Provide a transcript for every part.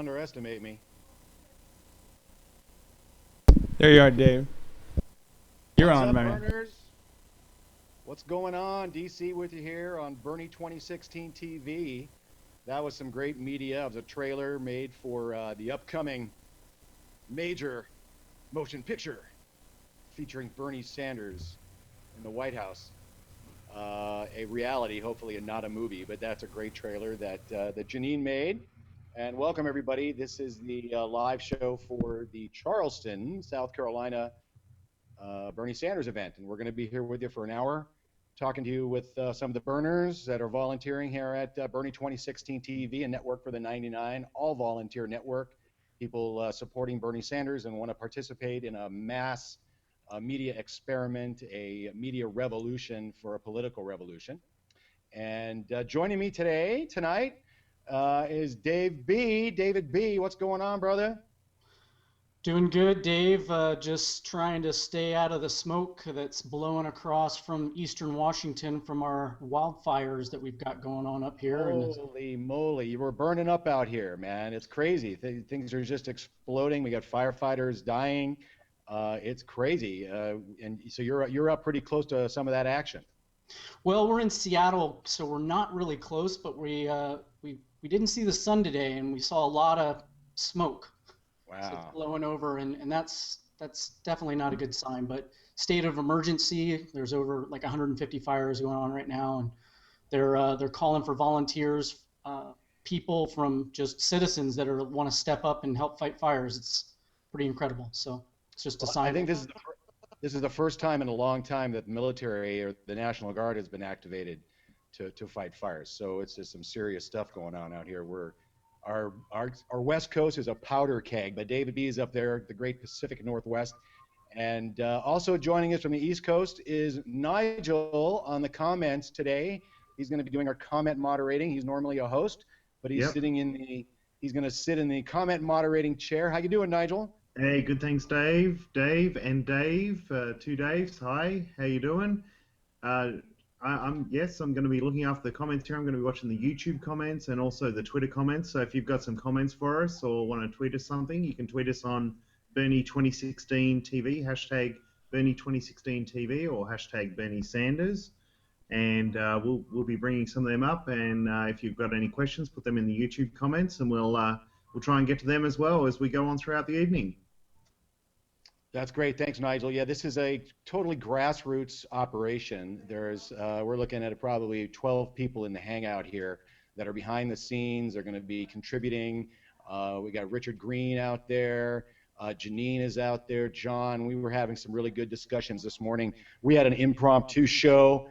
underestimate me. There you are, Dave. You're What's on, up, man. burners? What's going on? DC with you here on Bernie 2016 TV. That was some great media. It was a trailer made for the upcoming major motion picture featuring Bernie Sanders in the White House. A reality, hopefully not a movie, but that's a great trailer that Janine made. And welcome, everybody. This is the live show for the Charleston, South Carolina Bernie Sanders event. And we're going to be here with you for an hour, talking to you with some of the burners that are volunteering here at Bernie 2016 TV, a network for the 99, all volunteer network. People supporting Bernie Sanders and want to participate in a mass media experiment, a media revolution for a political revolution. And joining me tonight, is David B. What's going on, brother? Doing good, Dave. Just trying to stay out of the smoke that's blowing across from eastern Washington from our wildfires that we've got going on up here. Holy moly, you were burning up out here, man. It's crazy. Things are just exploding. We got firefighters dying. It's crazy. And so you're up pretty close to some of that action. Well, we're in Seattle, so we're not really close, but we didn't see the sun today, and we saw a lot of smoke. Wow. So it's blowing over, and that's definitely not a good sign. But state of emergency. There's over like 150 fires going on right now, and they're calling for volunteers, people from just citizens that want to step up and help fight fires. It's pretty incredible. So it's just a sign. I think this is the first time in a long time that the military or the National Guard has been activated to fight fires. So it's just some serious stuff going on out here. Our West Coast is a powder keg, but David B is up there, the great Pacific Northwest. And also joining us from the East Coast is Nigel on the comments today. He's going to be doing our comment moderating. He's normally a host, but he's he's going to sit in the comment moderating chair. How you doing, Nigel? Hey, good, thanks, Dave. Dave, two Daves. Hi, how you doing? I'm going to be looking after the comments here. I'm going to be watching the YouTube comments and also the Twitter comments. So if you've got some comments for us or want to tweet us something, you can tweet us on Bernie 2016 TV, hashtag Bernie 2016 TV or hashtag Bernie Sanders. And we'll be bringing some of them up. And if you've got any questions, put them in the YouTube comments, and we'll try and get to them as well as we go on throughout the evening. That's great. Thanks, Nigel. Yeah, this is a totally grassroots operation. We're looking at probably 12 people in the hangout here that are behind the scenes. They're going to be contributing. We got Richard Green out there. Janine is out there. John, we were having some really good discussions this morning. We had an impromptu show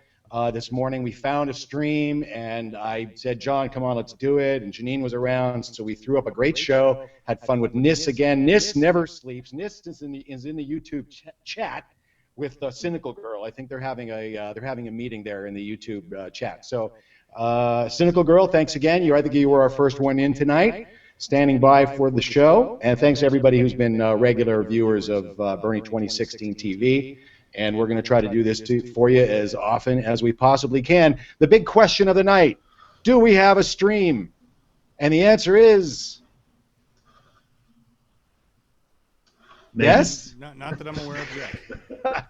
this morning. We found a stream, and I said, John, come on, let's do it. And Janine was around, so we threw up a great show, had fun with Nis again. Nis never sleeps. Nis is in the YouTube chat with the Cynical Girl. I think they're having a meeting there in the YouTube chat. So, Cynical Girl, thanks again. I think you were our first one in tonight, standing by for the show. And thanks to everybody who's been regular viewers of Bernie 2016 TV. And we're going to try to do this for you as often as we possibly can. The big question of the night, do we have a stream? And the answer is yes? Not that I'm aware of yet.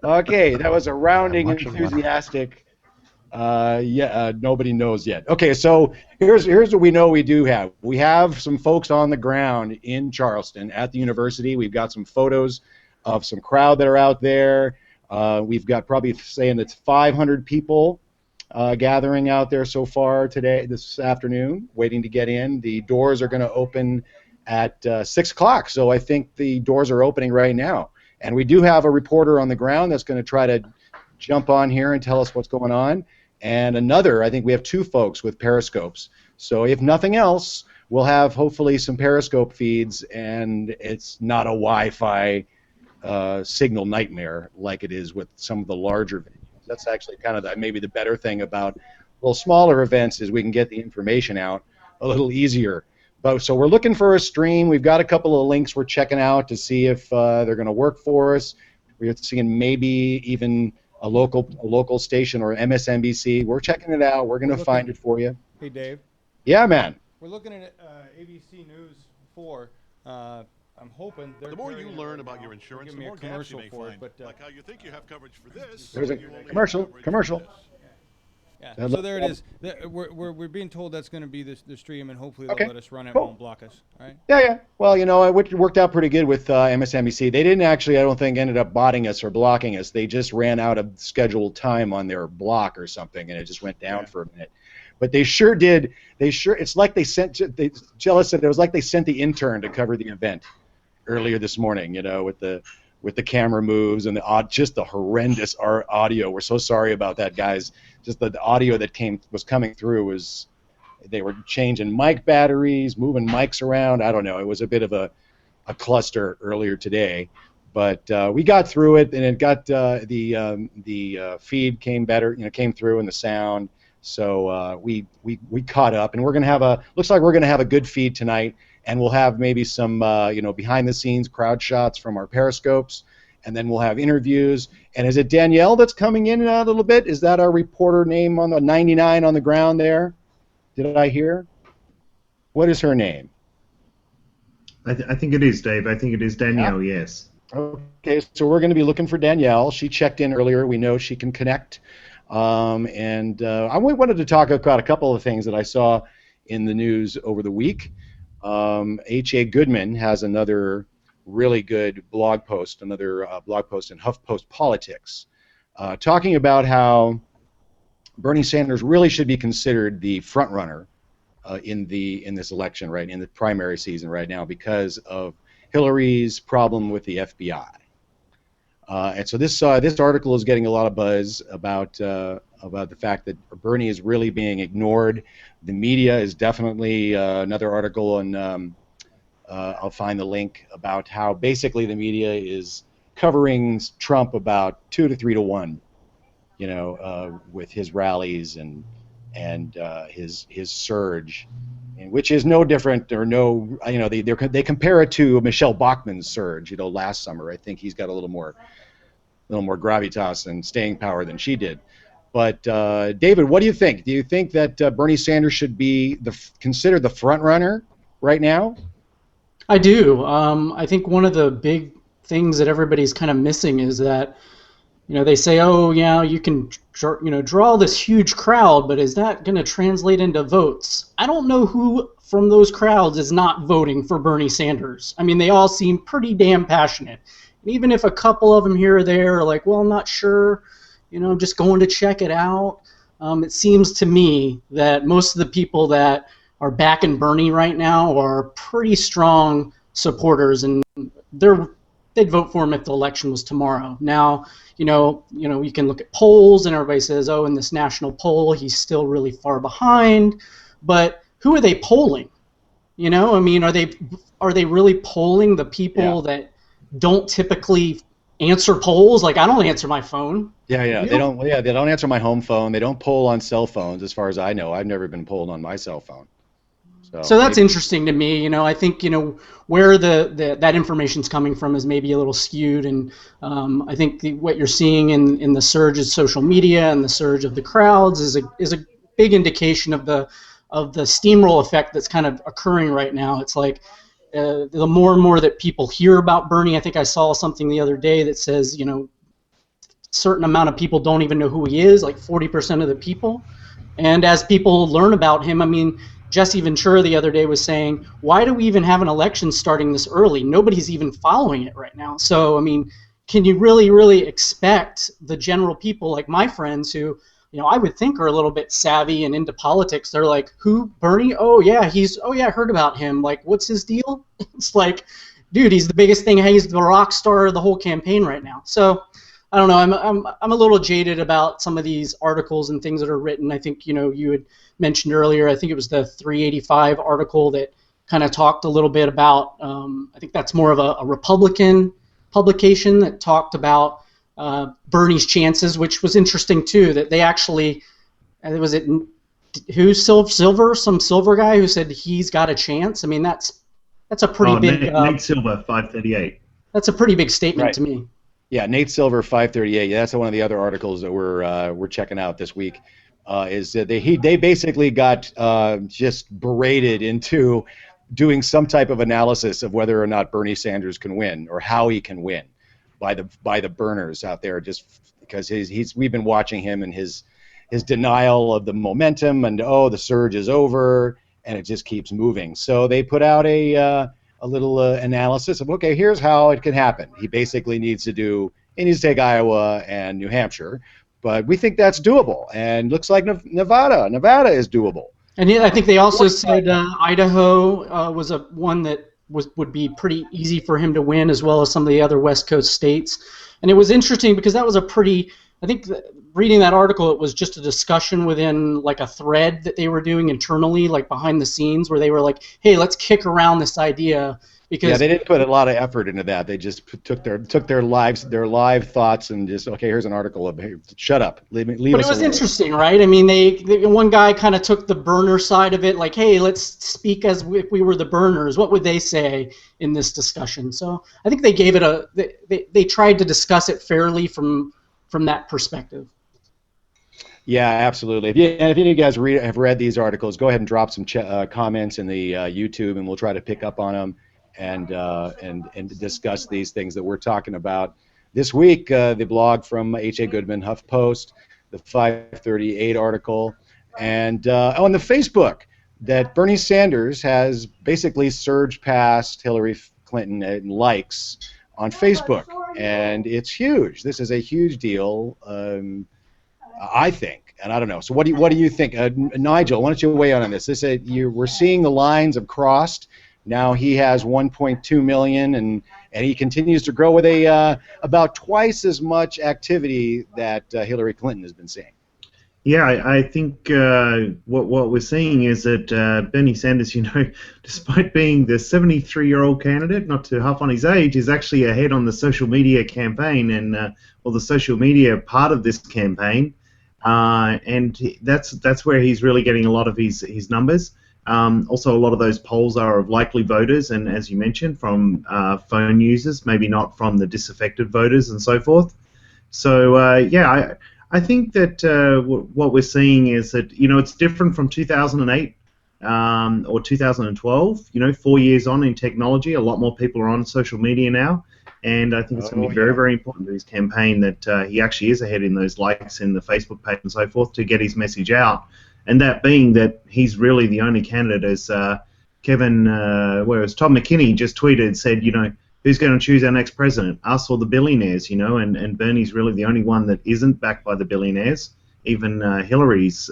Okay, that was a rounding, enthusiastic, nobody knows yet. Okay, so here's what we know we do have. We have some folks on the ground in Charleston at the university. We've got some photos of some crowd that are out there. We've got probably saying it's 500 people gathering out there so far this afternoon, waiting to get in. The doors are going to open at 6 o'clock, so I think the doors are opening right now. And we do have a reporter on the ground that's going to try to jump on here and tell us what's going on. And I think we have two folks with periscopes. So if nothing else, we'll have hopefully some periscope feeds, and it's not a Wi-Fi signal nightmare like it is with some of the larger venues. That's actually kind of maybe the better thing about little smaller events is we can get the information out a little easier. So we're looking for a stream. We've got a couple of links we're checking out to see if they're going to work for us. We're seeing maybe even a local station or MSNBC. We're checking it out. We're going to find it for you. Hey, Dave. Yeah, man. we're looking at ABC News 4. I'm hoping they're The more you carrying it learn right about now. your insurance, They'll the give me more a gaps you commercial may for find. it, but Like how you think you have coverage for this. There's a you only have commercial. coverage for Commercial. this. yeah. So there it is. We're being told that's going to be the stream, and hopefully they'll Okay, let us run it. cool. Won't block us. All right. Yeah, yeah. Well, it worked out pretty good with MSNBC. They didn't actually, I don't think, ended up botting us or blocking us. They just ran out of scheduled time on their block or something, and it just went down for a minute. But they sure did. It's like Jealous said it was like they sent the intern to cover the event earlier this morning, with the camera moves and just the horrendous audio. We're so sorry about that, guys. Just the audio that was coming through they were changing mic batteries, moving mics around. I don't know. It was a bit of a cluster earlier today, but we got through it, and it got the feed came through, and the sound. So we caught up, and looks like we're gonna have a good feed tonight, and we'll have maybe some behind the scenes crowd shots from our periscopes, and then we'll have interviews. And is it Danielle that's coming in a little bit? Is that our reporter name on the 99 on the ground there? Did I hear? What is her name? I think it is, Dave. I think it is Danielle, yes. Okay, so we're going to be looking for Danielle. She checked in earlier. We know she can connect. I wanted to talk about a couple of things that I saw in the news over the week. H.A. Goodman has another really good blog post, in HuffPost Politics, talking about how Bernie Sanders really should be considered the front runner in this election, right, in the primary season right now, because of Hillary's problem with the FBI. And so this article is getting a lot of buzz about the fact that Bernie is really being ignored. The media is definitely another article, and I'll find the link about how basically the media is covering Trump about 2 to 3 to 1, with his rallies and his surge, and which is no different or no, they compare it to Michelle Bachmann's surge, last summer. I think he's got a little more gravitas and staying power than she did. But David, what do you think? Do you think that Bernie Sanders should be considered the front runner right now? I do. I think one of the big things that everybody's kind of missing is that, they say, oh, yeah, you can, draw this huge crowd, but is that going to translate into votes? I don't know who from those crowds is not voting for Bernie Sanders. I mean, they all seem pretty damn passionate. And even if a couple of them here or there are like, well, I'm not sure, I'm just going to check it out. It seems to me that most of the people that are backing Bernie right now are pretty strong supporters, and they'd vote for him if the election was tomorrow. Now, you can look at polls, and everybody says, oh, in this national poll, he's still really far behind. But who are they polling? I mean, are they really polling the people that don't typically answer polls? Like, I don't answer my phone. They don't. Yeah, they don't answer my home phone. They don't poll on cell phones, as far as I know. I've never been polled on my cell phone. So that's interesting to me. I think where that information's coming from is maybe a little skewed, and I think what you're seeing in the surge of social media and the surge of the crowds is a big indication of the steamroll effect that's kind of occurring right now. It's like the more and more that people hear about Bernie. I think I saw something the other day that says certain amount of people don't even know who he is, like 40% of the people. And as people learn about him, I mean, Jesse Ventura the other day was saying, why do we even have an election starting this early? Nobody's even following it right now. So, I mean, can you really, really expect the general people, like my friends who, I would think are a little bit savvy and into politics, they're like, who, Bernie? Oh yeah, I heard about him. Like, what's his deal? It's like, dude, he's the biggest thing. He's the rock star of the whole campaign right now. So, I don't know. I'm a little jaded about some of these articles and things that are written. I think you had mentioned earlier. I think it was the 385 article that kind of talked a little bit about. I think that's more of a Republican publication that talked about Bernie's chances, which was interesting too. That they actually, was it some silver guy who said he's got a chance. I mean, that's a pretty big. Nate Silver, 538. That's a pretty big statement to me. Yeah, Nate Silver, 538. Yeah, that's one of the other articles that we're checking out this week. is that they basically got just berated into doing some type of analysis of whether or not Bernie Sanders can win or how he can win by the burners out there, just because we've been watching him and his denial of the momentum and the surge is over and it just keeps moving. So they put out a little analysis of, okay, here's how it can happen. He basically needs to take Iowa and New Hampshire, but we think that's doable, and looks like Nevada is doable. And I think they also said Idaho was one that would be pretty easy for him to win, as well as some of the other West Coast states. And it was interesting because that was I think reading that article, it was just a discussion within like a thread that they were doing internally, like behind the scenes, where they were like, hey, let's kick around this idea. Because they didn't put a lot of effort into that. They just took their live thoughts and just, okay, here's an article of, hey, shut up, leave us alone. But it was interesting, right? I mean, one guy kind of took the burner side of it, like, hey, let's speak as if we were the burners. What would they say in this discussion? So I think they gave it they tried to discuss it fairly from that perspective. Yeah, absolutely. If any of you guys have read these articles, go ahead and drop some comments in the YouTube, and we'll try to pick up on them and discuss these things that we're talking about. This week, the blog from H.A. Goodman, HuffPost, the 538 article, and on the Facebook, that Bernie Sanders has basically surged past Hillary Clinton in likes on Facebook, and it's huge. This is a huge deal, I think, and I don't know. So what do you think, Nigel? Why don't you weigh in on this? We're seeing the lines have crossed. Now he has 1.2 million, and he continues to grow with about twice as much activity that Hillary Clinton has been seeing. Yeah, I think what we're seeing is that Bernie Sanders, despite being the 73-year-old candidate, not to huff on his age, is actually ahead on the social media campaign or the social media part of this campaign, and that's where he's really getting a lot of his numbers. Also, a lot of those polls are of likely voters, and as you mentioned, from phone users, maybe not from the disaffected voters and so forth. So, I think that what we're seeing is that, it's different from 2008 or 2012. 4 years on in technology, a lot more people are on social media now, and I think it's going to be very, very important to his campaign that he actually is ahead in those likes in the Facebook page and so forth to get his message out. And that being that he's really the only candidate, as Todd McKinney just tweeted, said, who's going to choose our next president, us or the billionaires, and Bernie's really the only one that isn't backed by the billionaires. Even Hillary's,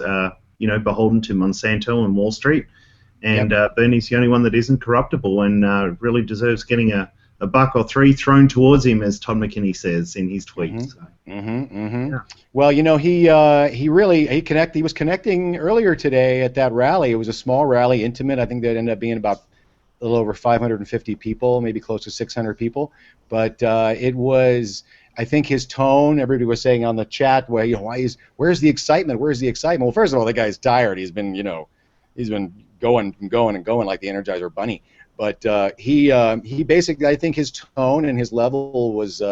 beholden to Monsanto and Wall Street, and Bernie's the only one that isn't corruptible and really deserves getting a buck or three thrown towards him, as Todd McKinney says in his tweets. Yeah. Well, he was connecting earlier today at that rally. It was a small rally, intimate. I think that ended up being about a little over 550 people, maybe close to 600 people. But it was, I think, his tone. Everybody was saying on the chat, where's the excitement? Where's the excitement? Well, first of all, the guy's tired. He's been going and going and going like the Energizer Bunny. But he basically, I think his tone and his level was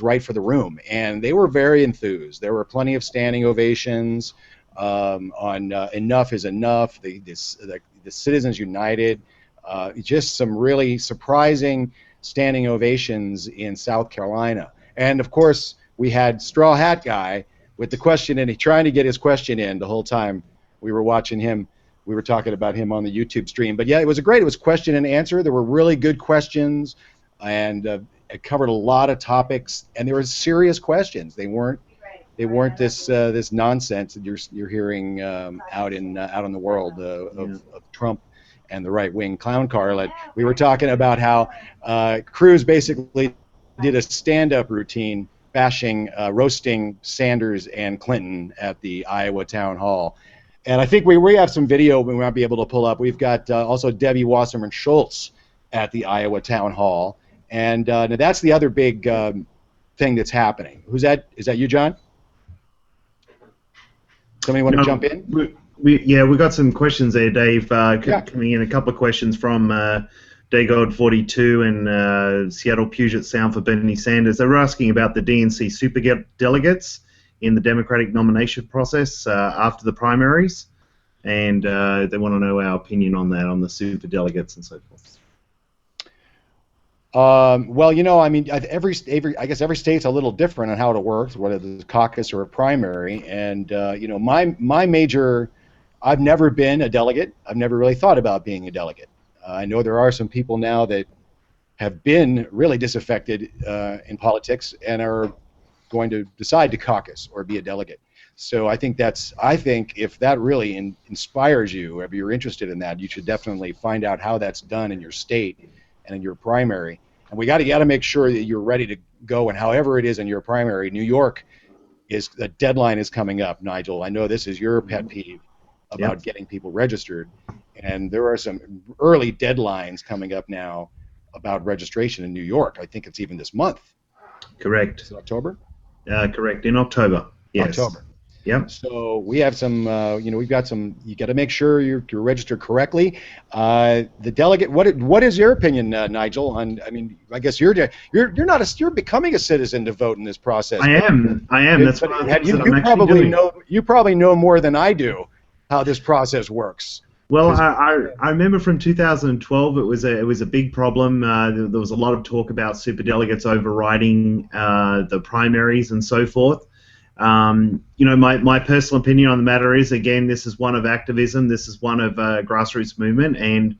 right for the room, and they were very enthused. There were plenty of standing ovations on Enough is Enough, the Citizens United, just some really surprising standing ovations in South Carolina. And of course, we had Straw Hat Guy with the question, and he trying to get his question in the whole time we were watching him. We were talking about him on the YouTube stream. But yeah, it was question and answer. There were really good questions, and it covered a lot of topics, and there were serious questions. They weren't this nonsense that you're hearing out in the world of Trump and the right-wing clown car. We were talking about how Cruz basically did a stand-up routine bashing, roasting Sanders and Clinton at the Iowa town hall. And I think we have some video we might be able to pull up. We've got also Debbie Wasserman Schultz at the Iowa town hall. And now that's the other big thing that's happening. Who's that? Is that you, John? Somebody want to jump in? We got some questions there, Dave. Coming in, a couple of questions from Daygod42 and Seattle Puget Sound for Bernie Sanders. They were asking about the DNC superdelegates in the Democratic nomination process after the primaries, and they want to know our opinion on that, on the superdelegates and so forth. Well, I mean, I guess every state's a little different on how it works, whether it's a caucus or a primary. And my major, I've never been a delegate. I've never really thought about being a delegate. I know there are some people now that have been really disaffected in politics and are going to decide to caucus or be a delegate. So I think if that really inspires you, if you're interested in that, you should definitely find out how that's done in your state and in your primary. And we got to make sure that you're ready to go. And however it is in your primary, New York the deadline is coming up, Nigel. I know this is your pet peeve about getting people registered, and there are some early deadlines coming up now about registration in New York. I think it's even this month. Correct. Is it October? Correct, in October. Yes. October. Yep. So we have some, we've got some. You got to make sure you're registered correctly. The delegate. What is your opinion, Nigel? I guess you're becoming a citizen to vote in this process. I am. That's one of the things that I'm actually doing. You probably know more than I do how this process works. Well, I remember from 2012 it was a big problem. There was a lot of talk about superdelegates overriding the primaries and so forth. My personal opinion on the matter is, again, this is one of activism. This is one of grassroots movement, and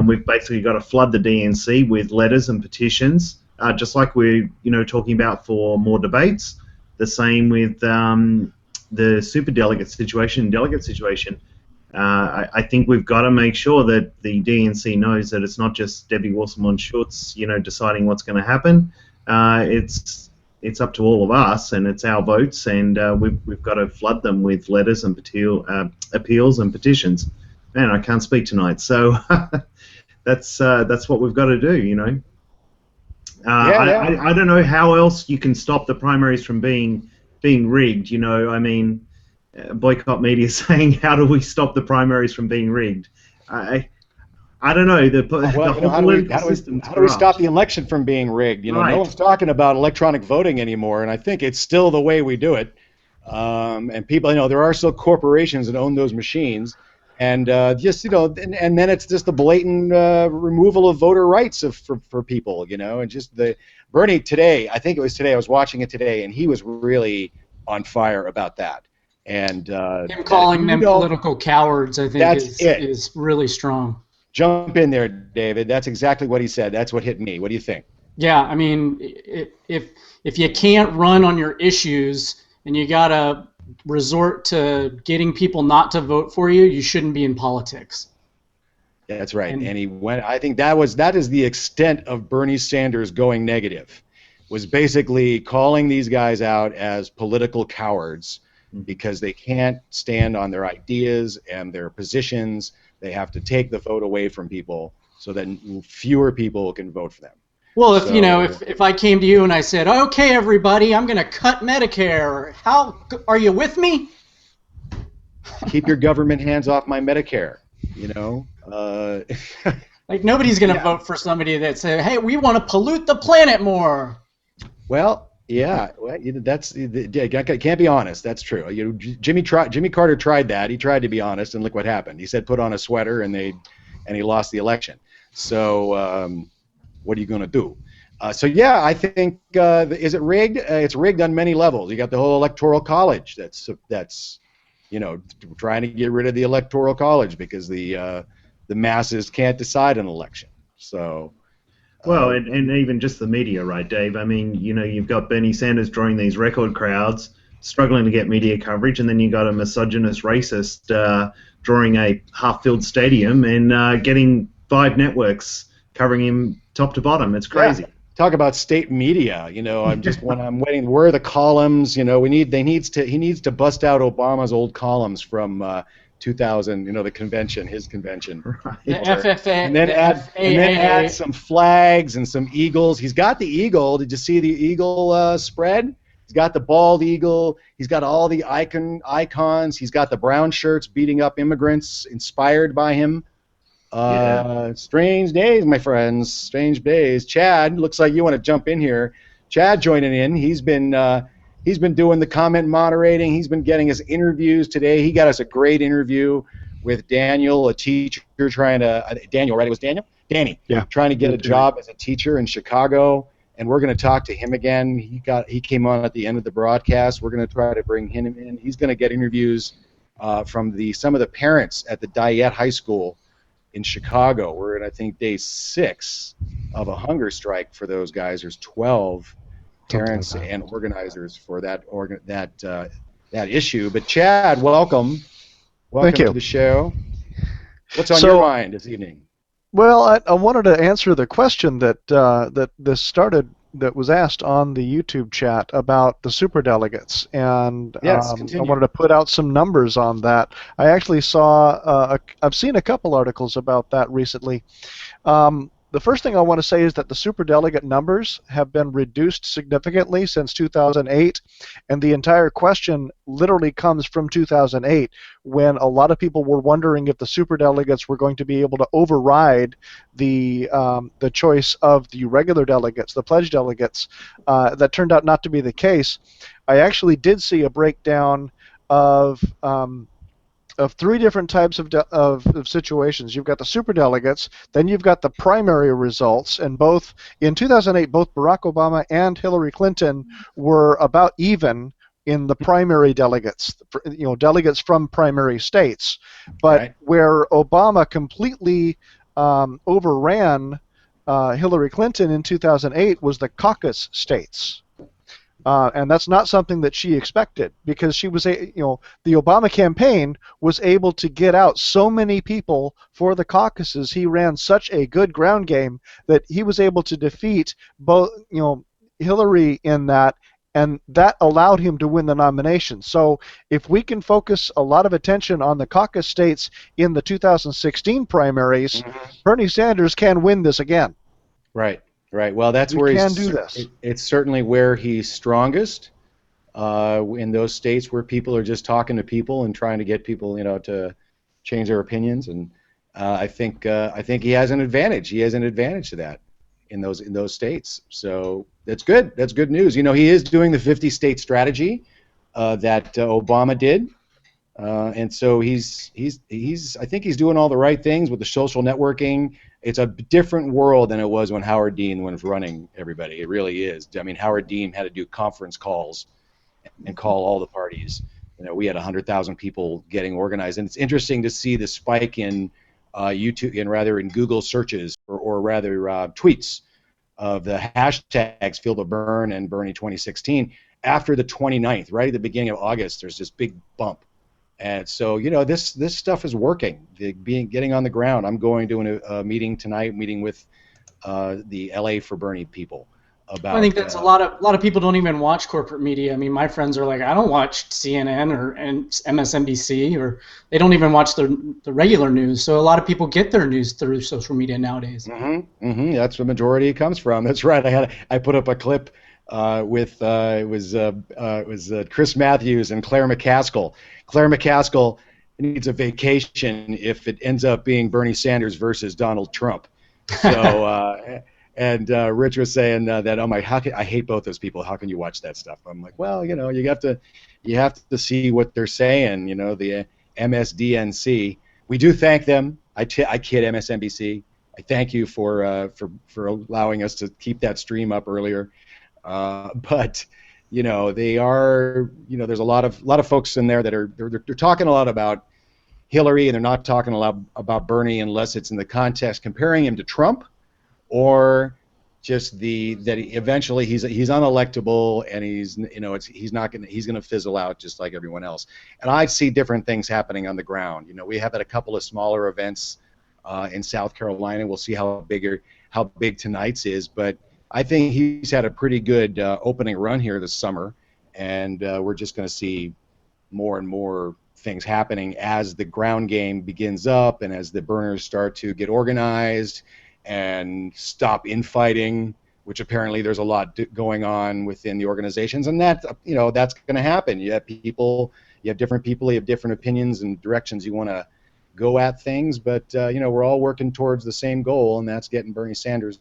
we've basically got to flood the DNC with letters and petitions, just like we're talking about for more debates. The same with the superdelegate situation, delegate situation. I think we've got to make sure that the DNC knows that it's not just Debbie Wasserman-Schultz, deciding what's going to happen. It's up to all of us, and it's our votes, and we've got to flood them with letters and appeals and petitions. Man, I can't speak tonight, so that's what we've got to do. I don't know how else you can stop the primaries from being rigged. Boycott Media saying, how do we stop the primaries from being rigged? I don't know. How do we stop the election from being rigged? Right. No one's talking about electronic voting anymore, and I think it's still the way we do it. And people, there are still corporations that own those machines, and and then it's just the blatant removal of voter rights for people, and just Bernie today. I think it was today. I was watching it today, and he was really on fire about that. And him calling them political cowards, I think, is really strong. Jump in there, David. That's exactly what he said. That's what hit me. What do you think? Yeah, I mean, if you can't run on your issues and you gotta resort to getting people not to vote for you, you shouldn't be in politics. That's right. And he went. I think that is the extent of Bernie Sanders going negative, was basically calling these guys out as political cowards because they can't stand on their ideas and their positions. They have to take the vote away from people so that fewer people can vote for them. Well, if I came to you and I said, okay, everybody, I'm going to cut Medicare, how are you with me? Keep your government hands off my Medicare, Like, nobody's going to vote for somebody that says, hey, we want to pollute the planet more. Well, yeah, can't be honest. That's true. Jimmy Carter tried that. He tried to be honest, and look what happened. He said put on a sweater, and he lost the election. So what are you going to do? I think is it rigged? It's rigged on many levels. You got the whole electoral college. That's trying to get rid of the electoral college because the masses can't decide an election. So. Well, and even just the media, right, Dave? I mean, you've got Bernie Sanders drawing these record crowds, struggling to get media coverage, and then you got a misogynist racist drawing a half-filled stadium and getting 5 networks covering him top to bottom. It's crazy. Yeah. Talk about state media. I'm waiting. Where are the columns? He needs to bust out Obama's old columns from 2000, the convention, his convention. Right. The FFA. And then add some flags and some eagles. He's got the eagle. Did you see the eagle spread? He's got the bald eagle. He's got all the icons. He's got the brown shirts beating up immigrants inspired by him. Strange days, my friends. Strange days. Chad, looks like you want to jump in here. Chad joining in. He's been He's been doing the comment moderating. He's been getting us interviews today. He got us a great interview with Daniel, a teacher trying to Daniel, right? It was Daniel? Danny. Yeah. Trying to get a job as a teacher in Chicago. And we're going to talk to him again. He came on at the end of the broadcast. We're going to try to bring him in. He's going to get interviews from some of the parents at the Dyett High School in Chicago. We're at, I think, day 6 of a hunger strike for those guys. There's 12 parents and organizers for that issue. But Chad, welcome to the show. What's on your mind this evening? Well, I wanted to answer the question that was asked on the YouTube chat about the superdelegates, and yes, I wanted to put out some numbers on that. I actually I've seen a couple articles about that recently. The first thing I want to say is that the superdelegate numbers have been reduced significantly since 2008, and the entire question literally comes from 2008, when a lot of people were wondering if the superdelegates were going to be able to override the choice of the regular delegates, the pledge delegates. That turned out not to be the case. I actually did see a breakdown of 3 different types of situations. You've got the superdelegates, then you've got the primary results, and in 2008, both Barack Obama and Hillary Clinton were about even in the primary delegates, delegates from primary states. But where Obama completely overran Hillary Clinton in 2008 was the caucus states. And that's not something that she expected, because she was, the Obama campaign was able to get out so many people for the caucuses. He ran such a good ground game that he was able to defeat both, Hillary in that, and that allowed him to win the nomination. So if we can focus a lot of attention on the caucus states in the 2016 primaries, Bernie Sanders can win this again. Right. Well, that's where it's certainly where he's strongest, in those states where people are just talking to people and trying to get people, to change their opinions. And I think he has an advantage. He has an advantage to that in those states. So that's good. That's good news. He is doing the 50-state strategy that Obama did. And so he's I think he's doing all the right things with the social networking. It's a different world than it was when Howard Dean was running everybody. It really is. I mean, Howard Dean had to do conference calls and call all the parties. We had 100,000 people getting organized, and it's interesting to see the spike in YouTube, in Google searches or rather tweets of the hashtags Field of Burn and Bernie 2016 after the 29th, right at the beginning of August. There's this big bump. And so, this stuff is working. Getting on the ground. I'm going to a meeting tonight, with the LA for Bernie people. I think that's a lot of people don't even watch corporate media. I mean, my friends are like, I don't watch CNN or MSNBC, or they don't even watch the regular news. So a lot of people get their news through social media nowadays. That's where the majority comes from. That's right. I put up a clip with it was Chris Matthews and Claire McCaskill. Claire McCaskill needs a vacation if it ends up being Bernie Sanders versus Donald Trump. So and Rich was saying that, I hate both those people. How can you watch that stuff? I'm like, well, you have to see what they're saying. The MSDNC. We do thank them. I kid MSNBC. I thank you for allowing us to keep that stream up earlier. But they are, there's a lot of folks in there that they're talking a lot about Hillary, and they're not talking a lot about Bernie unless it's in the context comparing him to Trump, or just that eventually he's unelectable, and he's going to fizzle out just like everyone else. And I see different things happening on the ground. We have had a couple of smaller events in South Carolina. We'll see how big tonight's is, but I think he's had a pretty good opening run here this summer, and we're just going to see more and more things happening as the ground game begins up and as the burners start to get organized and stop infighting, which apparently there's a lot going on within the organizations, and that's going to happen. You have different people, you have different opinions and directions you want to go at things, but we're all working towards the same goal, and that's getting Bernie Sanders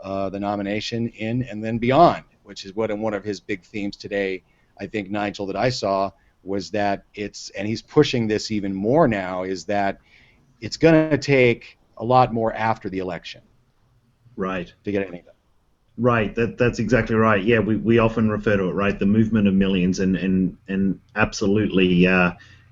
the nomination in and then beyond, which is one of his big themes today I think, Nigel, that I saw was that and he's pushing this even more now, is that it's going to take a lot more after the election. Right. To get anything done. Right, that's exactly right. Yeah, we often refer to it, right? The movement of millions, and absolutely,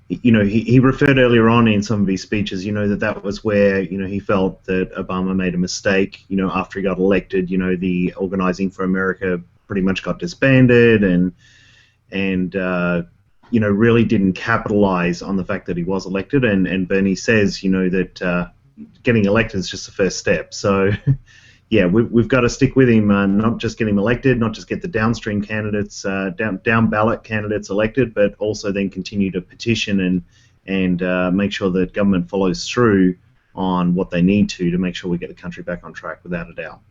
he referred earlier on in some of his speeches, that was where, he felt that Obama made a mistake, after he got elected, the Organizing for America pretty much got disbanded, and really didn't capitalize on the fact that he was elected, and Bernie says, that getting elected is just the first step. So yeah, we've got to stick with him, not just get him elected, not just get the downstream candidates, down ballot candidates elected, but also then continue to petition and make sure that government follows through on what they need to make sure we get the country back on track, without a doubt.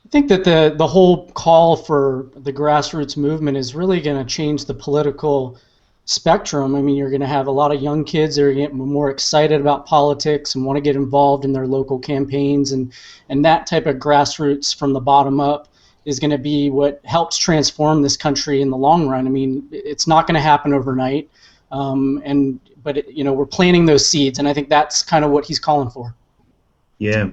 I think that the whole call for the grassroots movement is really going to change the political spectrum. I mean, you're going to have a lot of young kids that are getting more excited about politics and want to get involved in their local campaigns, and that type of grassroots from the bottom up is going to be what helps transform this country in the long run. I mean, it's not going to happen overnight, but we're planting those seeds, and I think that's kind of what he's calling for. Yeah.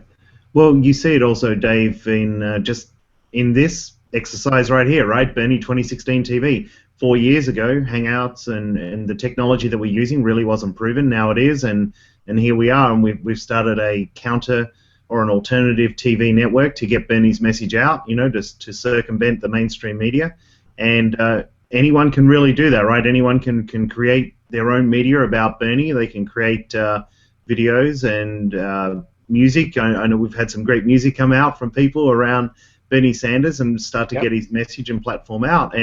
Well, you see it also, Dave, in just in this exercise right here, right? Bernie 2016 TV. 4 years ago, Hangouts and the technology that we're using really wasn't proven. Now it is, and here we are, and we've started a counter or an alternative TV network to get Bernie's message out, just to circumvent the mainstream media. And anyone can really do that, right? Anyone can create their own media about Bernie. They can create videos and music. I know we've had some great music come out from people around Bernie Sanders and start to get his message and platform out.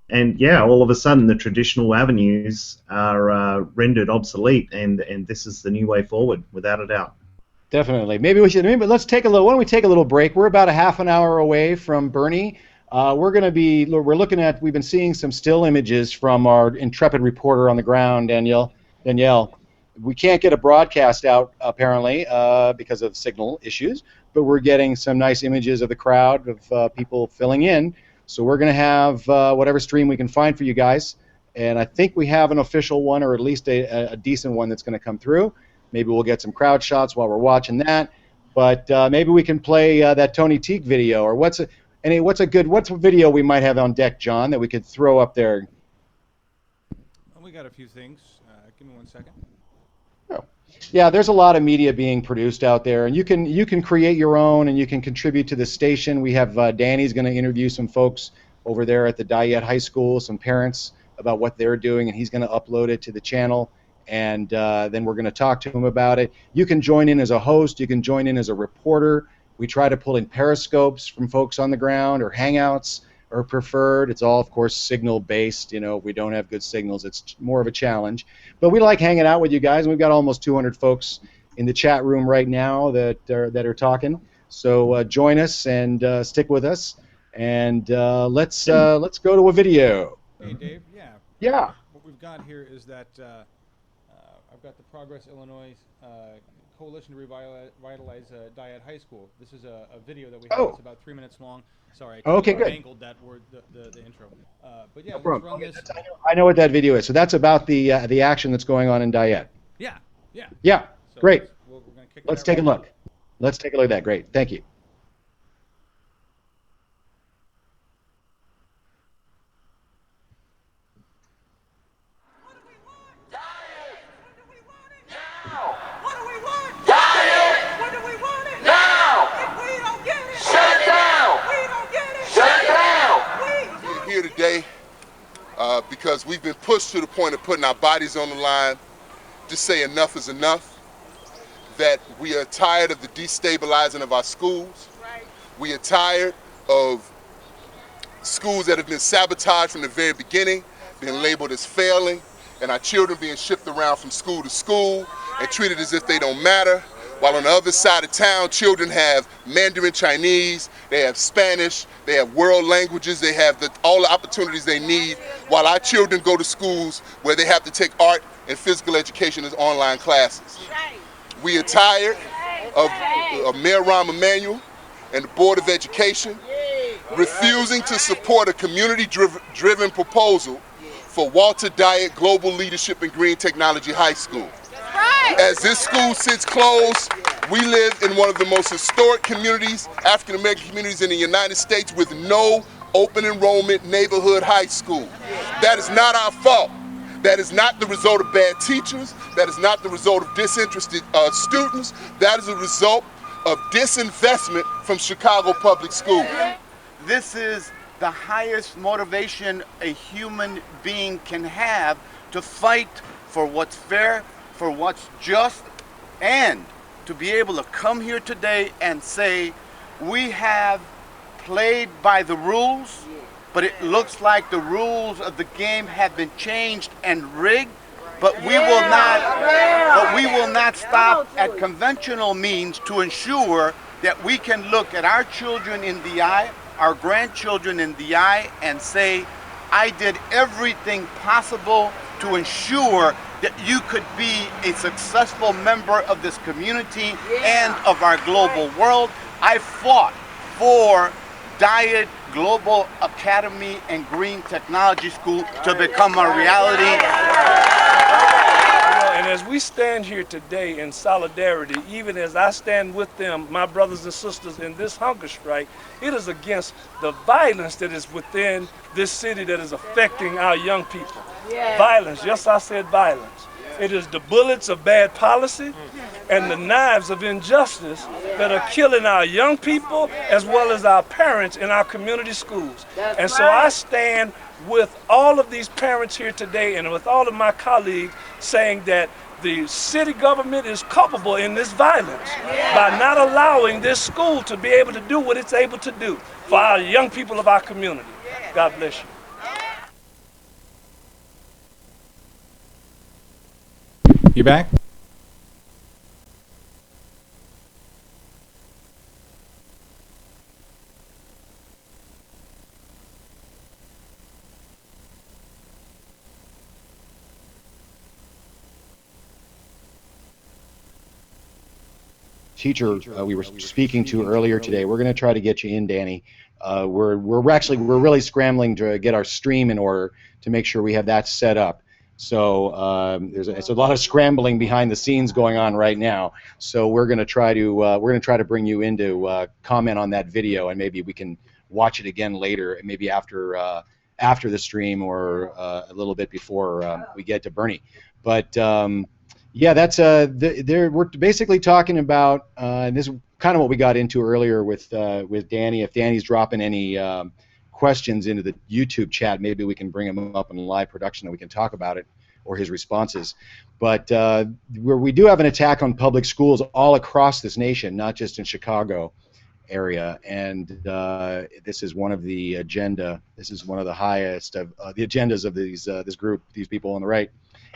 And yeah, all of a sudden the traditional avenues are rendered obsolete, and this is the new way forward, without a doubt. Definitely. Maybe let's take a little. Why don't we take a little break? We're about a half an hour away from Bernie. We're looking at. We've been seeing some still images from our intrepid reporter on the ground, Danielle. We can't get a broadcast out apparently because of signal issues, but we're getting some nice images of the crowd of people filling in. So we're going to have whatever stream we can find for you guys, and I think we have an official one, or at least a decent one that's going to come through. Maybe we'll get some crowd shots while we're watching that, but maybe we can play that Tony Teague video, or what's a video we might have on deck, John, that we could throw up there? Well, we got a few things. Give me 1 second. Yeah, there's a lot of media being produced out there, and you can create your own, and you can contribute to the station. We have Danny's going to interview some folks over there at the Dyett High School, some parents, about what they're doing, and he's going to upload it to the channel, and then we're going to talk to him about it. You can join in as a host. You can join in as a reporter. We try to pull in periscopes from folks on the ground, or Hangouts are preferred. It's all, of course, signal-based. If we don't have good signals, it's more of a challenge. But we like hanging out with you guys. We've got almost 200 folks in the chat room right now that are talking. So join us and stick with us. And let's go to a video. Hey, Dave. Yeah. Yeah. What we've got here is that I've got the Progress Illinois Coalition to Revitalize Dyett High School. This is a video that we have. It's about 3 minutes long. Sorry, I mangled that word, the intro. But yeah, no let's run this. I know what that video is. So that's about the action that's going on in Dyett. Yeah. So great. Let's take a look. Let's take a look at that. Great. Thank you. Today, because we've been pushed to the point of putting our bodies on the line to say enough is enough, that we are tired of the destabilizing of our schools. Right. We are tired of schools that have been sabotaged from the very beginning, being labeled as failing, and our children being shipped around from school to school and treated as if they don't matter. While on the other side of town, children have Mandarin Chinese, they have Spanish, they have world languages, they have all the opportunities they need, while our children go to schools where they have to take art and physical education as online classes. We are tired of Mayor Rahm Emanuel and the Board of Education refusing to support a community-driven proposal for Walter Diet Global Leadership and Green Technology High School. As this school sits closed, we live in one of the most historic communities, African American communities in the United States, with no open enrollment neighborhood high school. That is not our fault. That is not the result of bad teachers. That is not the result of disinterested students. That is a result of disinvestment from Chicago Public Schools. This is the highest motivation a human being can have to fight for what's fair, for what's just, and to be able to come here today and say, we have played by the rules, but it looks like the rules of the game have been changed and rigged, but we will not stop at conventional means to ensure that we can look at our children in the eye, our grandchildren in the eye, and say, I did everything possible to ensure that you could be a successful member of this community and of our global world. I fought for Diet Global Academy and Green Technology School to become a reality. And as we stand here today in solidarity, even as I stand with them, my brothers and sisters, in this hunger strike, it is against the violence that is within this city that is affecting our young people. Violence, yes, I said violence. It is the bullets of bad policy and the knives of injustice that are killing our young people as well as our parents in our community schools. And so I stand with all of these parents here today and with all of my colleagues saying that the city government is culpable in this violence by not allowing this school to be able to do what it's able to do for our young people of our community. God bless you. You back? Teacher we were speaking to earlier today. We're going to try to get you in, Danny. We're really scrambling to get our stream in order to make sure we have that set up. So it's a lot of scrambling behind the scenes going on right now. So we're going to try to bring you in to comment on that video, and maybe we can watch it again later, maybe after the stream or a little bit before we get to Bernie. But yeah, that's we're basically talking about, and this is kind of what we got into earlier with Danny. If Danny's dropping any questions into the YouTube chat, maybe we can bring him up in live production and we can talk about it, or his responses. But we do have an attack on public schools all across this nation, not just in Chicago area, and this is one of the agenda. This is one of the highest of the agendas of this group, these people on the right,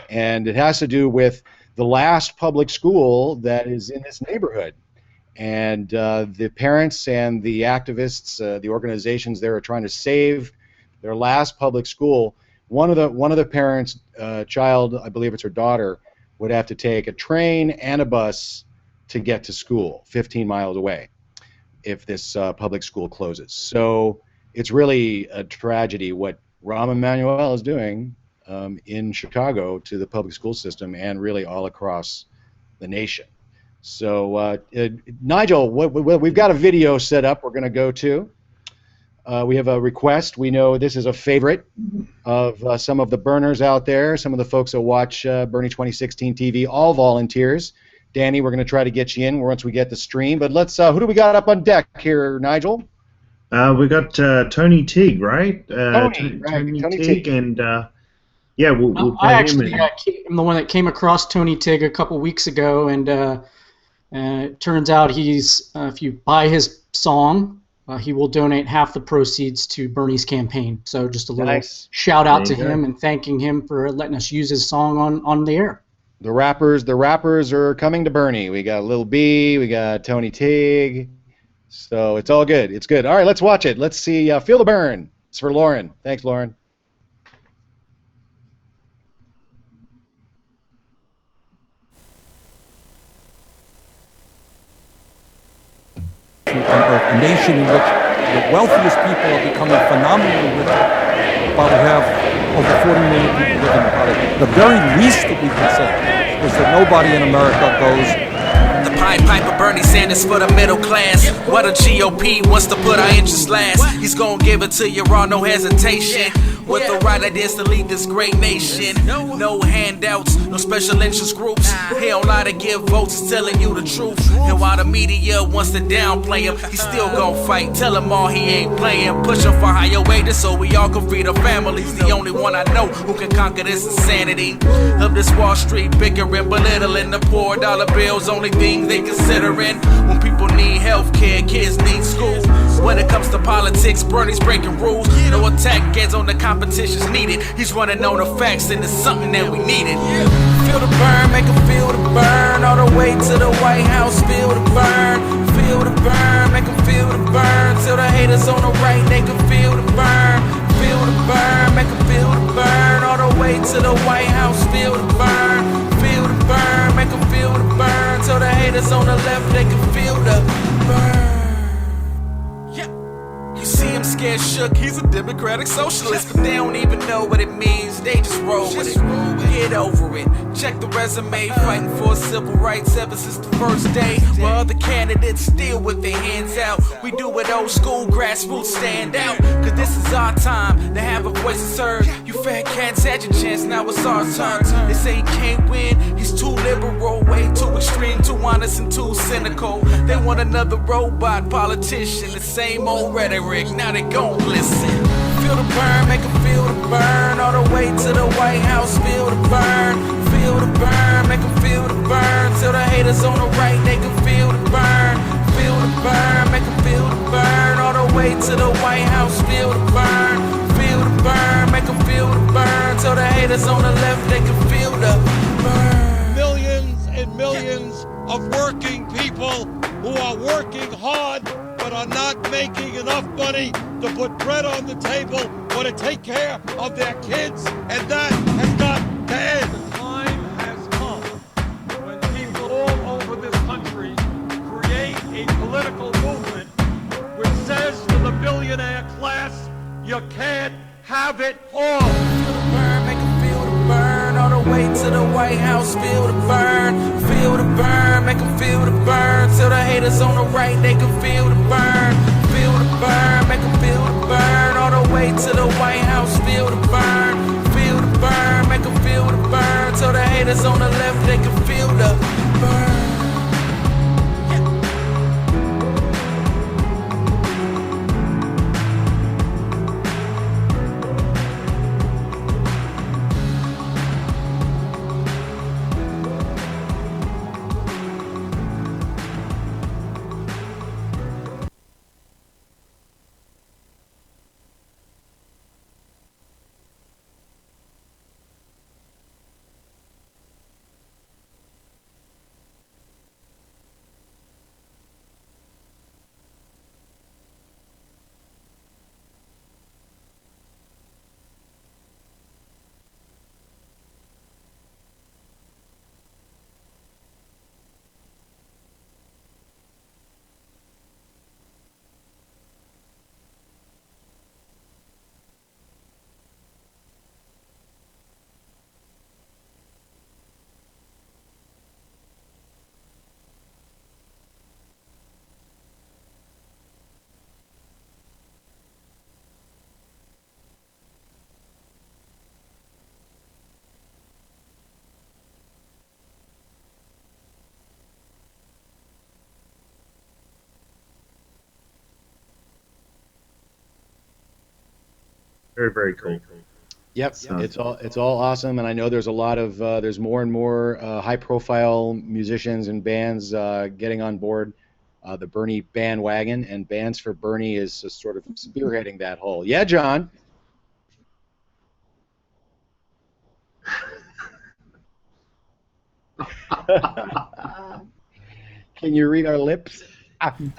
and it has to do with the last public school that is in this neighborhood. And the parents and the activists, the organizations there are trying to save their last public school. One of the parents' child, I believe it's her daughter, would have to take a train and a bus to get to school 15 miles away if this public school closes. So it's really a tragedy what Rahm Emanuel is doing in Chicago to the public school system and really all across the nation. So Nigel, we've got a video set up we're going to go to. We have a request. We know this is a favorite of some of the burners out there, some of the folks that watch Bernie 2016 TV, all volunteers. Danny, we're going to try to get you in once we get the stream. But let's, who do we got up on deck here, Nigel? We got Tony Teague, right? Tony Teague, and yeah, we'll play him. I'm the one that came across Tony Teague a couple weeks ago, and it turns out he's, if you buy his song, he will donate half the proceeds to Bernie's campaign. So just a little shout out to him and thanking him for letting us use his song on the air. The rappers are coming to Bernie. We got Lil B, we got Tony Teague. So it's all good. It's good. All right, let's watch it. Let's see. Feel the burn. It's for Lauren. Thanks, Lauren. On Earth, a nation in which the wealthiest people are becoming phenomenally richer, probably have over 40 million people living in poverty. The very least that we can say is that nobody in America goes, the Pied Piper Bernie Sanders for the middle class. What a GOP wants to put our interests last. He's gonna give it to you raw, no hesitation. With the right ideas to lead this great nation. No handouts, no special interest groups. He don't lie to give votes, he's telling you the truth. And while the media wants to downplay him, he's still gonna fight. Tell him all he ain't playing. Push him for higher wages so we all can feed our families. The only one I know who can conquer this insanity of this Wall Street bickering, belittling the poor. Dollar bills, only thing they considering. When people need health care, kids need school. When it comes to politics, Bernie's breaking rules. No attack gets on the competition's needed. He's running on the facts and it's something that we needed. Feel the burn, make him feel the burn. All the way to the White House, feel the burn. Feel the burn, make him feel the burn. Till the haters on the right, they can feel the burn. Feel the burn, make him feel the burn. All the way to the White House, feel the burn. Feel the burn, make him feel the burn. Till the haters on the left, they can feel the burn. You see him scared shook, he's a democratic socialist, but they don't even know what it means, they just roll with it. Get over it, check the resume, fighting for civil rights ever since the first day. While other candidates still with their hands out, we do it old school, grassroots stand out. Cause this is our time to have a voice that's heard. You fat cats had your chance, now it's our turn. They say he can't win, he's too liberal, way too extreme, too honest and too cynical. They want another robot politician, the same old rhetoric, now they gon' listen. Feel the burn, make them feel the burn. All the way to the White House, feel the burn. Feel the burn, make them feel the burn. Till the haters on the right, they can feel the burn. Feel the burn, make them feel the burn. All the way to the White House, feel the burn. Feel the burn, make them feel the burn. Till the haters on the left, they can feel the burn. Millions and millions of working people who are working hard but are not making enough money to put bread on the table or to take care of their kids, and that has got to end. The time has come when people all over this country create a political movement which says to the billionaire class, you can't have it all. Feel the burn, make them feel the burn. All the way to the White House, feel the burn. Feel the burn, make them feel the burn. Till the haters on the right, they can feel the burn. Feel the burn, make them feel the burn. All the way to the White House, feel the burn. Feel the burn, make them feel the burn. Till the haters on the left, they can feel the burn. Very, very cool. Yep, it's all awesome, and I know there's a lot of there's more and more high-profile musicians and bands getting on board the Bernie bandwagon, and Bands for Bernie is sort of spearheading that whole. Yeah, John. Can you read our lips? You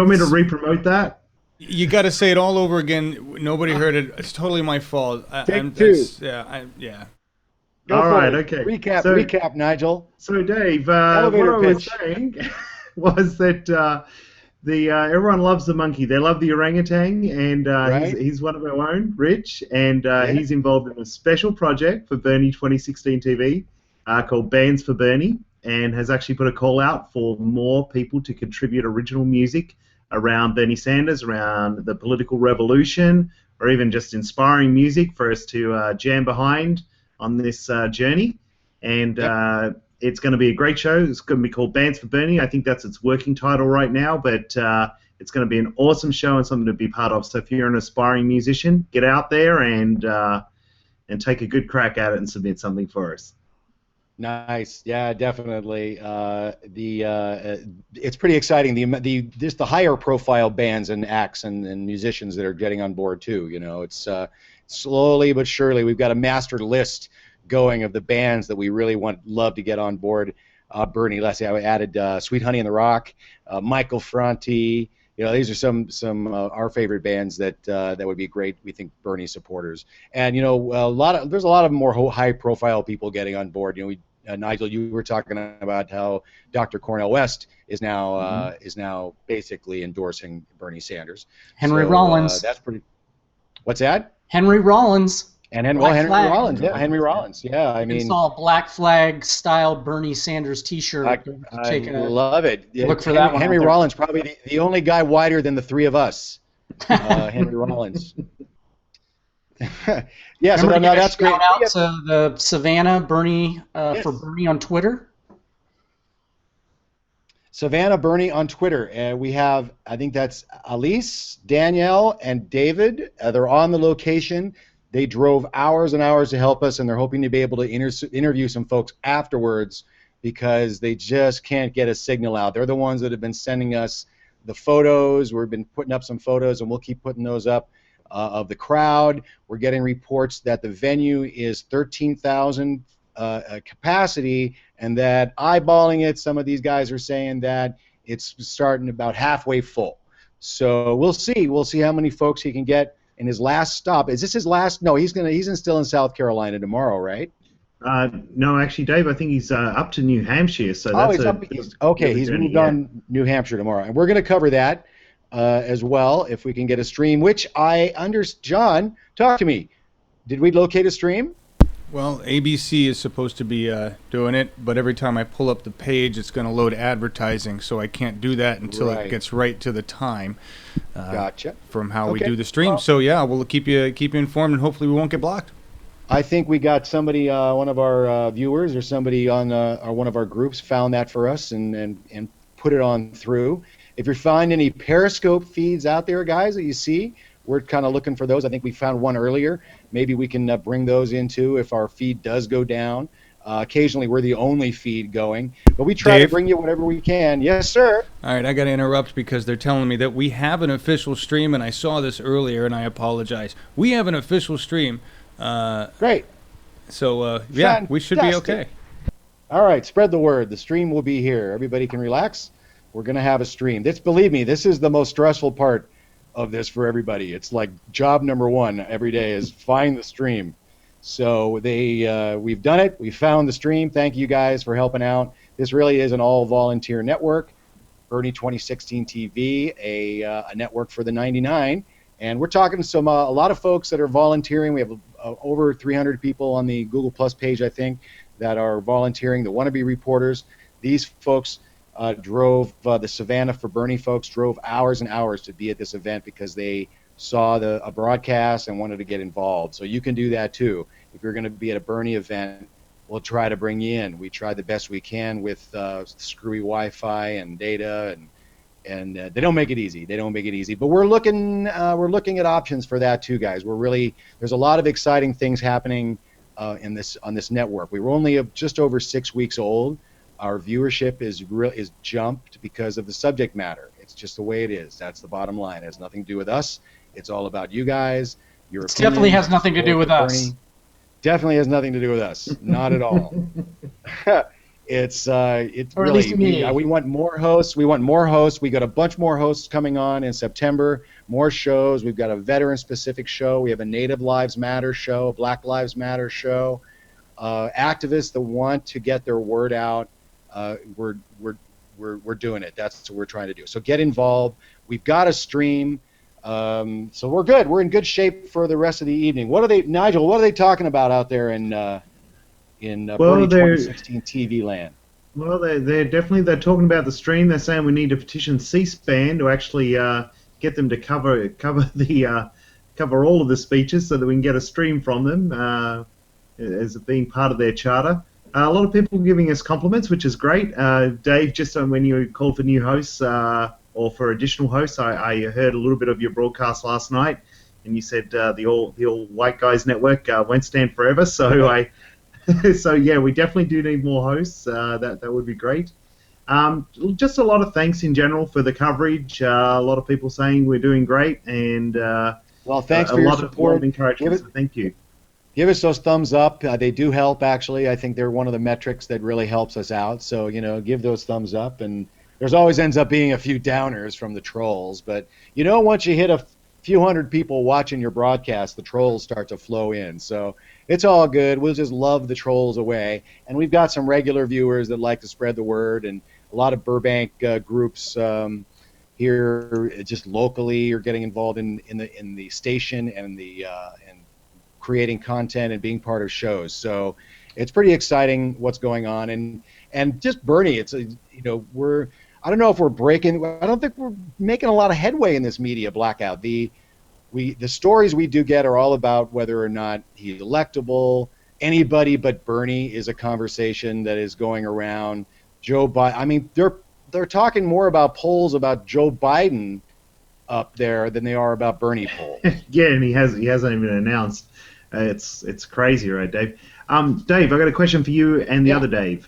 want me to re-promote that? You got to say it all over again. Nobody heard it. It's totally my fault. Take two. Yeah. All right, okay. Recap, Nigel. So, Dave, what I was saying was that everyone loves the monkey. They love the orangutan, and Right. he's one of our own, Rich, and Yeah. he's involved in a special project for Bernie 2016 TV called Bands for Bernie, and has actually put a call out for more people to contribute original music around Bernie Sanders, around the political revolution, or even just inspiring music for us to jam behind on this journey. And it's going to be a great show. It's going to be called Bands for Bernie. I think that's its working title right now, but it's going to be an awesome show and something to be part of. So if you're an aspiring musician, get out there and take a good crack at it and submit something for us. Nice, yeah, definitely. It's pretty exciting. The higher profile bands and acts and musicians that are getting on board too. You know, it's slowly but surely we've got a master list going of the bands that we really love to get on board. Bernie, let's say I added Sweet Honey in the Rock, Michael Franti. You know, these are some our favorite bands that would be great. We think Bernie supporters, and you know, there's a lot of more high-profile people getting on board. You know, Nigel, you were talking about how Dr. Cornel West is now basically endorsing Bernie Sanders. Henry Rollins. That's pretty. What's that? Henry Rollins. And Henry Rollins, yeah, Henry Rollins, yeah. I mean, I saw a Black Flag style Bernie Sanders T-shirt. I love it. Look for that one. Henry Rollins, probably the only guy wider than the three of us. Henry Rollins. Yeah, so now that's great. Shout out to the Savannah Bernie for Bernie on Twitter. Savannah Bernie on Twitter, and we have, I think that's Elise, Danielle, and David. They're on the location. They drove hours and hours to help us, and they're hoping to be able to interview some folks afterwards because they just can't get a signal out. They're the ones that have been sending us the photos. We've been putting up some photos, and we'll keep putting those up of the crowd. We're getting reports that the venue is 13,000 capacity, and that eyeballing it, some of these guys are saying that it's starting about halfway full. So we'll see. We'll see how many folks he can get. In his last stop, is this his last? No, he's still in South Carolina tomorrow, right? No, actually, Dave, I think he's up to New Hampshire. So that's he's moved on New Hampshire tomorrow, and we're going to cover that as well if we can get a stream. Which John, talk to me. Did we locate a stream? Well, ABC is supposed to be doing it, but every time I pull up the page, it's going to load advertising, so I can't do that until it gets right to the time. Gotcha. From how we do the stream. Well, so yeah, we'll keep you informed, and hopefully we won't get blocked. I think we got somebody, one of our viewers or somebody on one of our groups found that for us and put it on through. If you find any Periscope feeds out there, guys, that you see, we're kind of looking for those. I think we found one earlier. Maybe we can bring those in too if our feed does go down. Occasionally, we're the only feed going, but we try to bring you whatever we can. Yes, sir. All right, I got to interrupt because they're telling me that we have an official stream, and I saw this earlier, and I apologize. We have an official stream. Great. So, yeah, we should be okay. All right, spread the word. The stream will be here. Everybody can relax. We're going to have a stream. Believe me, this is the most stressful part of this for everybody. It's like job number one every day is find the stream. So we've done it. We found the stream. Thank you guys for helping out. This really is an all-volunteer network. Bernie 2016 TV, a network for the 99. And we're talking to a lot of folks that are volunteering. We have over 300 people on the Google Plus page, I think, that are volunteering, the wannabe reporters. These folks drove, the Savannah for Bernie folks drove hours and hours to be at this event because they saw a broadcast and wanted to get involved. So you can do that too. If you're going to be at a Bernie event, we'll try to bring you in. We try the best we can with screwy Wi-Fi and data, and they don't make it easy. But we're looking at options for that too, guys. There's a lot of exciting things happening on this network. We were only just over 6 weeks old. Our viewership is jumped because of the subject matter. It's just the way it is. That's the bottom line. It has nothing to do with us. It's all about you guys. Your opinions. Definitely has nothing to do with us. Definitely has nothing to do with us. Not at all. It's or really at least me. We want more hosts. We got a bunch more hosts coming on in September. More shows. We've got a veteran-specific show. We have a Native Lives Matter show, a Black Lives Matter show. Activists that want to get their word out. We're we're doing it. That's what we're trying to do. So get involved. We've got a stream. So we're good. We're in good shape for the rest of the evening. Nigel? What are they talking about out there in Bernie 2016 TV land? Well, they're talking about the stream. They're saying we need to petition C-SPAN to actually get them to cover all of the speeches so that we can get a stream from them as being part of their charter. A lot of people giving us compliments, which is great. Dave, just when you called for new hosts or for additional hosts, I heard a little bit of your broadcast last night, and you said the all white guys network won't stand forever. So so yeah, we definitely do need more hosts. That would be great. Just a lot of thanks in general for the coverage. A lot of people saying we're doing great, and well, thanks for your support. A lot of encouragement. So thank you. Give us those thumbs up. They do help, actually. I think they're one of the metrics that really helps us out. So, give those thumbs up. And there's always ends up being a few downers from the trolls. But, once you hit a few hundred people watching your broadcast, the trolls start to flow in. So it's all good. We'll just love the trolls away. And we've got some regular viewers that like to spread the word. And a lot of Burbank groups here just locally are getting involved in the station and creating content and being part of shows. So it's pretty exciting what's going on. And just Bernie, I don't know if I don't think we're making a lot of headway in this media blackout. The stories we do get are all about whether or not he's electable. Anybody but Bernie is a conversation that is going around. Joe Biden, I mean, they're talking more about polls about Joe Biden up there than they are about Bernie polls. Yeah, and he hasn't even announced. It's crazy, right, Dave? Dave, I got a question for you and the other Dave.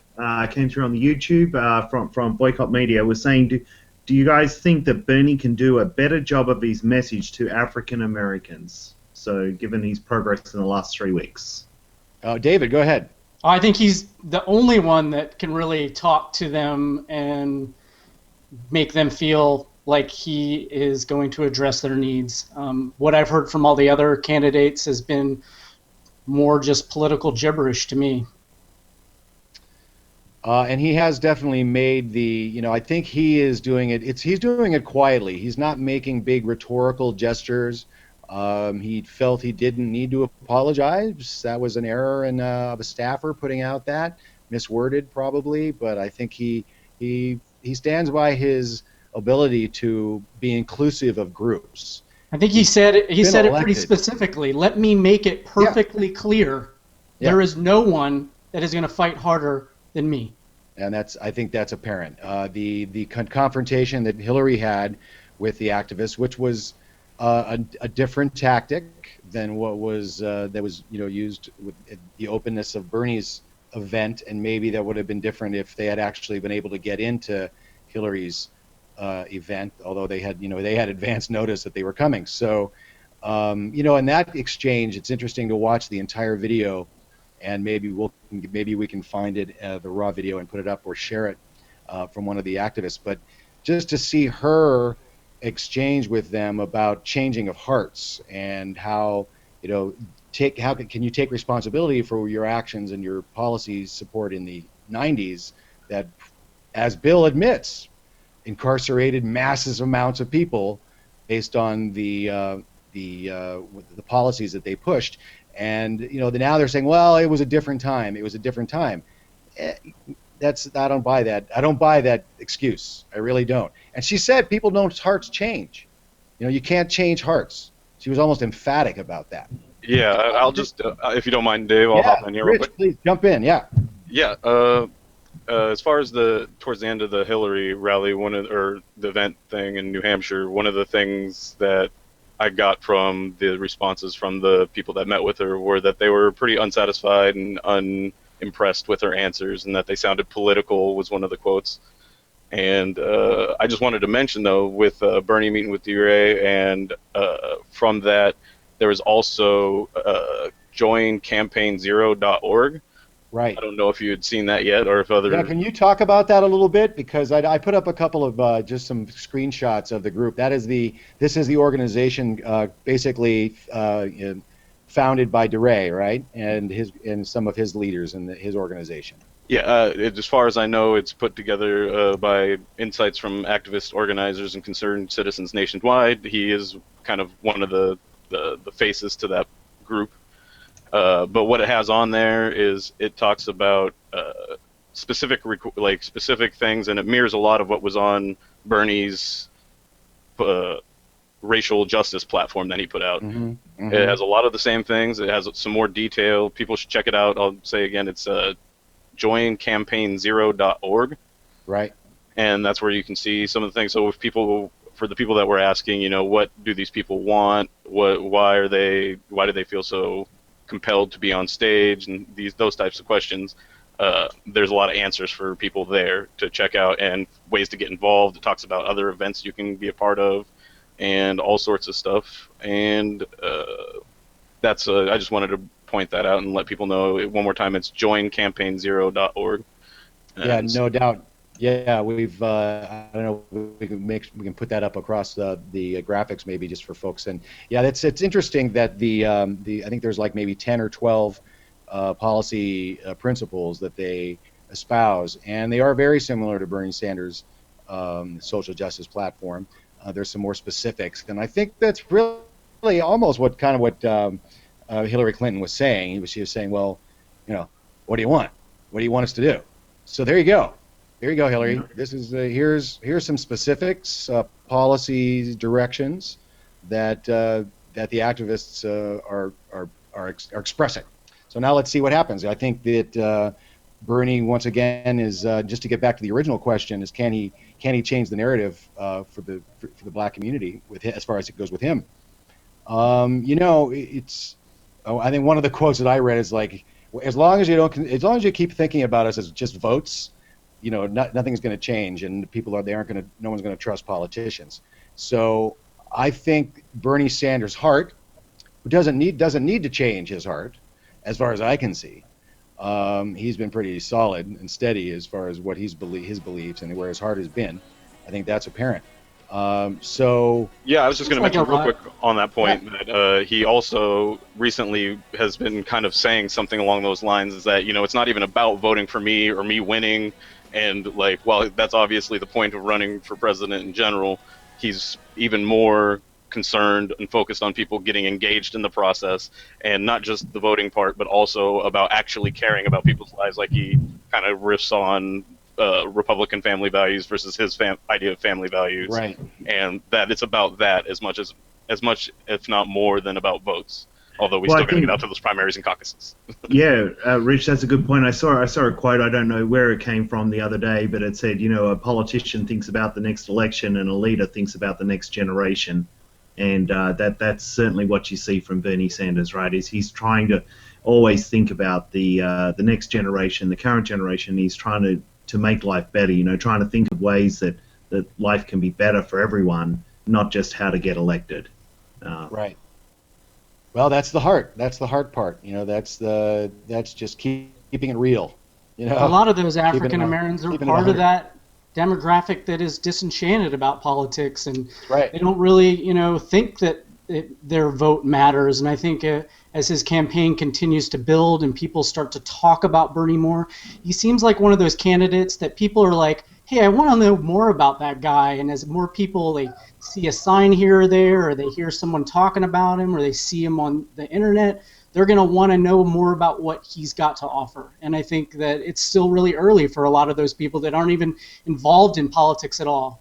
Came through on the YouTube from Boycott Media. Was saying, do you guys think that Bernie can do a better job of his message to African Americans? So, given his progress in the last 3 weeks. David, go ahead. I think he's the only one that can really talk to them and make them feel like he is going to address their needs. What I've heard from all the other candidates has been more just political gibberish to me. And he has definitely made I think he is doing it. He's doing it quietly. He's not making big rhetorical gestures. He felt he didn't need to apologize. That was an error of a staffer putting out that, misworded probably. But I think he stands by his ability to be inclusive of groups. I think he said it pretty specifically. Let me make it perfectly clear. Yeah. There is no one that is going to fight harder than me. And I think that's apparent. The confrontation that Hillary had with the activists, which was a different tactic than what was used with the openness of Bernie's event, and maybe that would have been different if they had actually been able to get into Hillary's event, although they had advance notice that they were coming. So, in that exchange, it's interesting to watch the entire video, and maybe we can find it, the raw video, and put it up or share it from one of the activists. But just to see her exchange with them about changing of hearts and how can you take responsibility for your actions and your policies support in the 90s that, as Bill admits, incarcerated massive amounts of people based on the policies that they pushed, and now they're saying, well, it was a different time. It was a different time. I don't buy that. I don't buy that excuse. I really don't. And she said, people don't hearts change. You can't change hearts. She was almost emphatic about that. Yeah, I'll just, if you don't mind, Dave, I'll hop in here real quick. Please jump in. Yeah. Yeah. As far as towards the end of the Hillary rally, or the event thing in New Hampshire, one of the things that I got from the responses from the people that met with her were that they were pretty unsatisfied and unimpressed with her answers, and that they sounded political, was one of the quotes. And I just wanted to mention, though, with Bernie meeting with DeRay, and from that, there was also joincampaignzero.org. Right. I don't know if you had seen that yet, or if other. Yeah, can you talk about that a little bit? Because I put up a couple of just some screenshots of the group. This is the organization basically founded by DeRay, right? And some of his leaders in his organization. Yeah, as far as I know, it's put together by insights from activist organizers and concerned citizens nationwide. He is kind of one of the faces to that group. But what it has on there is it talks about specific things, and it mirrors a lot of what was on Bernie's racial justice platform that he put out. It has a lot of the same things. It has some more detail. People should check it out. I'll say again, it's joincampaign0.org. Right. And that's where you can see some of the things. So for the people that were asking, what do these people want? Why do they feel so compelled to be on stage, and those types of questions. There's a lot of answers for people there to check out and ways to get involved. It talks about other events you can be a part of and all sorts of stuff. And that's I just wanted to point that out and let people know one more time. It's joincampaign0.org. Yeah, no doubt. Yeah, we've I don't know, we can put that up across the graphics maybe just for folks. And yeah, it's interesting that I think there's like maybe 10 or 12 policy principles that they espouse, and they are very similar to Bernie Sanders' social justice platform. There's some more specifics, and I think that's really almost what Hillary Clinton was saying. She was saying, well, what do you want? What do you want us to do? So there you go. Here you go, Hillary. This is here's some specifics, policy directions that the activists are expressing. So now let's see what happens. I think that Bernie, once again, is just to get back to the original question: is can he change the narrative for the black community as far as it goes with him? It's I think one of the quotes that I read is like, as long as you keep thinking about us as just votes, nothing's going to change, and no one's going to trust politicians. So I think Bernie Sanders' heart, who doesn't need to change his heart, as far as I can see. He's been pretty solid and steady as far as what his beliefs and where his heart has been. I think that's apparent. So yeah, I was just going to mention real quick on that point that he also recently has been kind of saying something along those lines, is that it's not even about voting for me or me winning. And while that's obviously the point of running for president in general, he's even more concerned and focused on people getting engaged in the process, and not just the voting part, but also about actually caring about people's lives. Like he kind of riffs on Republican family values versus his idea of family values, right? And that it's about that as much, if not more, than about votes. Although we still got to get out to those primaries and caucuses. Yeah, Rich, that's a good point. I saw a quote. I don't know where it came from the other day, but it said, a politician thinks about the next election, and a leader thinks about the next generation. And that's certainly what you see from Bernie Sanders, right? Is he's trying to always think about the next generation, the current generation. He's trying to make life better. Trying to think of ways that life can be better for everyone, not just how to get elected. Right. Well, that's the heart. That's the heart part. That's just keeping it real. A lot of those African Americans are part of that demographic that is disenchanted about politics, and they don't really, think that their vote matters. And I think as his campaign continues to build and people start to talk about Bernie more, he seems like one of those candidates that people are like, hey, I want to know more about that guy. And as more people, they see a sign here or there, or they hear someone talking about him, or they see him on the internet, they're going to want to know more about what he's got to offer. And I think that it's still really early for a lot of those people that aren't even involved in politics at all.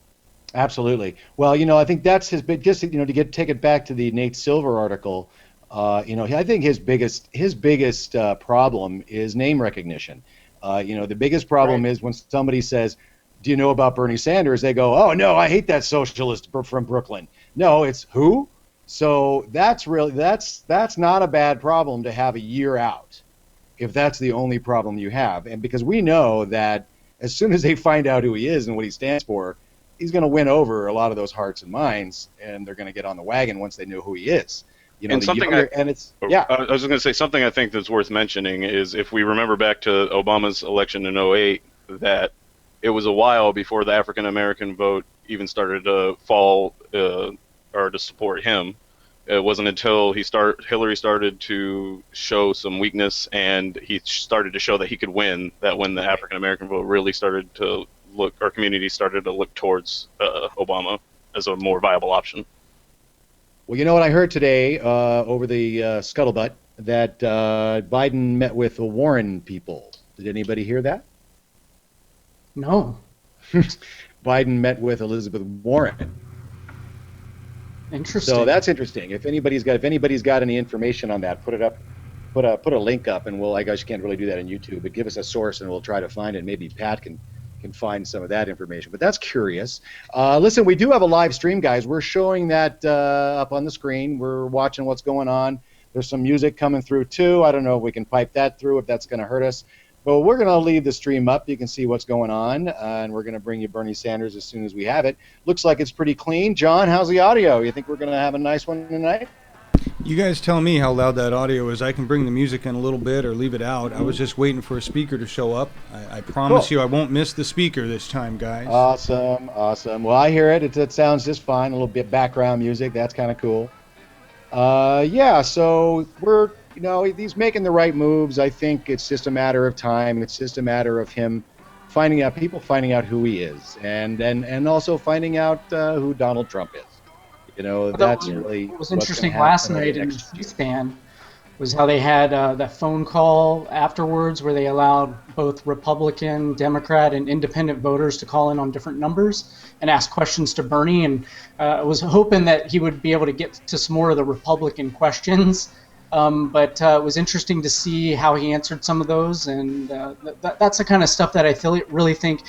Absolutely. Well, I think that's his big, just, take it back to the Nate Silver article. I think his biggest problem is name recognition. The biggest problem is when somebody says, do you know about Bernie Sanders? They go, oh, no, I hate that socialist from Brooklyn. No, it's who? So that's not a bad problem to have a year out, if that's the only problem you have. And because we know that as soon as they find out who he is and what he stands for, he's going to win over a lot of those hearts and minds, and they're going to get on the wagon once they know who he is. I was just going to say something I think that's worth mentioning is, if we remember back to Obama's election in 2008, that it was a while before the African American vote even started to fall or to support him. it wasn't until Hillary started to show some weakness, and he started to show that he could win, that when the African American vote really started to look, our community started to look towards Obama as a more viable option. Well, you know what I heard today over the scuttlebutt, that Biden met with the Warren people. Did anybody hear that? No. Biden met with Elizabeth Warren. Interesting. So that's interesting. If anybody's got any information on that, put it up, put a link up, and I guess you can't really do that on YouTube, but give us a source and we'll try to find it. Maybe Pat can find some of that information. But that's curious. Listen, we do have a live stream, guys. We're showing that up on the screen. We're watching what's going on. There's some music coming through too. I don't know if we can pipe that through, if that's going to hurt us. But we're going to leave the stream up. You can see what's going on, and we're going to bring you Bernie Sanders as soon as we have it. Looks like it's pretty clean. John, how's the audio? You think we're going to have a nice one tonight? You guys tell me how loud that audio is. I can bring the music in a little bit or leave it out. I was just waiting for a speaker to show up. I promise you I won't miss the speaker this time, guys. Awesome, awesome. Well, I hear it. It sounds just fine. A little bit background music. That's kind of cool. Yeah, so we're, he's making the right moves. I think it's just a matter of time. It's just a matter of him people finding out who he is, and also finding out who Donald Trump is. That's really what was interesting last night in C-SPAN was how they had that phone call afterwards where they allowed both Republican, Democrat, and independent voters to call in on different numbers and ask questions to Bernie. And I was hoping that he would be able to get to some more of the Republican questions. But it was interesting to see how he answered some of those. And that's the kind of stuff that I really think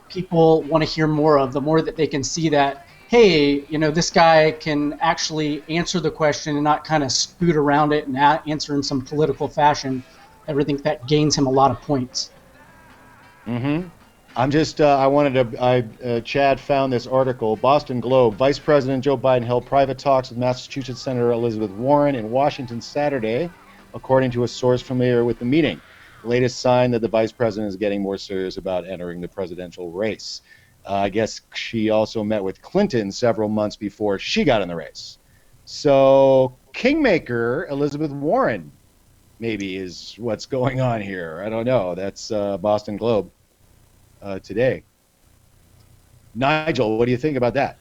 people want to hear more of, the more that they can see that, hey, this guy can actually answer the question and not kind of scoot around it and answer in some political fashion. I really think that gains him a lot of points. Mm-hmm. I'm just, Chad found this article, Boston Globe. Vice President Joe Biden held private talks with Massachusetts Senator Elizabeth Warren in Washington Saturday, according to a source familiar with the meeting. The latest sign that the vice president is getting more serious about entering the presidential race. I guess she also met with Clinton several months before she got in the race. So Kingmaker Elizabeth Warren maybe is what's going on here. I don't know. That's Boston Globe today. Nigel, what do you think about that?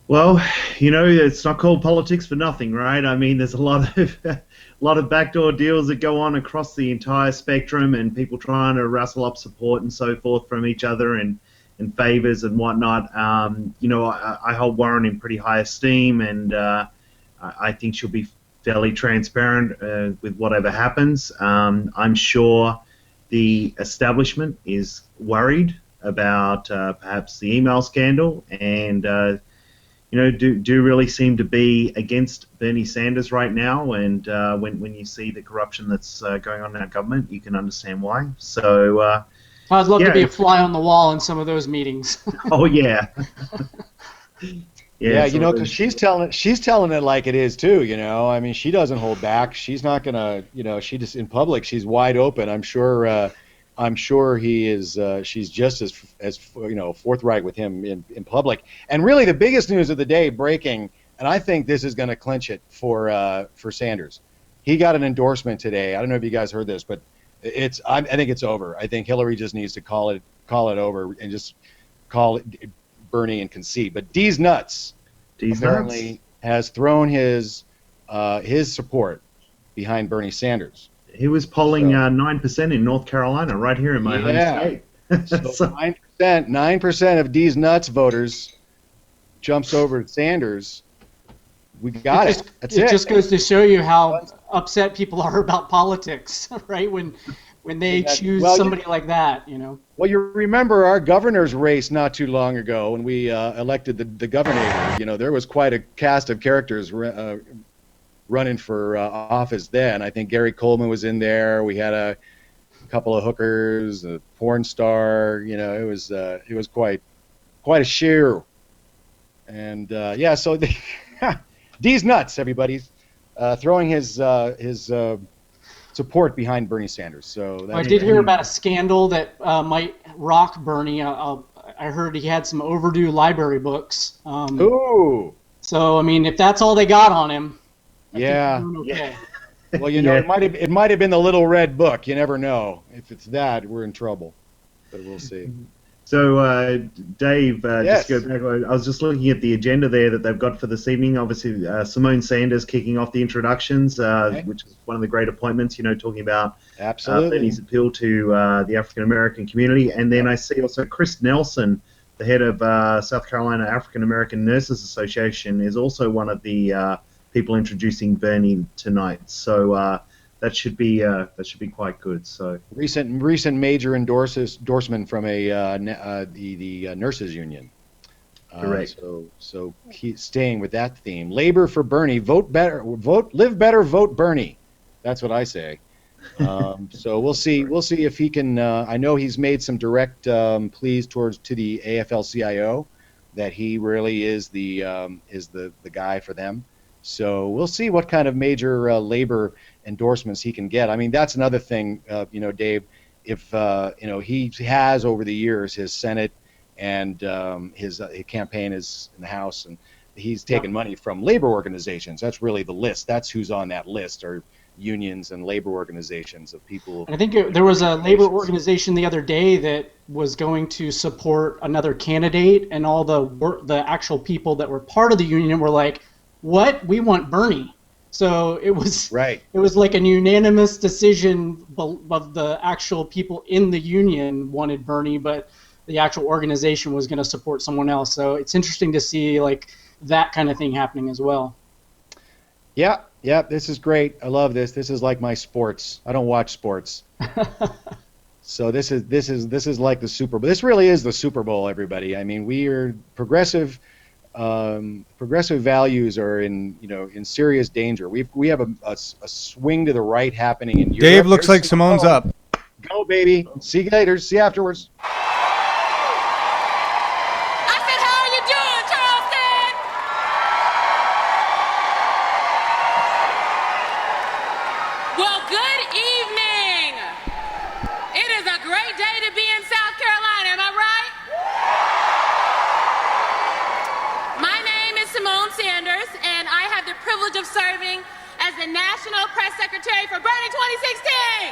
Well, it's not called politics for nothing, right? I mean, there's a lot of backdoor deals that go on across the entire spectrum, and people trying to rustle up support and so forth from each other and favors and whatnot. I hold Warren in pretty high esteem, and I think she'll be fairly transparent with whatever happens. I'm sure the establishment is worried about perhaps the email scandal, and do really seem to be against Bernie Sanders right now. And when you see the corruption that's going on in our government, you can understand why. So I'd love to be a fly on the wall in some of those meetings. Oh yeah. Yeah, because she's telling it like it is too. I mean, she doesn't hold back. She's not gonna, she just in public, she's wide open. I'm sure he is. She's just as forthright with him in public. And really, the biggest news of the day breaking, and I think this is going to clinch it for Sanders. He got an endorsement today. I don't know if you guys heard this, but I think it's over. I think Hillary just needs to call it over and just call it Bernie and concede. But Dez Nuts apparently has thrown his support behind Bernie Sanders. He was polling 9% in North Carolina, right here in my home state. So 9% of Dez Nuts voters jumps over Sanders. We got it. That's it. It just goes to show you how upset people are about politics, right? When they choose somebody like that, Well, you remember our governor's race not too long ago when we elected the governor. There was quite a cast of characters running for office then. I think Gary Coleman was in there. We had a couple of hookers, a porn star. It was quite a sheer. And so Dez Nuts, everybody, throwing his support behind Bernie Sanders. So I did hear about a scandal that might rock Bernie. I heard he had some overdue library books. Ooh. So I mean, if that's all they got on him, yeah. Okay. Well, you know, it might have been the Little Red Book. You never know. If it's that, we're in trouble. But we'll see. So, Dave, yes. just go back. I was just looking at the agenda there that they've got for this evening. Obviously, Simone Sanders kicking off the introductions, which is one of the great appointments, you know, talking about Bernie's appeal to the African American community. And then I see also Chris Nelson, the head of South Carolina African American Nurses Association, is also one of the people introducing Bernie tonight. So that should be quite good. So recent major endorsement from the nurses union. Correct. So he's staying with that theme. Labor for Bernie. Live better. Vote Bernie. That's what I say. So we'll see if he can. I know he's made some direct pleas to the AFL-CIO that he really is the guy for them. So we'll see what kind of major labor endorsements he can get. I mean, that's another thing, you know, Dave. If you know, he has over the years his Senate and his campaign is in the House, and he's taken money from labor organizations. That's really the list. That's who's on that list, are unions and labor organizations of people. I think there was a labor organization the other day that was going to support another candidate, and all the actual people that were part of the union were like, "What? We want Bernie." So it was right. It was like a unanimous decision of the actual people in the union wanted Bernie, but the actual organization was going to support someone else. So it's interesting to see like that kind of thing happening as well. Yeah, this is great. I love this. This is like my sports. I don't watch sports. So this is like the Super Bowl. This really is the Super Bowl, everybody. I mean, we are progressive. Progressive values are in serious danger. We have a swing to the right happening in Europe. Dave looks like Simone's up. Go, baby. See you later. See you afterwards. I said, how are you doing, Charleston? Well, good evening. It is a great day to be in South Carolina. Am I right? Simone Sanders, and I have the privilege of serving as the National Press Secretary for Bernie 2016.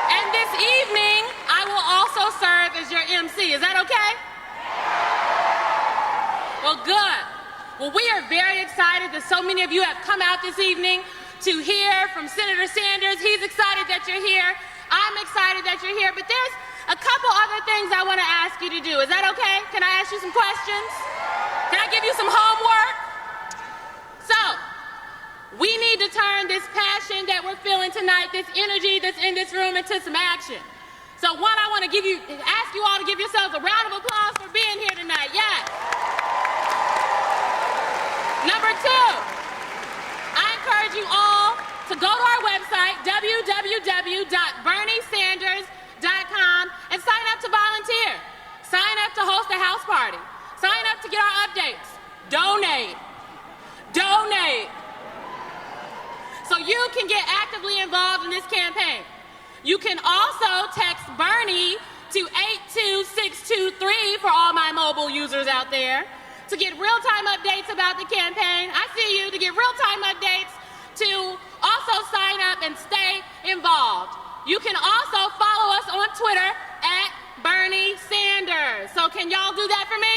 And this evening, I will also serve as your MC. Is that okay? Well, good. Well, we are very excited that so many of you have come out this evening to hear from Senator Sanders. He's excited that you're here. I'm excited that you're here, but there's a couple other things I want to ask you to do. Is that okay? Can I ask you some questions? Can I give you some homework? So, we need to turn this passion that we're feeling tonight, this energy that's in this room, into some action. So one, I want to ask you all to give yourselves a round of applause for being here tonight. Yes. Number two, I encourage you all to go to our website, www.berniesanders.com, and sign up to volunteer. Sign up to host a house party. Sign up to get our updates. Donate. Donate. So you can get actively involved in this campaign. You can also text Bernie to 82623 for all my mobile users out there to get real-time updates about the campaign. I see you, to get real-time updates, to also sign up and stay involved. You can also follow us on Twitter at Bernie Sanders. So can y'all do that for me?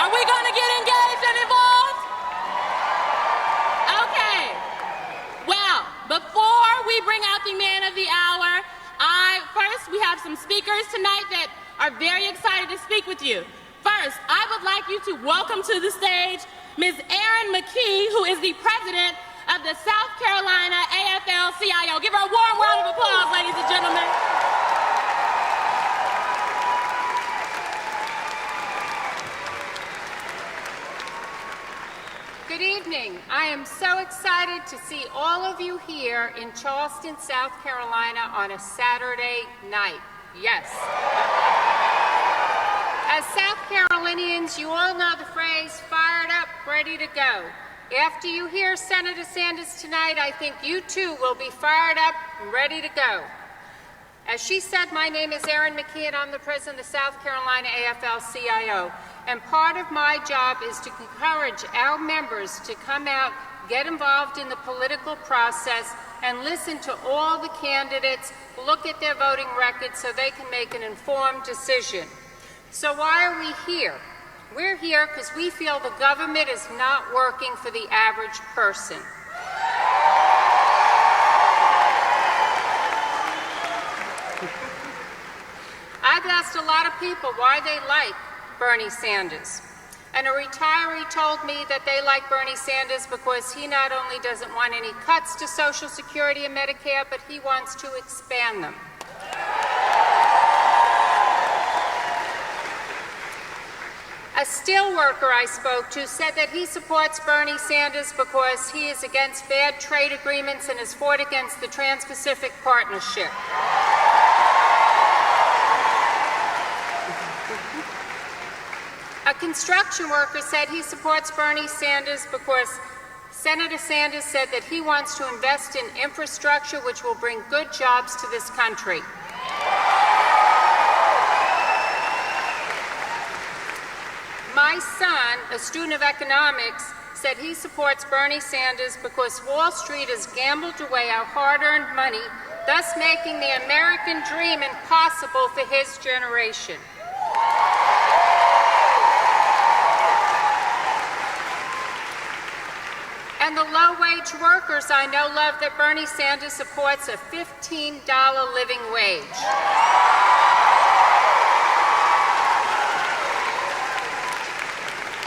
Are we gonna get engaged and involved? Okay. Well, before we bring out the man of the hour, first we have some speakers tonight that are very excited to speak with you. First, I would like you to welcome to the stage Ms. Erin McKee, who is the president of the South Carolina AFL-CIO. Give her a warm round of applause, ladies and gentlemen. Good evening. I am so excited to see all of you here in Charleston, South Carolina on a Saturday night. Yes. As South Carolinians, you all know the phrase, fired up, ready to go. After you hear Senator Sanders tonight, I think you too will be fired up and ready to go. As she said, my name is Erin McKee, and I'm the president of the South Carolina AFL-CIO. And part of my job is to encourage our members to come out, get involved in the political process, and listen to all the candidates, look at their voting records so they can make an informed decision. So why are we here? We're here because we feel the government is not working for the average person. I've asked a lot of people why they like Bernie Sanders. And a retiree told me that they like Bernie Sanders because he not only doesn't want any cuts to Social Security and Medicare, but he wants to expand them. A steel worker I spoke to said that he supports Bernie Sanders because he is against bad trade agreements and has fought against the Trans-Pacific Partnership. A construction worker said he supports Bernie Sanders because Senator Sanders said that he wants to invest in infrastructure which will bring good jobs to this country. My son, a student of economics, said he supports Bernie Sanders because Wall Street has gambled away our hard-earned money, thus making the American dream impossible for his generation. And the low-wage workers I know love that Bernie Sanders supports a $15 living wage.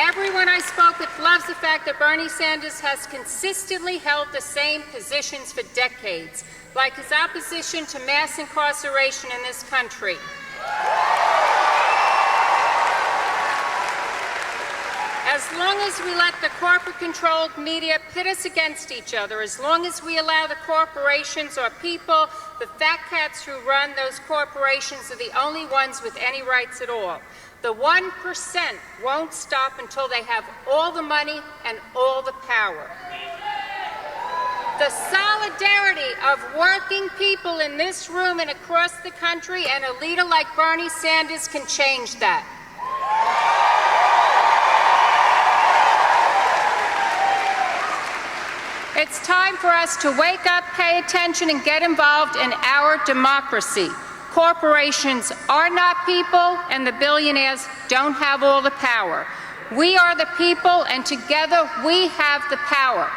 Everyone I spoke with loves the fact that Bernie Sanders has consistently held the same positions for decades, like his opposition to mass incarceration in this country. As long as we let the corporate-controlled media pit us against each other, as long as we allow the corporations or people, the fat cats who run those corporations are the only ones with any rights at all. The 1% won't stop until they have all the money and all the power. The solidarity of working people in this room and across the country and a leader like Bernie Sanders can change that. It's time for us to wake up, pay attention, and get involved in our democracy. Corporations are not people, and the billionaires don't have all the power. We are the people, and together we have the power.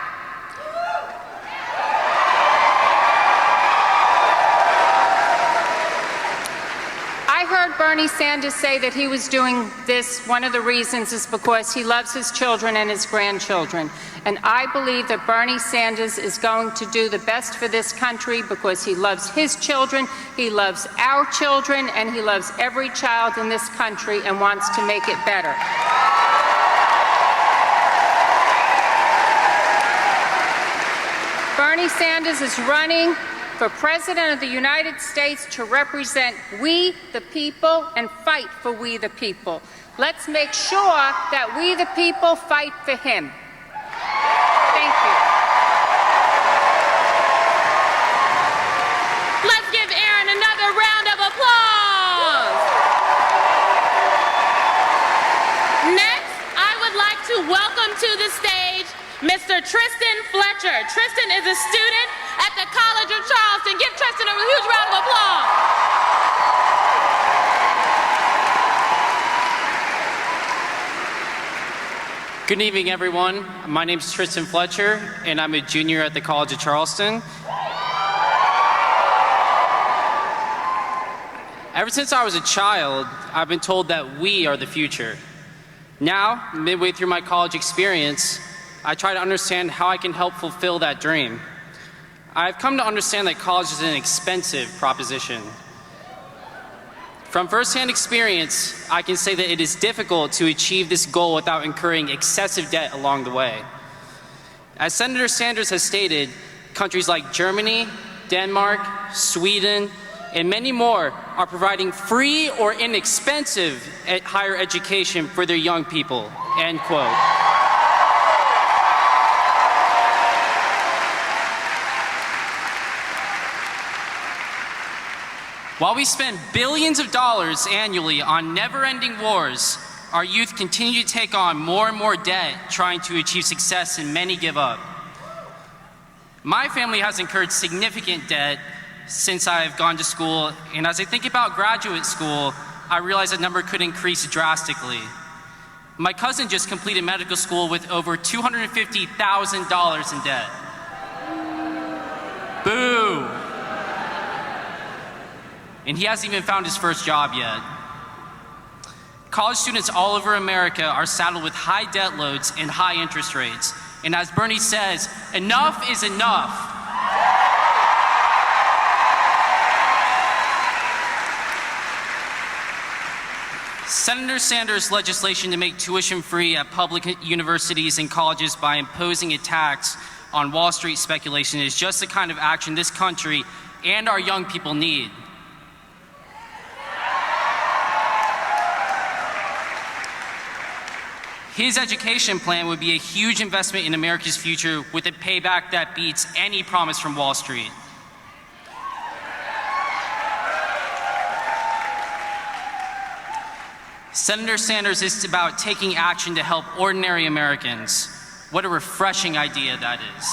I heard Bernie Sanders say that he was doing this, one of the reasons is because he loves his children and his grandchildren. And I believe that Bernie Sanders is going to do the best for this country because he loves his children, he loves our children, and he loves every child in this country and wants to make it better. Bernie Sanders is running for President of the United States to represent we the people and fight for we the people. Let's make sure that we the people fight for him. Thank you. Let's give Aaron another round of applause. Next, I would like to welcome to the stage Mr. Tristan Fletcher. Tristan is a student at the College of Charleston. Give Tristan a huge round of applause. Good evening, everyone. My name is Tristan Fletcher, and I'm a junior at the College of Charleston. Ever since I was a child, I've been told that we are the future. Now, midway through my college experience, I try to understand how I can help fulfill that dream. I've come to understand that college is an expensive proposition. From firsthand experience, I can say that it is difficult to achieve this goal without incurring excessive debt along the way. As Senator Sanders has stated, countries like Germany, Denmark, Sweden, and many more are providing free or inexpensive higher education for their young people, end quote. While we spend billions of dollars annually on never-ending wars, our youth continue to take on more and more debt trying to achieve success, and many give up. My family has incurred significant debt since I've gone to school, and as I think about graduate school, I realize that number could increase drastically. My cousin just completed medical school with over $250,000 in debt. Boo! And he hasn't even found his first job yet. College students all over America are saddled with high debt loads and high interest rates. And as Bernie says, enough is enough. Senator Sanders' legislation to make tuition free at public universities and colleges by imposing a tax on Wall Street speculation is just the kind of action this country and our young people need. His education plan would be a huge investment in America's future with a payback that beats any promise from Wall Street. Senator Sanders is about taking action to help ordinary Americans. What a refreshing idea that is.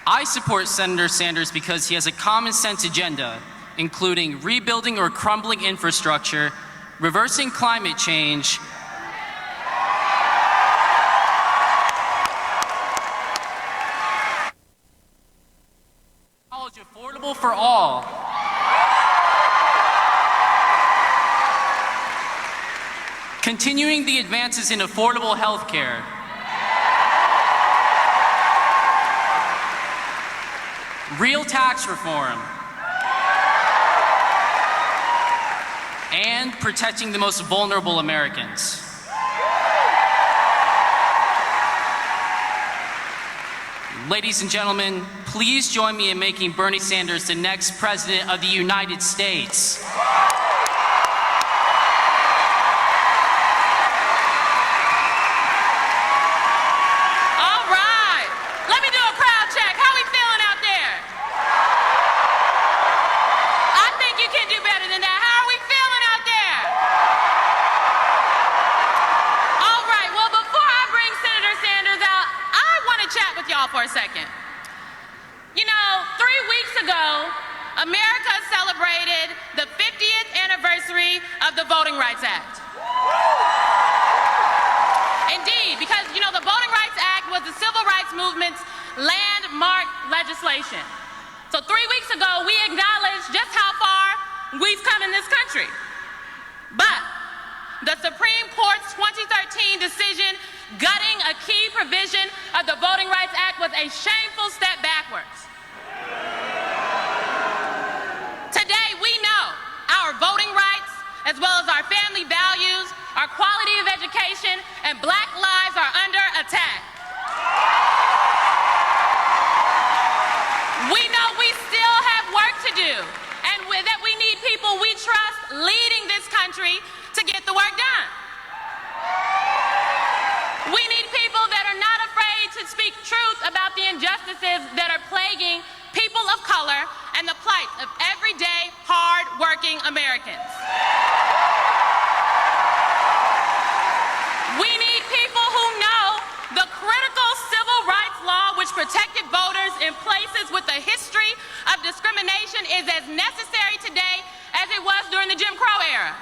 I support Senator Sanders because he has a common sense agenda, including rebuilding or crumbling infrastructure, reversing climate change, college affordable for all, continuing the advances in affordable health care, real tax reform, and protecting the most vulnerable Americans. Ladies and gentlemen, please join me in making Bernie Sanders the next President of the United States. All right, let me do a crowd check. How we feeling out there? I think you can do better than that. How are we feeling out there? All right, well, before I bring Senator Sanders out, I want to chat with y'all for a second. You know, 3 weeks ago, America celebrated the 50th anniversary of the Voting Rights Act. Indeed, because, you know, the Voting Rights Act was the civil rights movement's landmark legislation. So 3 weeks ago, we acknowledged just how far we've come in this country. But the Supreme Court's 2013 decision gutting a key provision of the Voting Rights Act was a shameful step backwards. Today, we know our voting rights, as well as our family values, our quality of education, and Black lives are under attack. We know we still have work to do, and that we need people we trust leading this country to get the work done. We need people that are not afraid to speak truth about the injustices that are plaguing people of color and the plight of everyday, hard-working Americans. We need people who know the critical civil rights law which protected voters in places with a history of discrimination is as necessary today as it was during the Jim Crow era.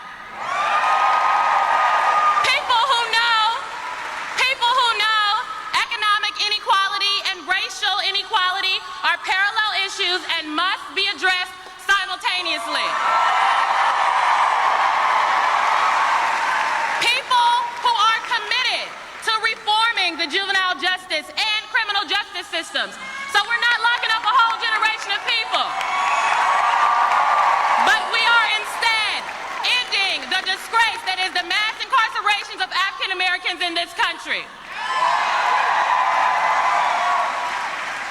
People who know economic inequality and racial inequality are parallel issues and must be addressed simultaneously. People who are committed to reforming the juvenile justice and criminal justice systems. So we're not locking up a whole generation of people. But we are instead ending the disgrace that is the mass incarcerations of African Americans in this country.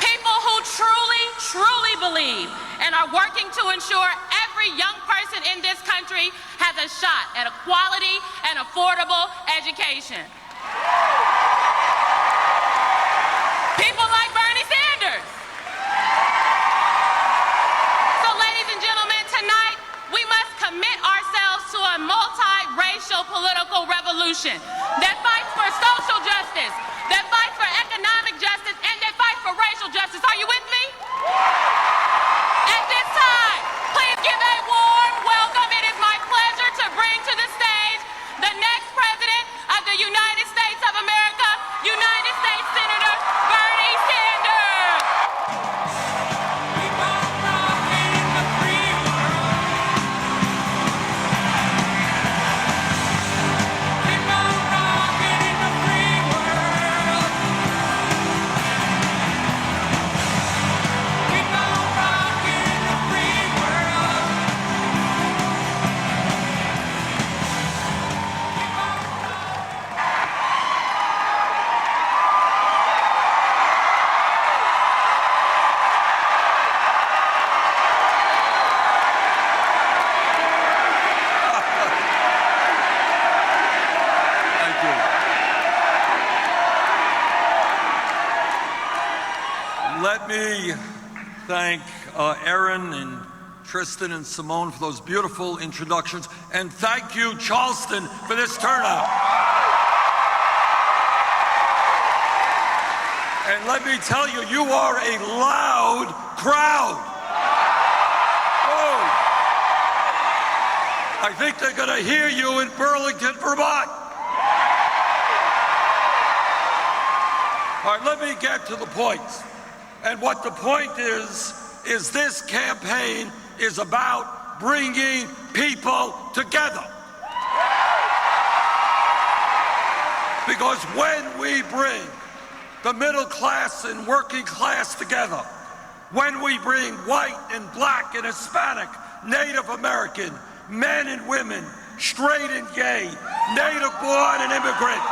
People who truly believe and are working to ensure every young person in this country has a shot at a quality and affordable education. People like Bernie Sanders. revolution, that fights for social justice, that fights for economic justice, and that fights for racial justice. Are you with me? At this time, please give a warm welcome. It is my pleasure to bring to the stage the next President of the United States of America, United States Senator Bernie Sanders. Let me thank Aaron and Tristan and Simone for those beautiful introductions, and thank you, Charleston, for this turnout. And let me tell you, you are a loud crowd. Oh, I think they're going to hear you in Burlington, Vermont. All right, let me get to the points. And what the point is this campaign is about bringing people together. Because when we bring the middle class and working class together, when we bring white and black and Hispanic, Native American, men and women, straight and gay, native born and immigrant,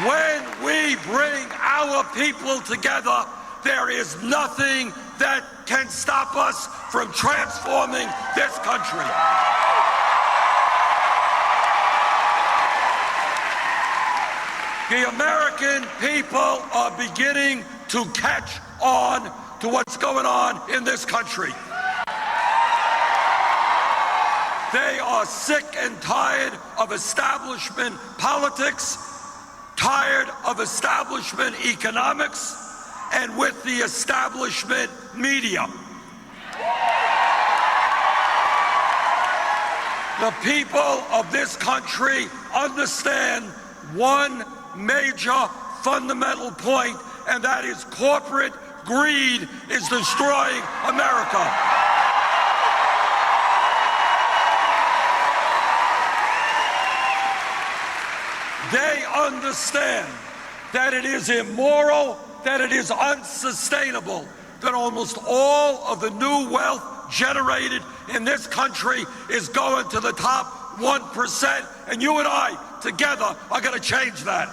when we bring our people together, there is nothing that can stop us from transforming this country. The American people are beginning to catch on to what's going on in this country. They are sick and tired of establishment politics, tired of establishment economics, and with the establishment media. The people of this country understand one major fundamental point, and that is corporate greed is destroying America. They understand that it is immoral, that it is unsustainable, that almost all of the new wealth generated in this country is going to the top 1%, and you and I together are going to change that.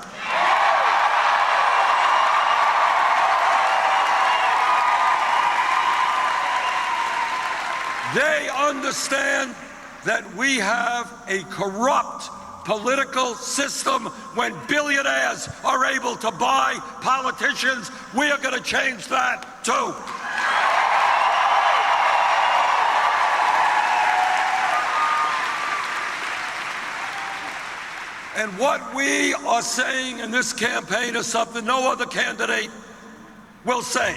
They understand that we have a corrupt political system. When billionaires are able to buy politicians, we are going to change that too. And what we are saying in this campaign is something no other candidate will say.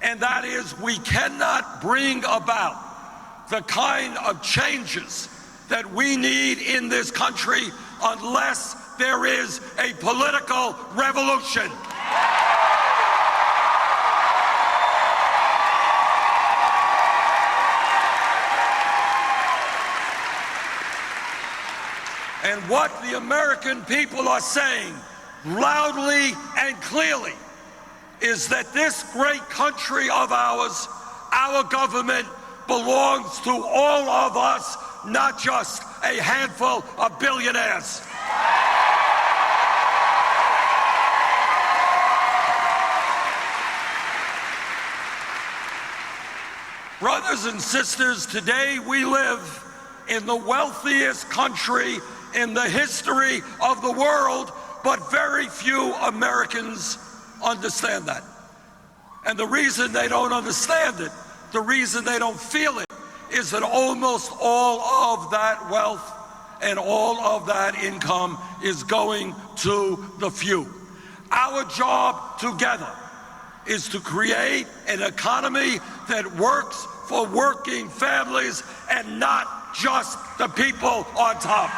And that is, we cannot bring about the kind of changes that we need in this country unless there is a political revolution. And what the American people are saying loudly and clearly is that this great country of ours, our government, belongs to all of us, not just a handful of billionaires. Brothers and sisters, today we live in the wealthiest country in the history of the world, but very few Americans understand that. And the reason they don't understand it, the reason they don't feel it, is that almost all of that wealth and all of that income is going to the few. Our job together is to create an economy that works for working families and not just the people on top.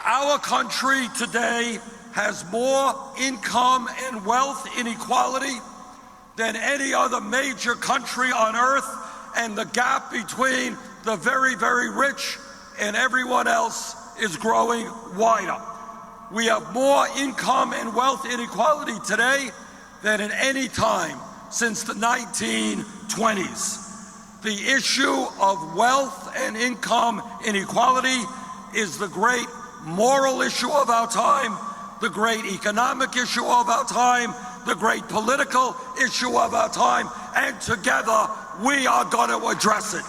Our country today has more income and wealth inequality than any other major country on earth, and the gap between the very, very rich and everyone else is growing wider. We have more income and wealth inequality today than at any time since the 1920s. The issue of wealth and income inequality is the great moral issue of our time, the great economic issue of our time, the great political issue of our time, and together we are going to address it.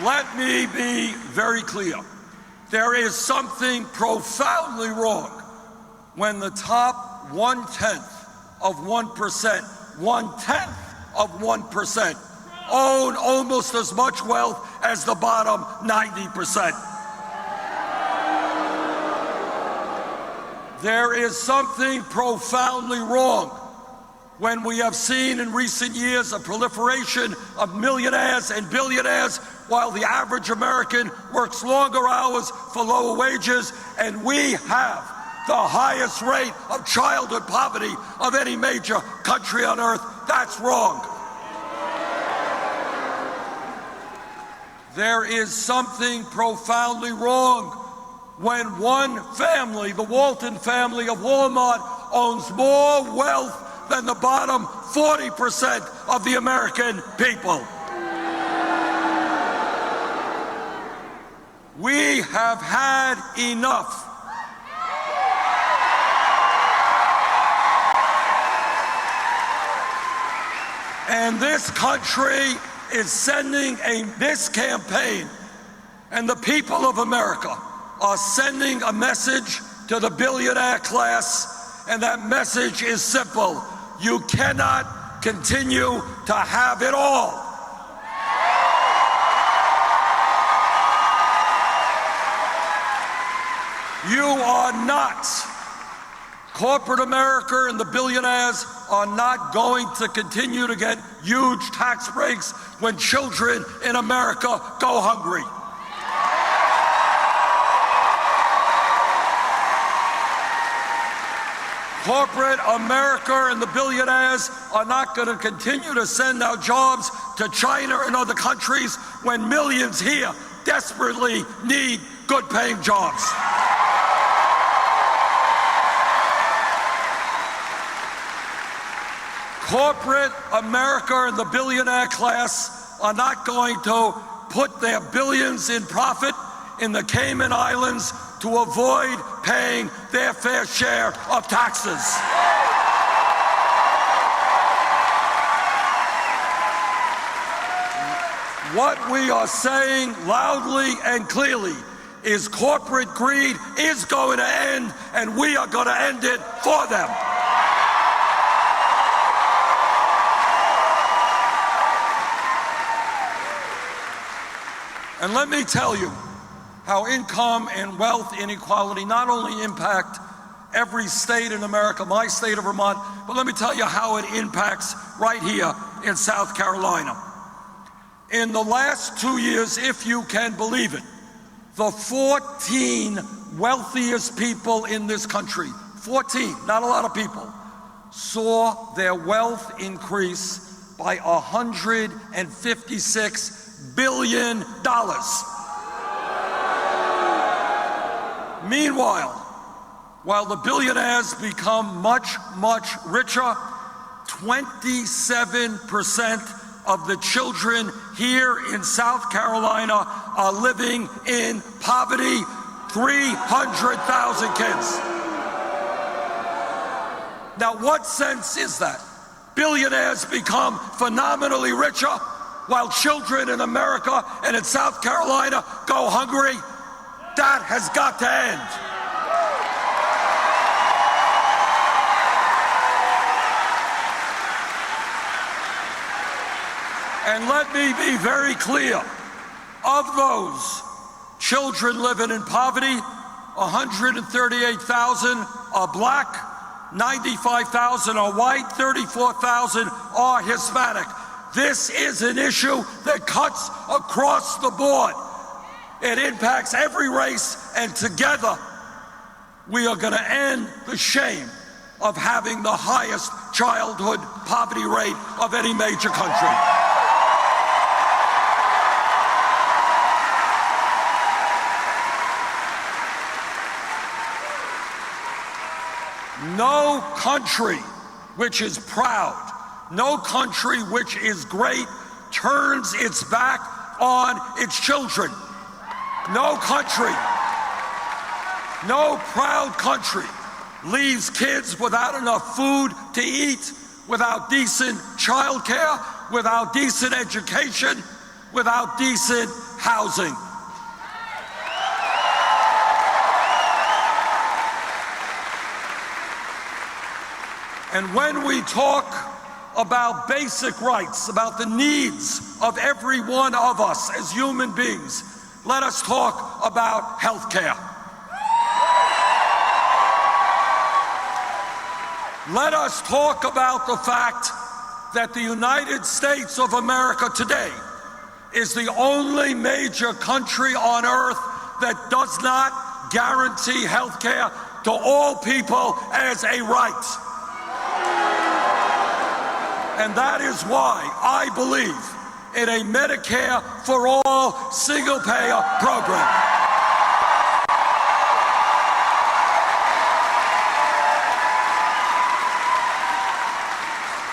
Let me be very clear. There is something profoundly wrong when the top 1/10 of 1%, 1/10 of 1%, own almost as much wealth as the bottom 90%. There is something profoundly wrong when we have seen in recent years a proliferation of millionaires and billionaires while the average American works longer hours for lower wages, and we have the highest rate of childhood poverty of any major country on earth. That's wrong. There is something profoundly wrong when one family, the Walton family of Walmart, owns more wealth than the bottom 40% of the American people. We have had enough. And this country is sending this campaign, and the people of America are sending a message to the billionaire class, and that message is simple. You cannot continue to have it all. You are not. Corporate America and the billionaires are not going to continue to get huge tax breaks when children in America go hungry. Corporate America and the billionaires are not going to continue to send our jobs to China and other countries when millions here desperately need good-paying jobs. Corporate America and the billionaire class are not going to put their billions in profit in the Cayman Islands to avoid paying their fair share of taxes. What we are saying loudly and clearly is corporate greed is going to end, and we are going to end it for them. And let me tell you how income and wealth inequality not only impact every state in America, my state of Vermont, but let me tell you how it impacts right here in South Carolina. In the last 2 years, if you can believe it, the 14 wealthiest people in this country, 14, not a lot of people, saw their wealth increase by $156 billion. Meanwhile, while the billionaires become much, much richer, 27% of the children here in South Carolina are living in poverty, 300,000 kids. Now, what sense is that? billionaires become phenomenally richer, while children in America and in South Carolina go hungry. That has got to end. And let me be very clear, of those children living in poverty, 138,000 are black, 95,000 are white, 34,000 are Hispanic. This is an issue that cuts across the board. It impacts every race, and together we are going to end the shame of having the highest childhood poverty rate of any major country. No country which is proud, no country which is great turns its back on its children. No country, no proud country leaves kids without enough food to eat, without decent child care, without decent education, without decent housing. And when we talk about basic rights, about the needs of every one of us as human beings, let us talk about health care. Let us talk about the fact that the United States of America today is the only major country on earth that does not guarantee health care to all people as a right. And that is why I believe in a Medicare for all single-payer program.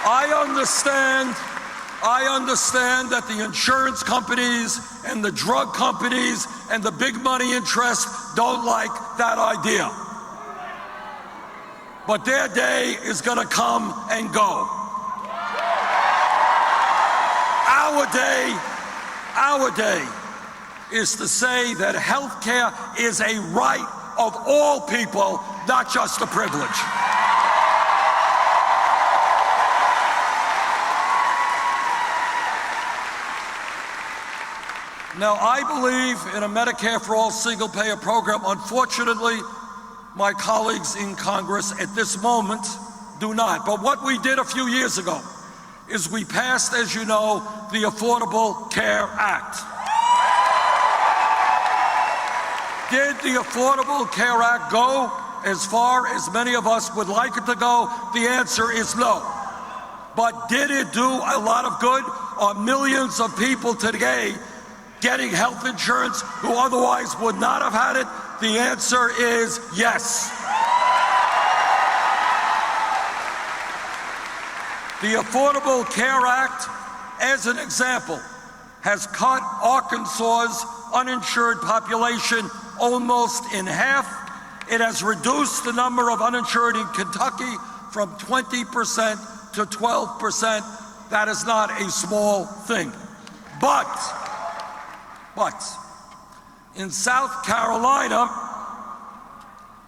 I understand that the insurance companies and the drug companies and the big money interests don't like that idea. But their day is going to come and go. Our day is to say that health care is a right of all people, not just a privilege. Now, I believe in a Medicare for all single-payer program. Unfortunately, my colleagues in Congress at this moment do not. But what we did a few years ago is we passed, as you know, the Affordable Care Act. Did the Affordable Care Act go as far as many of us would like it to go? The answer is no. But did it do a lot of good? Are millions of people today getting health insurance who otherwise would not have had it? The answer is yes. The Affordable Care Act, as an example, has cut Arkansas's uninsured population almost in half. It has reduced the number of uninsured in Kentucky from 20% to 12%. That is not a small thing. But in South Carolina,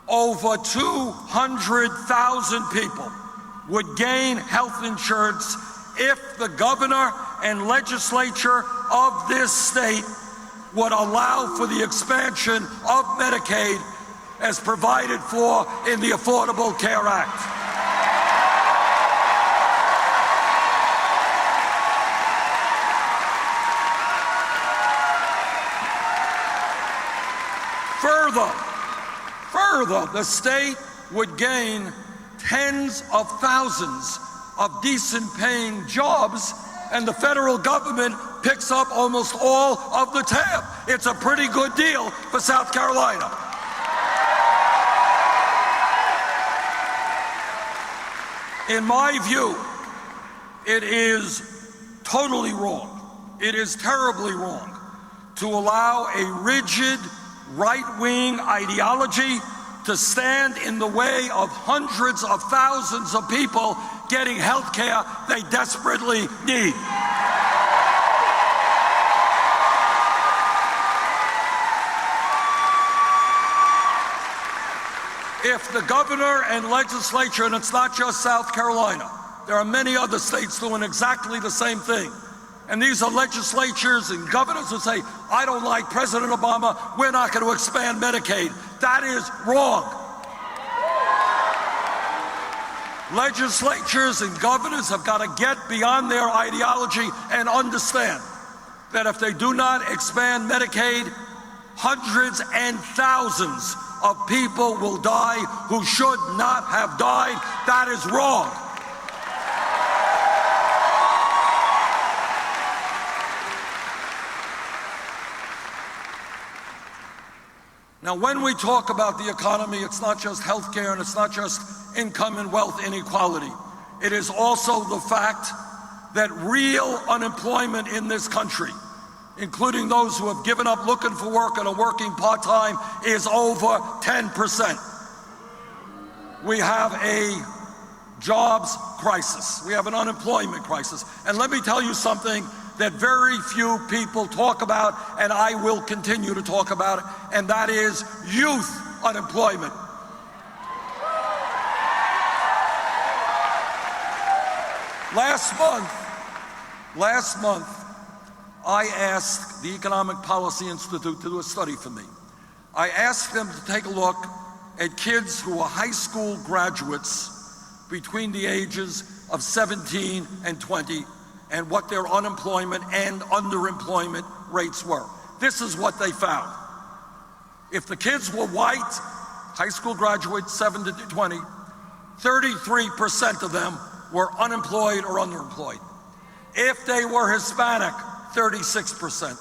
over 200,000 people would gain health insurance if the governor and legislature of this state would allow for the expansion of Medicaid as provided for in the Affordable Care Act. Further, the state would gain tens of thousands of decent paying jobs, and the federal government picks up almost all of the tab. It's a pretty good deal for South Carolina. In my view, it is totally wrong. It is terribly wrong to allow a rigid right-wing ideology to stand in the way of hundreds of thousands of people getting health care they desperately need. If the governor and legislature, and it's not just South Carolina, there are many other states doing exactly the same thing. And these are legislatures and governors who say, I don't like President Obama, we're not going to expand Medicaid. That is wrong. Legislatures and governors have got to get beyond their ideology and understand that if they do not expand Medicaid, hundreds and thousands of people will die who should not have died. That is wrong. Now, when we talk about the economy, it's not just health care and it's not just income and wealth inequality. It is also the fact that real unemployment in this country, including those who have given up looking for work and are working part-time, is over 10%. We have a jobs crisis. We have an unemployment crisis. And let me tell you something that very few people talk about, and I will continue to talk about it, and that is youth unemployment. Last month, I asked the Economic Policy Institute to do a study for me. I asked them to take a look at kids who are high school graduates between the ages of 17 and 20 and what their unemployment and underemployment rates were. This is what they found. If the kids were white, high school graduates, 7 to 20, 33% of them were unemployed or underemployed. If they were Hispanic, 36%.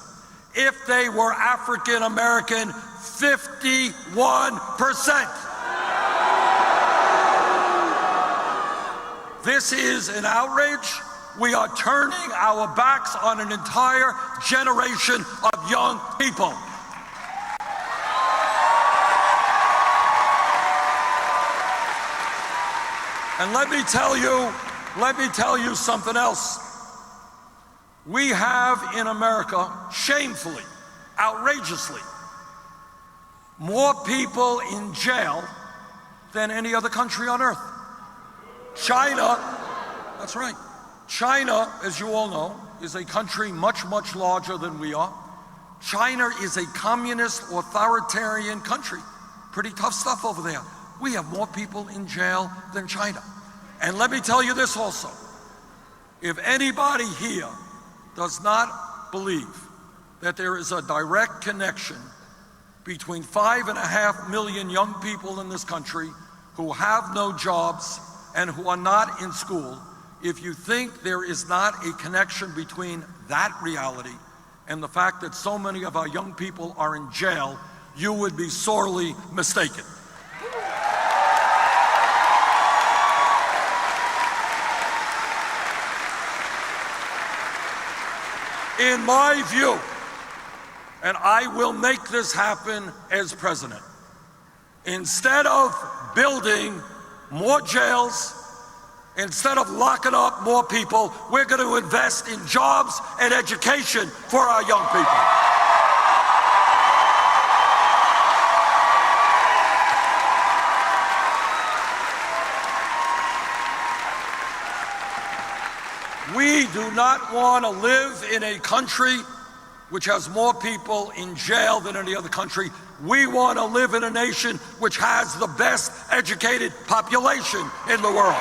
If they were African American, 51%. This is an outrage. We are turning our backs on an entire generation of young people. And let me tell you something else. We have in America, shamefully, outrageously, more people in jail than any other country on earth. China, that's right. China, as you all know, is a country much, much larger than we are. China is a communist, authoritarian country. Pretty tough stuff over there. We have more people in jail than China. And let me tell you this also. If anybody here does not believe that there is a direct connection between 5.5 million young people in this country who have no jobs and who are not in school, if you think there is not a connection between that reality and the fact that so many of our young people are in jail, you would be sorely mistaken. In my view, and I will make this happen as president, instead of building more jails, instead of locking up more people, we're going to invest in jobs and education for our young people. We do not want to live in a country which has more people in jail than any other country. We want to live in a nation which has the best educated population in the world.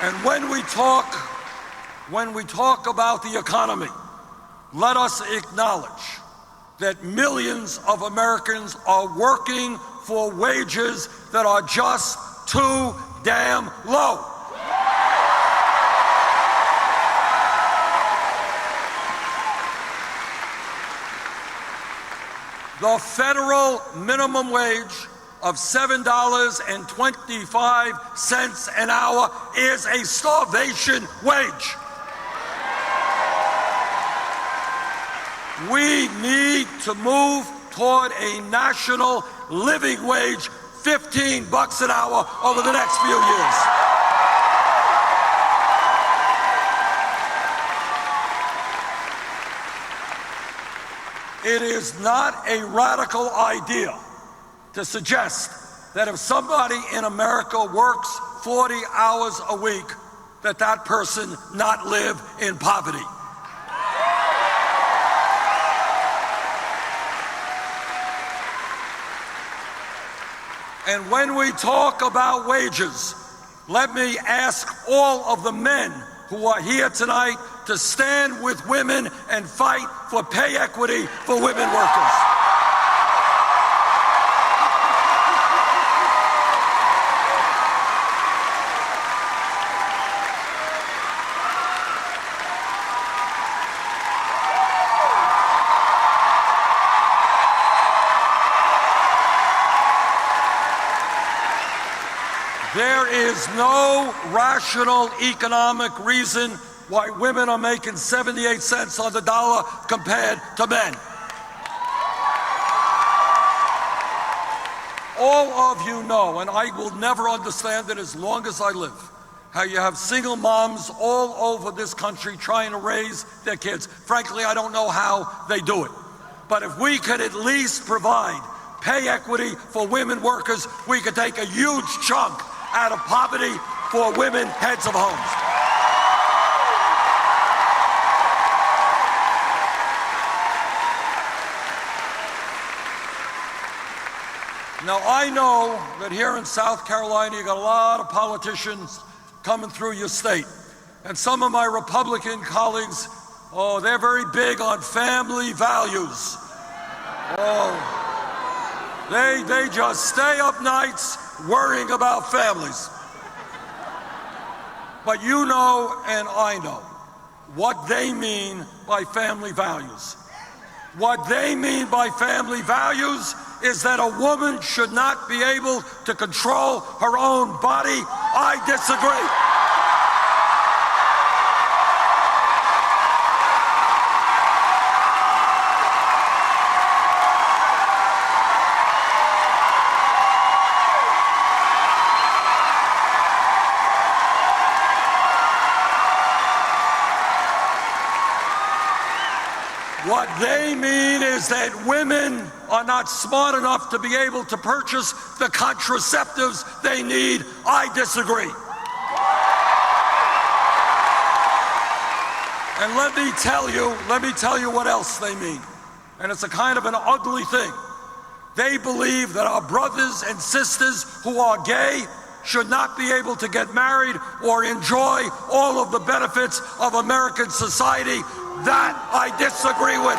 And when we talk about the economy, let us acknowledge that millions of Americans are working for wages that are just too damn low. The federal minimum wage of $7.25 an hour is a starvation wage. We need to move toward a national living wage, $15 an hour over the next few years. It is not a radical idea to suggest that if somebody in America works 40 hours a week, that that person not live in poverty. And when we talk about wages, let me ask all of the men who are here tonight to stand with women and fight for pay equity for women workers. There is no rational economic reason why women are making 78 cents on the dollar compared to men. All of you know, and I will never understand it as long as I live, how you have single moms all over this country trying to raise their kids. Frankly, I don't know how they do it. But if we could at least provide pay equity for women workers, we could take a huge chunk out of poverty for women heads of homes. Now, I know that here in South Carolina, you got a lot of politicians coming through your state. And some of my Republican colleagues, oh, they're very big on family values. Oh, they just stay up nights worrying about families. But you know and I know what they mean by family values. What they mean by family values is that a woman should not be able to control her own body. I disagree. What they mean is that women are not smart enough to be able to purchase the contraceptives they need. I disagree. And let me tell you what else they mean. And it's a kind of an ugly thing. They believe that our brothers and sisters who are gay should not be able to get married or enjoy all of the benefits of American society. That I disagree with.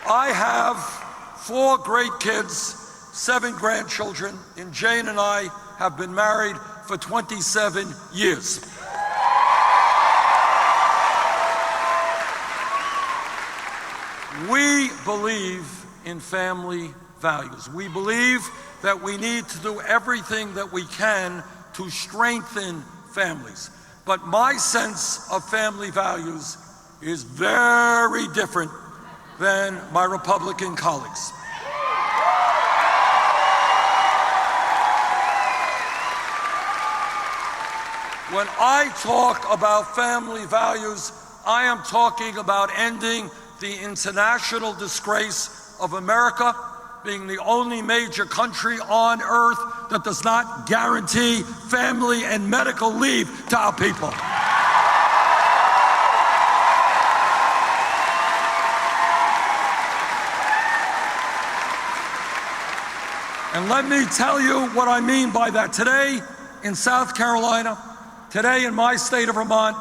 I have 4 great kids, 7 grandchildren, and Jane and I have been married for 27 years. We believe in family values. We believe that we need to do everything that we can to strengthen families. But my sense of family values is very different than my Republican colleagues. When I talk about family values, I am talking about ending the international disgrace of America being the only major country on earth that does not guarantee family and medical leave to our people. And let me tell you what I mean by that. Today in South Carolina, today in my state of Vermont,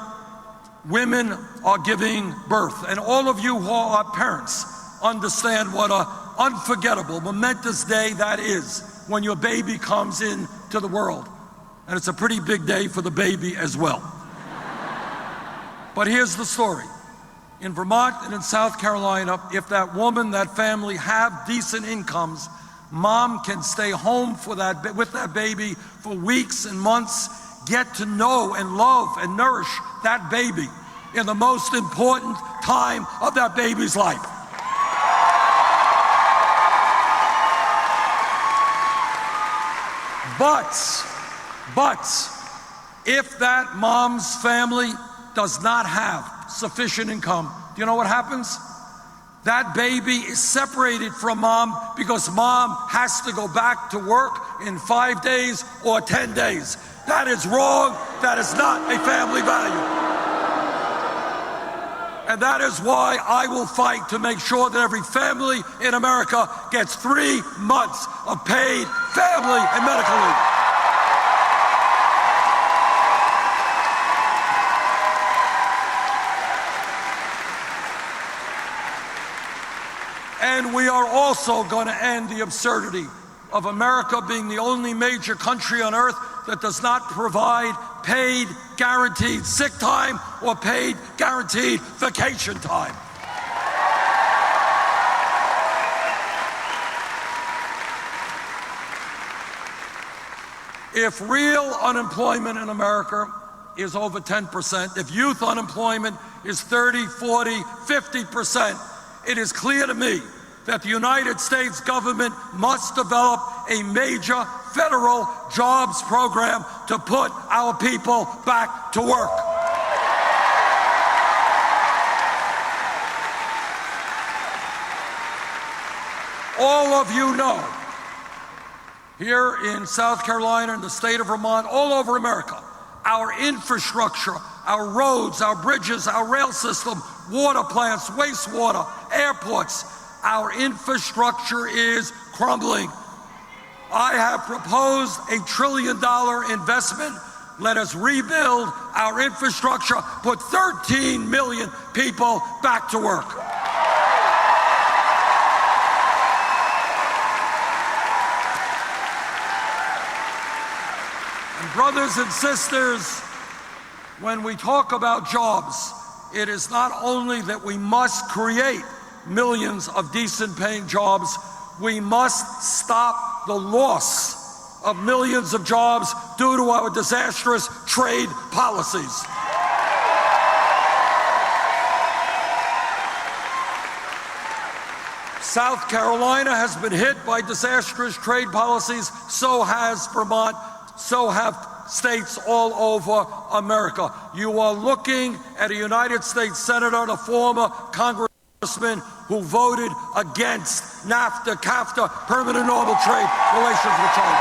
women are giving birth. And all of you who are parents understand what an unforgettable, momentous day that is when your baby comes into the world. And it's a pretty big day for the baby as well. But here's the story. In Vermont and in South Carolina, if that woman, that family have decent incomes, mom can stay home with that baby for weeks and months, get to know and love and nourish that baby. in the most important time of that baby's life. But if that mom's family does not have sufficient income, do you know what happens? That baby is separated from mom because mom has to go back to work in 5 days or 10 days. That is wrong. That is not a family value. And that is why I will fight to make sure that every family in America gets 3 months of paid family and medical leave. And we are also going to end the absurdity of America being the only major country on earth that does not provide paid guaranteed sick time or paid guaranteed vacation time. If real unemployment in America is over 10%, if youth unemployment is 30, 40, 50%, it is clear to me that the United States government must develop a major federal jobs program to put our people back to work. All of you know, here in South Carolina, in the state of Vermont, all over America, our infrastructure, our roads, our bridges, our rail system, water plants, wastewater, airports, our infrastructure is crumbling. I have proposed $1 trillion investment. Let us rebuild our infrastructure, put 13 million people back to work. And brothers and sisters, when we talk about jobs, it is not only that we must create millions of decent paying jobs, we must stop the loss of millions of jobs due to our disastrous trade policies. South Carolina has been hit by disastrous trade policies, so has Vermont, so have states all over America. You are looking at a United States Senator and a former Congressman who voted against NAFTA, CAFTA, permanent normal trade relations with China.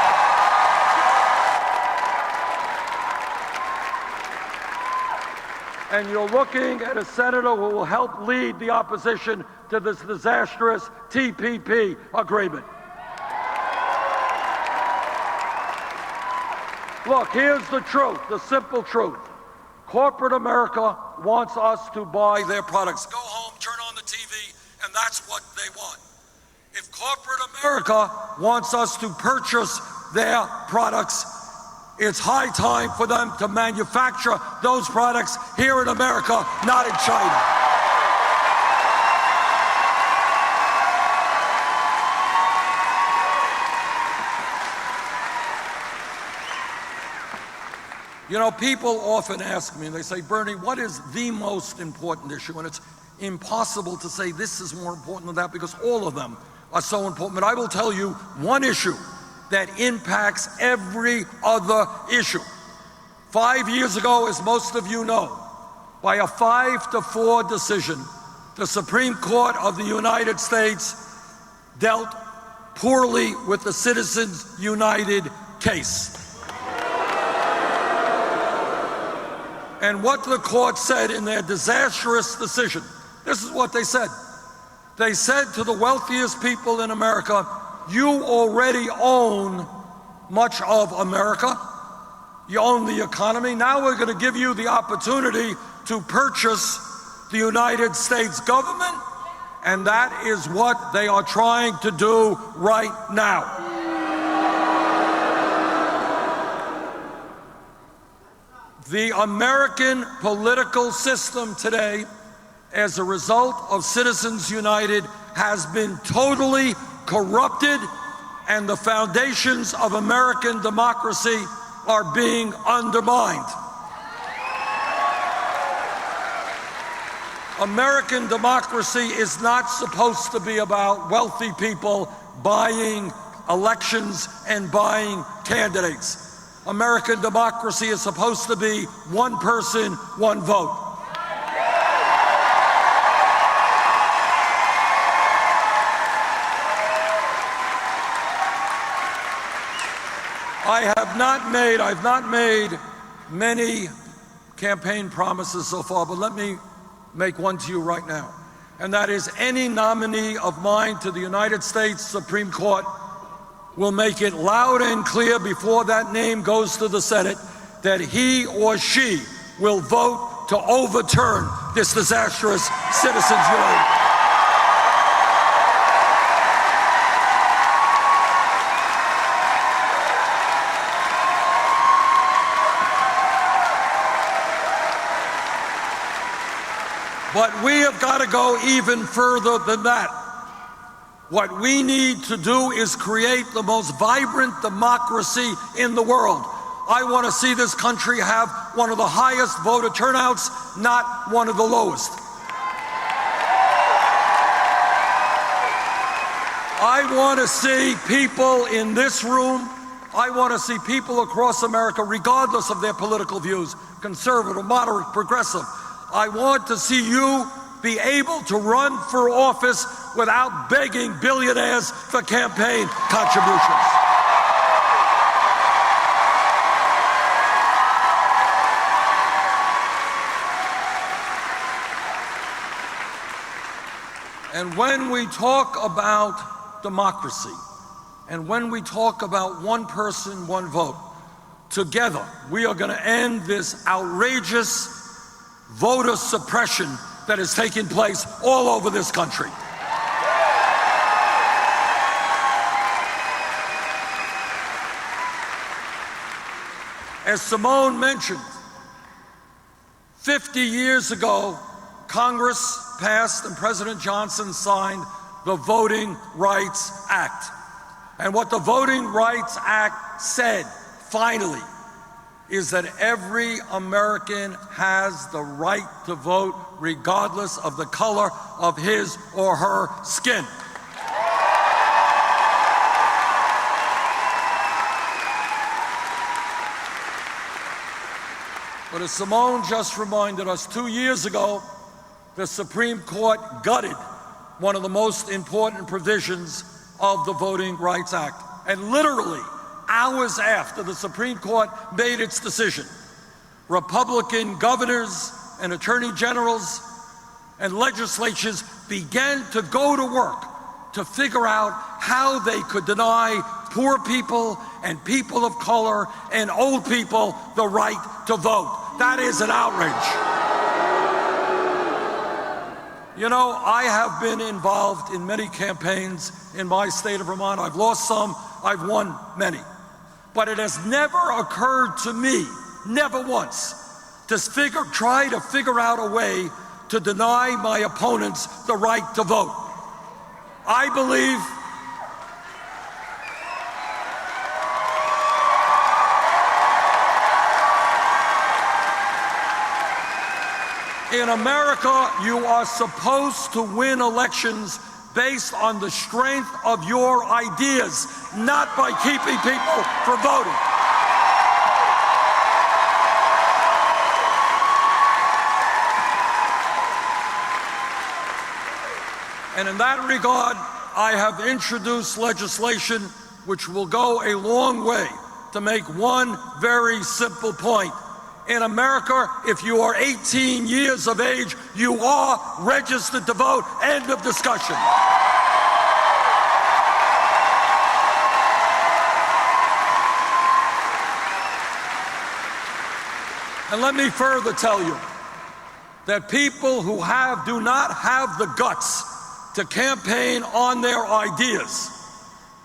And you're looking at a senator who will help lead the opposition to this disastrous TPP agreement. Look, here's the truth, the simple truth. Corporate America wants us to buy their products. Go home, turn on the TV, and that's what they want. If corporate America wants us to purchase their products, it's high time for them to manufacture those products here in America, not in China. You know, people often ask me, and they say, Bernie, what is the most important issue? And it's impossible to say this is more important than that because all of them are so important. But I will tell you one issue that impacts every other issue. 5 years ago, as most of you know, by a 5-4 decision, the Supreme Court of the United States dealt poorly with the Citizens United case. And what the court said in their disastrous decision, this is what they said. They said to the wealthiest people in America, you already own much of America. You own the economy. Now we're going to give you the opportunity to purchase the United States government. And that is what they are trying to do right now. The American political system today, as a result of Citizens United, has been totally corrupted, and the foundations of American democracy are being undermined. American democracy is not supposed to be about wealthy people buying elections and buying candidates. American democracy is supposed to be one person, one vote. I've not made many campaign promises so far, but let me make one to you right now. And that is, any nominee of mine to the United States Supreme Court will make it loud and clear before that name goes to the Senate that he or she will vote to overturn this disastrous Citizens United. But we have got to go even further than that. What we need to do is create the most vibrant democracy in the world. I want to see this country have one of the highest voter turnouts, not one of the lowest. I want to see people in this room, I want to see people across America, regardless of their political views, conservative, moderate, progressive. I want to see you be able to run for office without begging billionaires for campaign contributions. And when we talk about democracy, and when we talk about one person, one vote, together we are going to end this outrageous voter suppression that is taking place all over this country. As Simone mentioned, 50 years ago, Congress passed and President Johnson signed the Voting Rights Act. And what the Voting Rights Act said, finally, is that every American has the right to vote regardless of the color of his or her skin. But as Simone just reminded us, 2 years ago, the Supreme Court gutted one of the most important provisions of the Voting Rights Act. And literally, hours after the Supreme Court made its decision, Republican governors and attorney generals and legislatures began to go to work to figure out how they could deny poor people and people of color and old people the right to vote. That is an outrage. You know, I have been involved in many campaigns in my state of Vermont. I've lost some, I've won many. But it has never occurred to me, never once, to try to figure out a way to deny my opponents the right to vote. I believe in America, you are supposed to win elections based on the strength of your ideas, not by keeping people from voting. And in that regard, I have introduced legislation which will go a long way to make one very simple point. In America, if you are 18 years of age, you are registered to vote. End of discussion. And let me further tell you that people who do not have the guts to campaign on their ideas,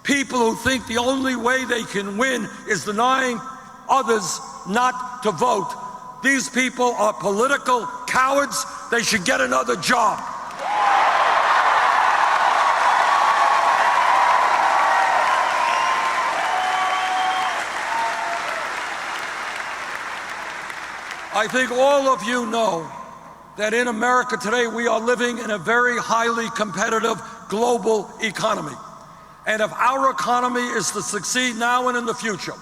people who think the only way they can win is denying others not to vote, these people are political cowards. They should get another job. I think all of you know that in America today we are living in a very highly competitive global economy. And if our economy is to succeed now and in the future,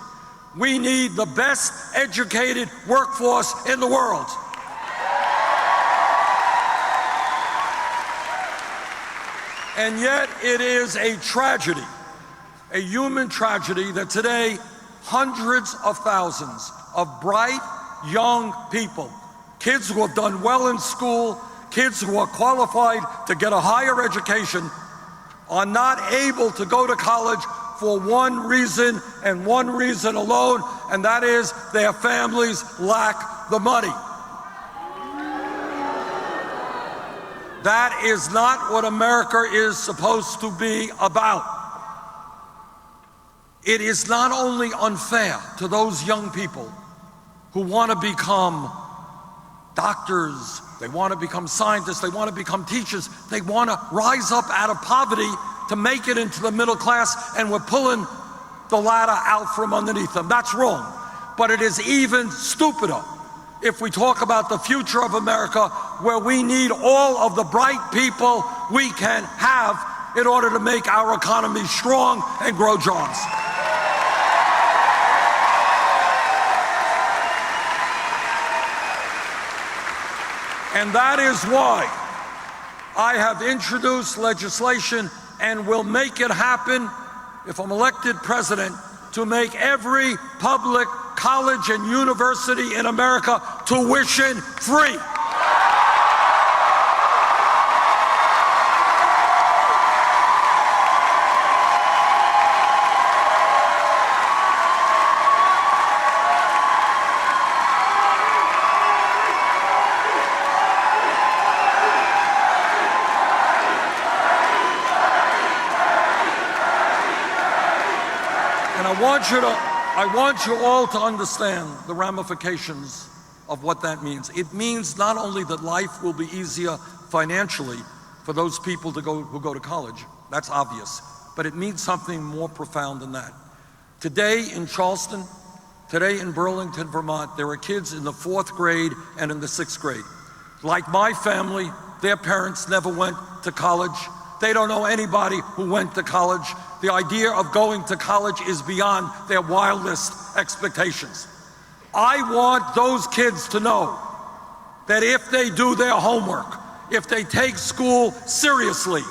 we need the best educated workforce in the world. And yet it is a tragedy, a human tragedy, that today hundreds of thousands of bright young people, kids who have done well in school, kids who are qualified to get a higher education, are not able to go to college for one reason and one reason alone, and that is their families lack the money. That is not what America is supposed to be about. It is not only unfair to those young people who want to become doctors, they want to become scientists, they want to become teachers, they want to rise up out of poverty to make it into the middle class, and we're pulling the ladder out from underneath them. That's wrong. But it is even stupider if we talk about the future of America, where we need all of the bright people we can have in order to make our economy strong and grow jobs. And that is why I have introduced legislation and will make it happen if I'm elected president, to make every public college and university in America tuition free. I want you all to understand the ramifications of what that means. It means not only that life will be easier financially for those people who go to college, that's obvious, but it means something more profound than that. Today in Charleston, today in Burlington, Vermont, there are kids in the 4th grade and in the 6th grade. Like my family, their parents never went to college. They don't know anybody who went to college. The idea of going to college is beyond their wildest expectations. I want those kids to know that if they do their homework, if they take school seriously,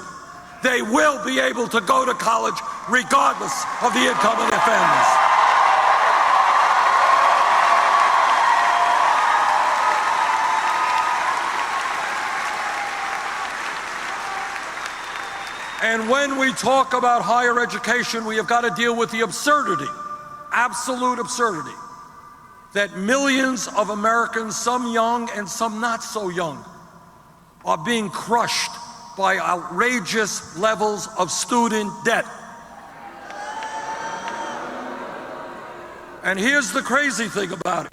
they will be able to go to college regardless of the income of their families. And when we talk about higher education, we have got to deal with the absurdity, absolute absurdity, that millions of Americans, some young and some not so young, are being crushed by outrageous levels of student debt. And here's the crazy thing about it.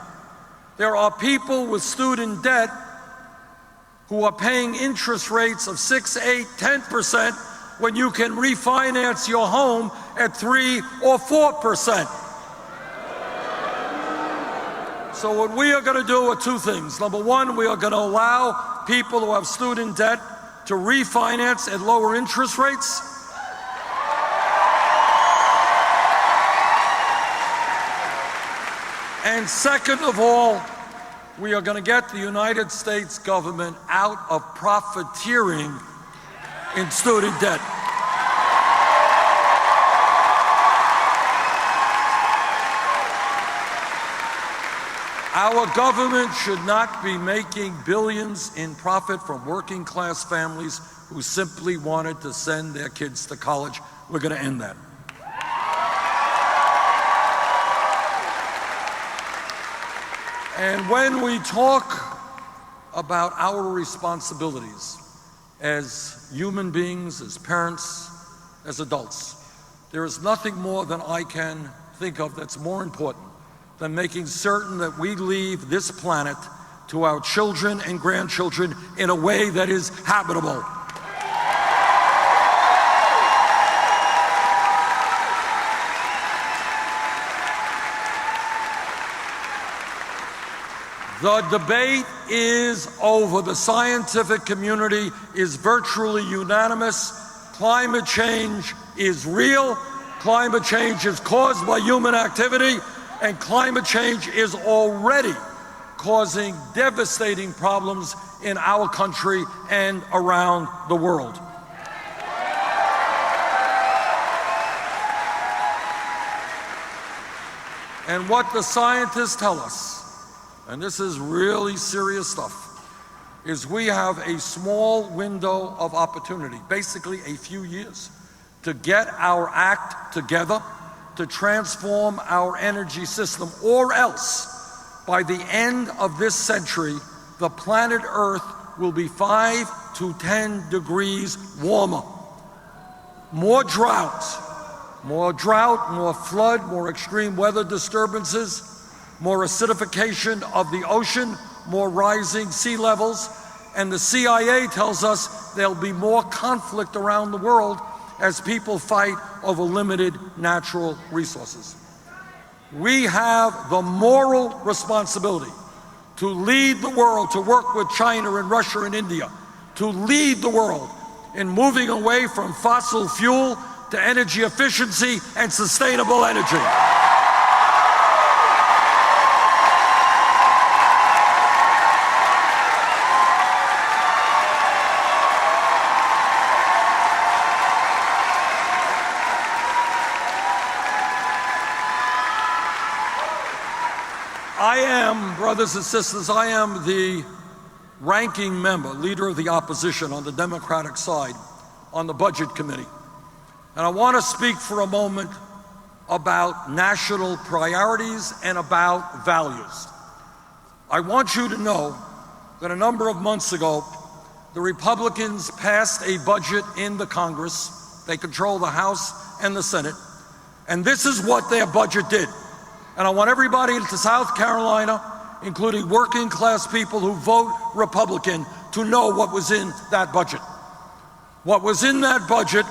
There are people with student debt who are paying interest rates of 6, 8, 10%, when you can refinance your home at 3 or 4%. So what we are going to do are two things. Number one, we are going to allow people who have student debt to refinance at lower interest rates. And second of all, we are going to get the United States government out of profiteering in student debt. Our government should not be making billions in profit from working class families who simply wanted to send their kids to college. We're going to end that. And when we talk about our responsibilities as human beings, as parents, as adults, there is nothing more than I can think of that's more important than making certain that we leave this planet to our children and grandchildren in a way that is habitable. The debate is over. The scientific community is virtually unanimous. Climate change is real. Climate change is caused by human activity, and climate change is already causing devastating problems in our country and around the world. And what the scientists tell us, and this is really serious stuff, is we have a small window of opportunity, basically a few years, to get our act together, to transform our energy system, or else, by the end of this century, the planet Earth will be 5 to 10 degrees warmer. More drought, more flood, more extreme weather disturbances, more acidification of the ocean, more rising sea levels, and the CIA tells us there'll be more conflict around the world as people fight over limited natural resources. We have the moral responsibility to lead the world, to work with China and Russia and India, to lead the world in moving away from fossil fuel to energy efficiency and sustainable energy. I am, brothers and sisters, I am the ranking member, leader of the opposition on the Democratic side on the Budget Committee. And I want to speak for a moment about national priorities and about values. I want you to know that a number of months ago, the Republicans passed a budget in the Congress. They control the House and the Senate. And this is what their budget did. And I want everybody in South Carolina, including working class people who vote Republican, to know what was in that budget. What was in that budget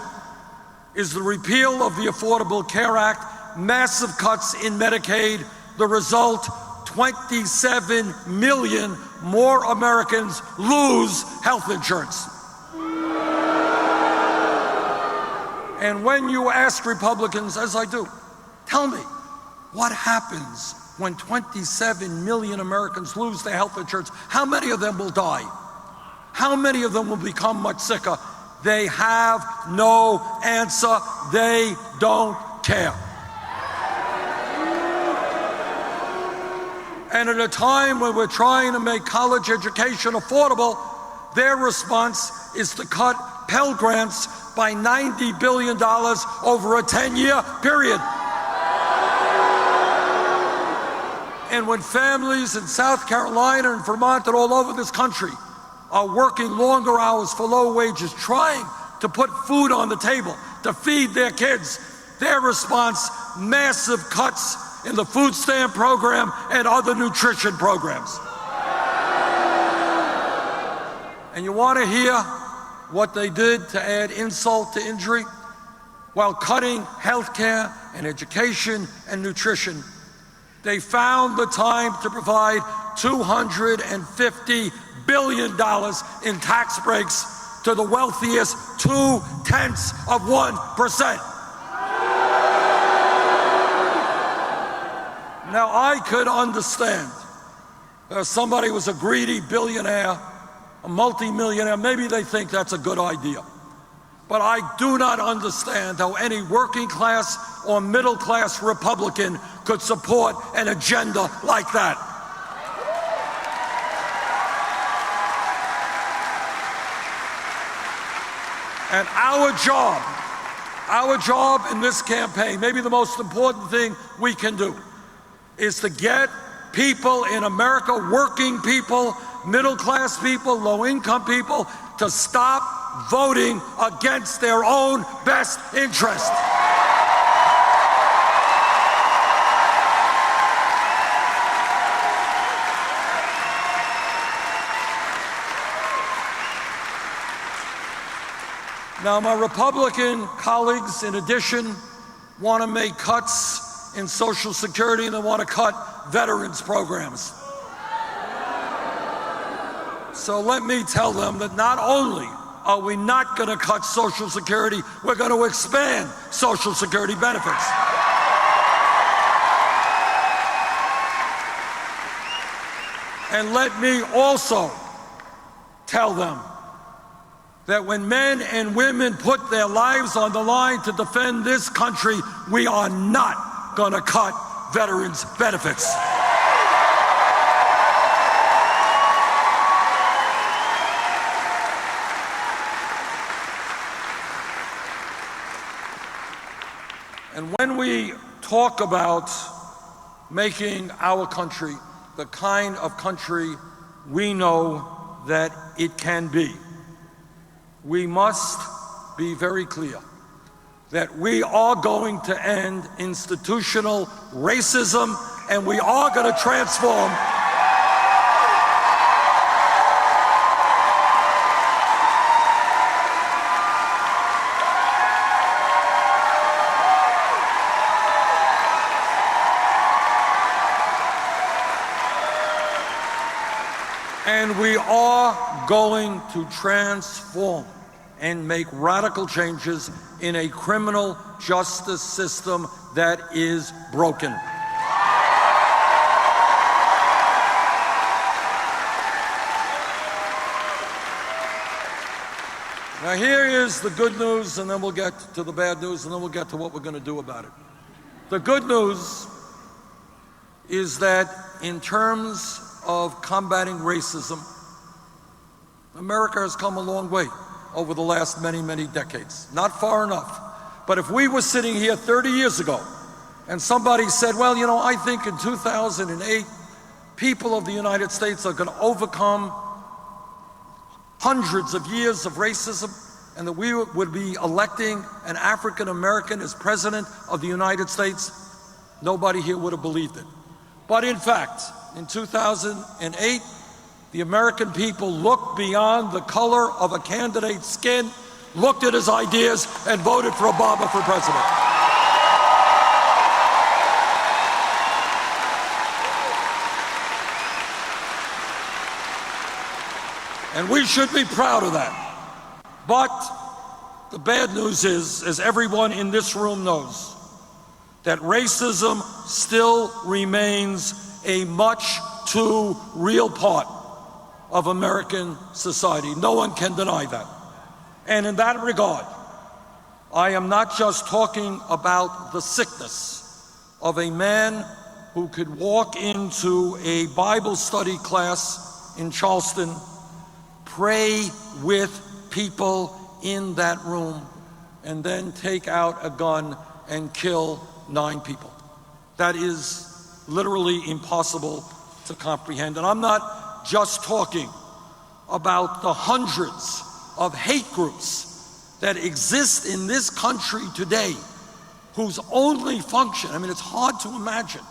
is the repeal of the Affordable Care Act, massive cuts in Medicaid. The result, 27 million more Americans lose health insurance. And when you ask Republicans, as I do, tell me, what happens when 27 million Americans lose their health insurance? How many of them will die? How many of them will become much sicker? They have no answer. They don't care. And at a time when we're trying to make college education affordable, their response is to cut Pell Grants by $90 billion over a 10-year period. And when families in South Carolina and Vermont and all over this country are working longer hours for low wages, trying to put food on the table to feed their kids, their response, massive cuts in the food stamp program and other nutrition programs. And you want to hear what they did to add insult to injury? While cutting health care and education and nutrition, they found the time to provide $250 billion in tax breaks to the wealthiest 0.2%. Now, I could understand if somebody was a greedy billionaire, a multimillionaire, maybe they think that's a good idea. But I do not understand how any working class or middle class Republican could support an agenda like that. And our job in this campaign, maybe the most important thing we can do, is to get people in America, working people, middle class people, low income people, to stop voting against their own best interest. Now, my Republican colleagues, in addition, want to make cuts in Social Security, and they want to cut veterans programs. So let me tell them that not only are we not going to cut Social Security, we're going to expand Social Security benefits. And let me also tell them that when men and women put their lives on the line to defend this country, we are not going to cut veterans' benefits. And when we talk about making our country the kind of country we know that it can be, we must be very clear that we are going to end institutional racism, and we are going to transform and make radical changes in a criminal justice system that is broken. Now here is the good news, and then we'll get to the bad news, and then we'll get to what we're going to do about it. The good news is that in terms of combating racism, America has come a long way over the last many, many decades. Not far enough. But if we were sitting here 30 years ago and somebody said, well, you know, I think in 2008, people of the United States are going to overcome hundreds of years of racism, and that we would be electing an African American as president of the United States, nobody here would have believed it. But in fact, in 2008, the American people looked beyond the color of a candidate's skin, looked at his ideas, and voted for Obama for president. And we should be proud of that. But the bad news is, as everyone in this room knows, that racism still remains a much too real part of American society. No one can deny that. And in that regard, I am not just talking about the sickness of a man who could walk into a Bible study class in Charleston, pray with people in that room, and then take out a gun and kill 9 people. That is literally impossible to comprehend. And I'm not just talking about the hundreds of hate groups that exist in this country today, whose only function, I mean, it's hard to imagine,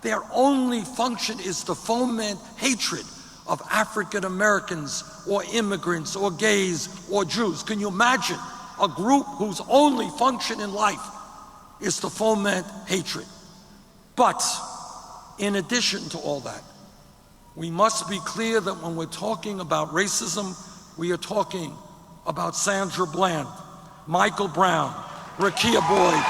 their only function is to foment hatred of African Americans or immigrants or gays or Jews. Can you imagine a group whose only function in life is to foment hatred? But in addition to all that, we must be clear that when we're talking about racism, we are talking about Sandra Bland, Michael Brown, Rekia Boyd,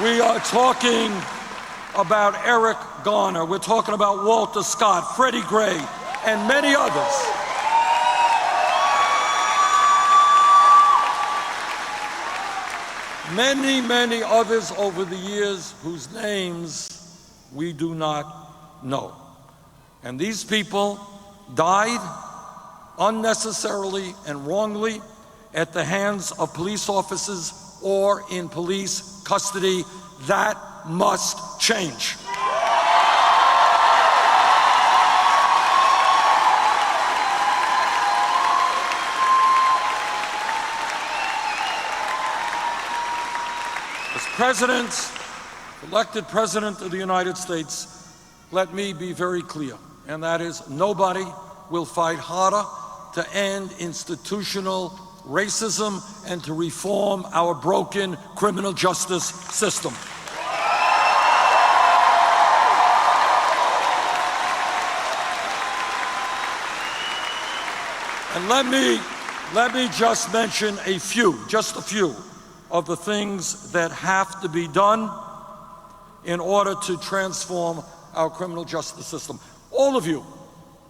we are talking about Eric Garner, we're talking about Walter Scott, Freddie Gray, and many others. Many, many others over the years whose names we do not know. And these people died unnecessarily and wrongly at the hands of police officers or in police custody. That must change. As President, elected President of the United States, let me be very clear, and that is nobody will fight harder to end institutional racism and to reform our broken criminal justice system. And let me just mention just a few of the things that have to be done in order to transform our criminal justice system. All of you,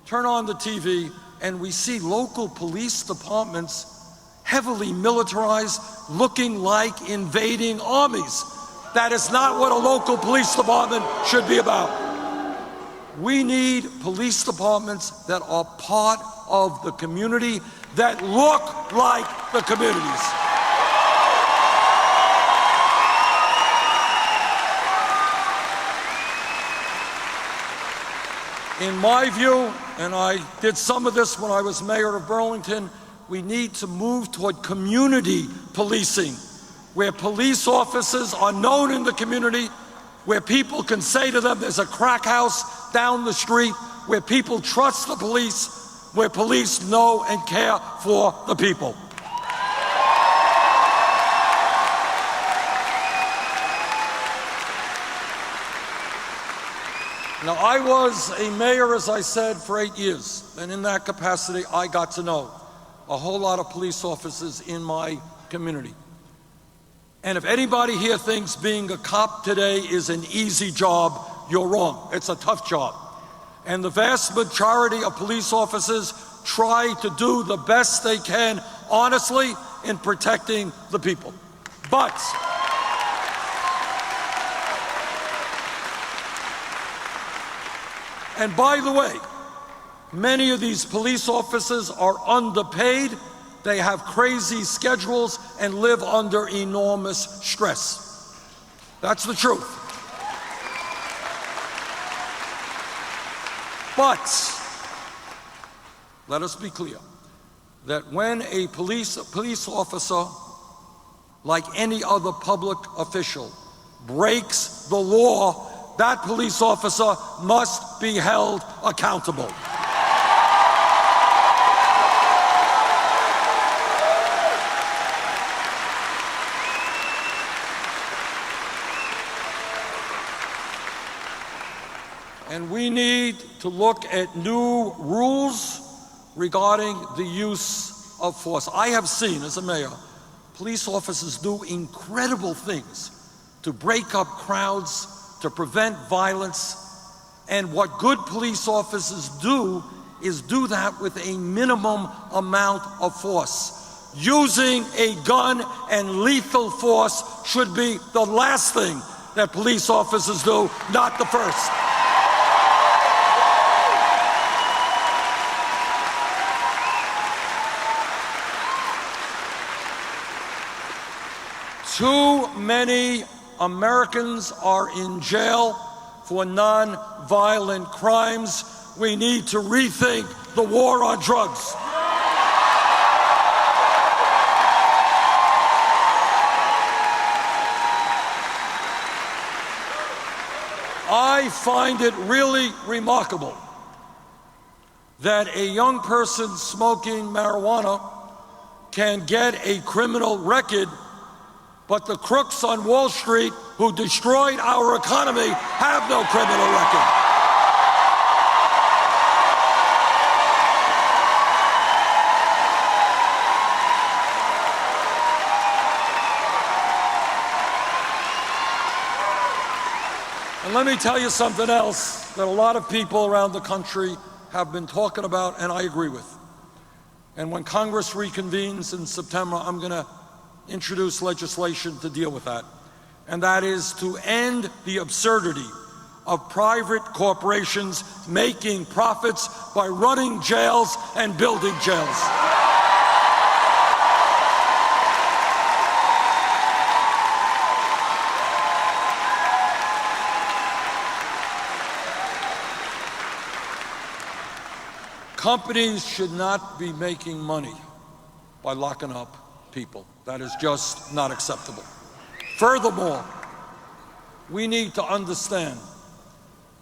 turn on the TV and we see local police departments heavily militarized, looking like invading armies. That is not what a local police department should be about. We need police departments that are part of the community, that look like the communities. In my view, and I did some of this when I was mayor of Burlington, we need to move toward community policing, where police officers are known in the community, where people can say to them, there's a crack house down the street, where people trust the police, where police know and care for the people. Now, I was a mayor, as I said, for 8 years, and in that capacity, I got to know a whole lot of police officers in my community. And if anybody here thinks being a cop today is an easy job, you're wrong. It's a tough job. And the vast majority of police officers try to do the best they can, honestly, in protecting the people. But and by the way, many of these police officers are underpaid, they have crazy schedules, and live under enormous stress. That's the truth. But let us be clear that when a police officer, like any other public official, breaks the law, that police officer must be held accountable. And we need to look at new rules regarding the use of force. I have seen, as a mayor, police officers do incredible things to break up crowds, to prevent violence, and what good police officers do is do that with a minimum amount of force. Using a gun and lethal force should be the last thing that police officers do, not the first. Too many Americans are in jail for non-violent crimes. We need to rethink the war on drugs. I find it really remarkable that a young person smoking marijuana can get a criminal record, but the crooks on Wall Street who destroyed our economy have no criminal record. And let me tell you something else that a lot of people around the country have been talking about, and I agree with. And when Congress reconvenes in September, I'm going to introduce legislation to deal with that. And that is to end the absurdity of private corporations making profits by running jails and building jails. Companies should not be making money by locking up people. That is just not acceptable. Furthermore, we need to understand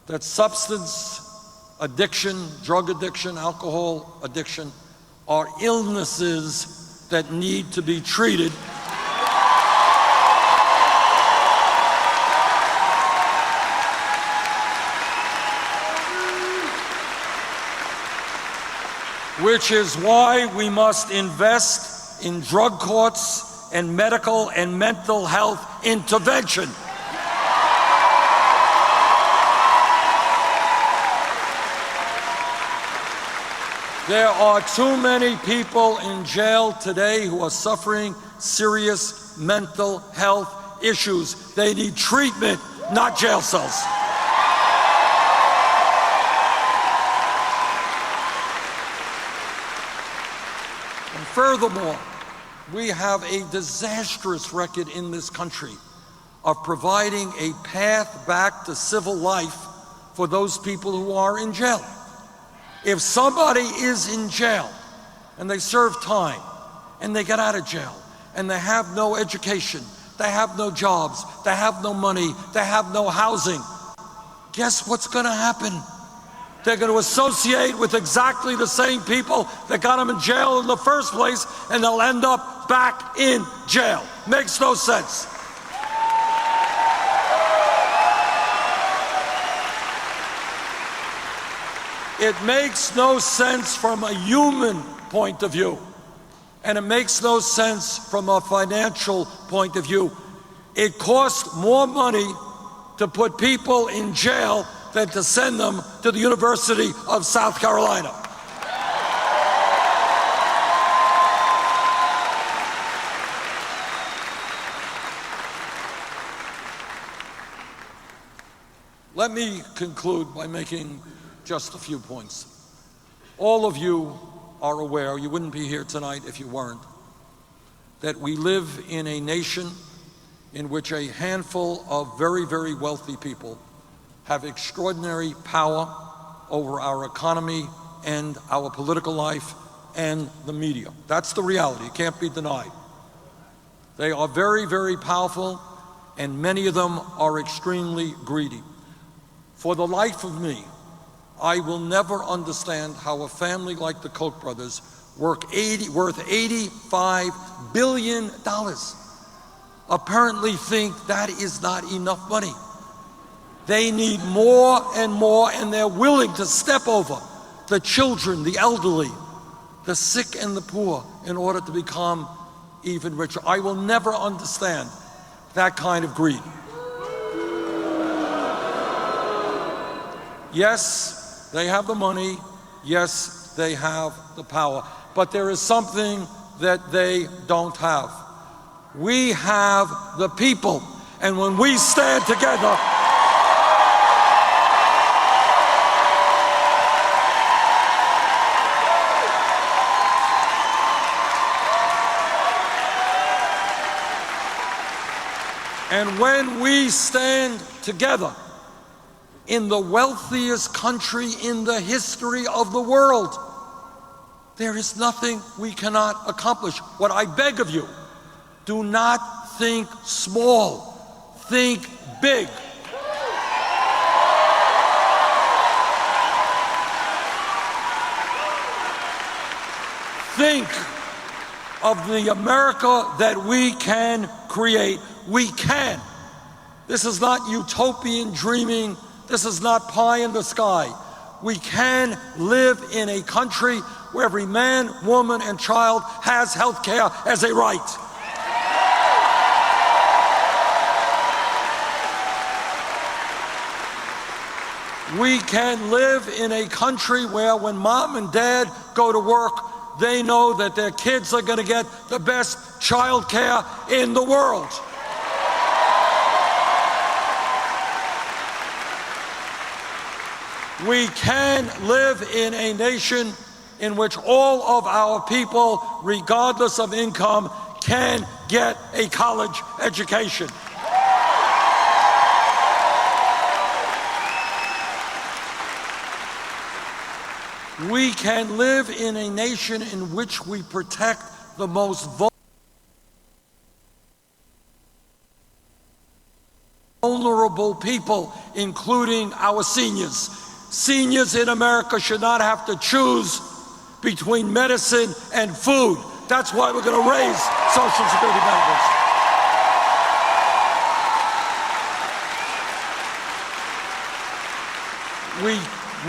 that substance addiction, drug addiction, alcohol addiction are illnesses that need to be treated. Which is why we must invest in drug courts and medical and mental health intervention. There are too many people in jail today who are suffering serious mental health issues. They need treatment, not jail cells. And furthermore, we have a disastrous record in this country of providing a path back to civil life for those people who are in jail. If somebody is in jail and they serve time and they get out of jail and they have no education, they have no jobs, they have no money, they have no housing, guess what's going to happen? They're going to associate with exactly the same people that got them in jail in the first place, and they'll end up back in jail. Makes no sense. It makes no sense from a human point of view, and it makes no sense from a financial point of view. It costs more money to put people in jail than to send them to the University of South Carolina. Let me conclude by making just a few points. All of you are aware, you wouldn't be here tonight if you weren't, that we live in a nation in which a handful of very, very wealthy people have extraordinary power over our economy and our political life and the media. That's the reality, it can't be denied. They are very, very powerful, and many of them are extremely greedy. For the life of me, I will never understand how a family like the Koch brothers, worth $85 billion, apparently think that is not enough money. They need more and more, and they're willing to step over the children, the elderly, the sick and the poor in order to become even richer. I will never understand that kind of greed. Yes, they have the money. Yes, they have the power. But there is something that they don't have. We have the people. And when we stand together, and when we stand together in the wealthiest country in the history of the world, there is nothing we cannot accomplish. What I beg of you, do not think small, think big. Think of the America that we can create. We can. This is not utopian dreaming. This is not pie in the sky. We can live in a country where every man, woman, and child has health care as a right. We can live in a country where when mom and dad go to work, they know that their kids are going to get the best child care in the world. We can live in a nation in which all of our people, regardless of income, can get a college education. We can live in a nation in which we protect the most vulnerable people, including our seniors. Seniors in America should not have to choose between medicine and food. That's why we're going to raise Social Security benefits.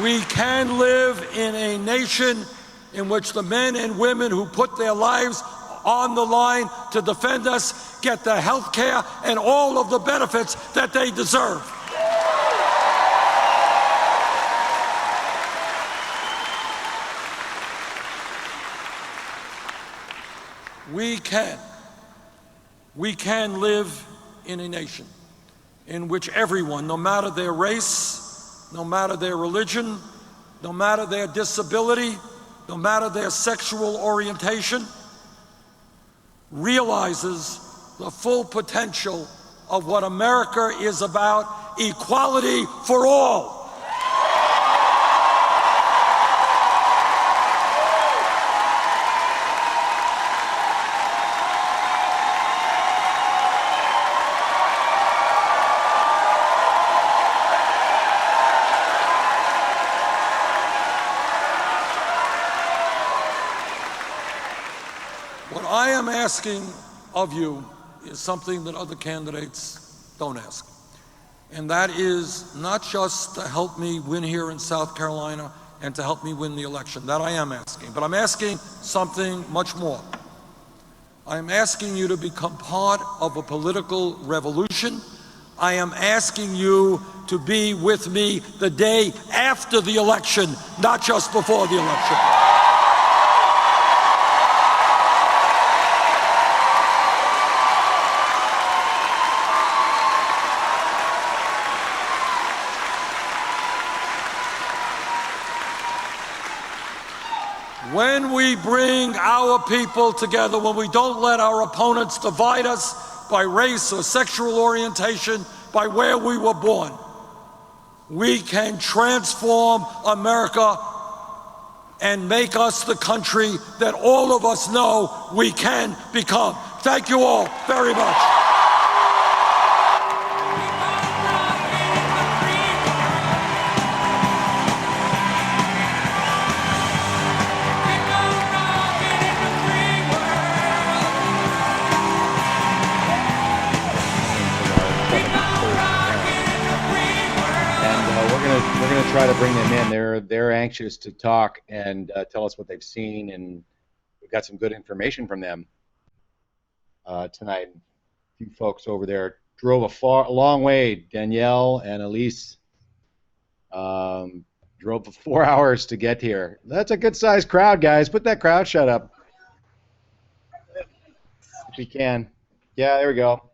We can live in a nation in which the men and women who put their lives on the line to defend us get the health care and all of the benefits that they deserve. We can live in a nation in which everyone, no matter their race, no matter their religion, no matter their disability, no matter their sexual orientation, realizes the full potential of what America is about: equality for all. What I am asking of you is something that other candidates don't ask. And that is not just to help me win here in South Carolina and to help me win the election. That I am asking. But I'm asking something much more. I'm asking you to become part of a political revolution. I am asking you to be with me the day after the election, not just before the election. When we bring our people together, when we don't let our opponents divide us by race or sexual orientation, by where we were born, we can transform America and make us the country that all of us know we can become. Thank you all very much. We're going to try to bring them in. They're anxious to talk and tell us what they've seen, and we've got some good information from them tonight. A few folks over there drove a long way. Danielle and Elise drove for 4 hours to get here. That's a good-sized crowd, guys. Put that crowd shut up if you can. Yeah, there we go.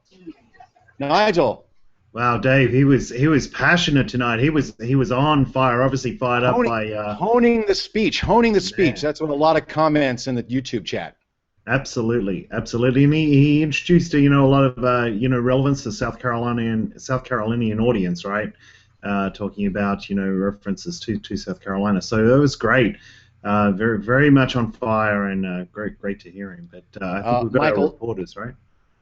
Nigel. Wow, Dave, he was passionate tonight. He was on fire, obviously fired up by honing the speech. Yeah. That's what a lot of comments in the YouTube chat. Absolutely, absolutely. And he introduced a lot of relevance to South Carolinian audience, right? Talking about references to South Carolina. So that was great. Very very much on fire, and great to hear him. But I think we've got Michael, our reporters, right?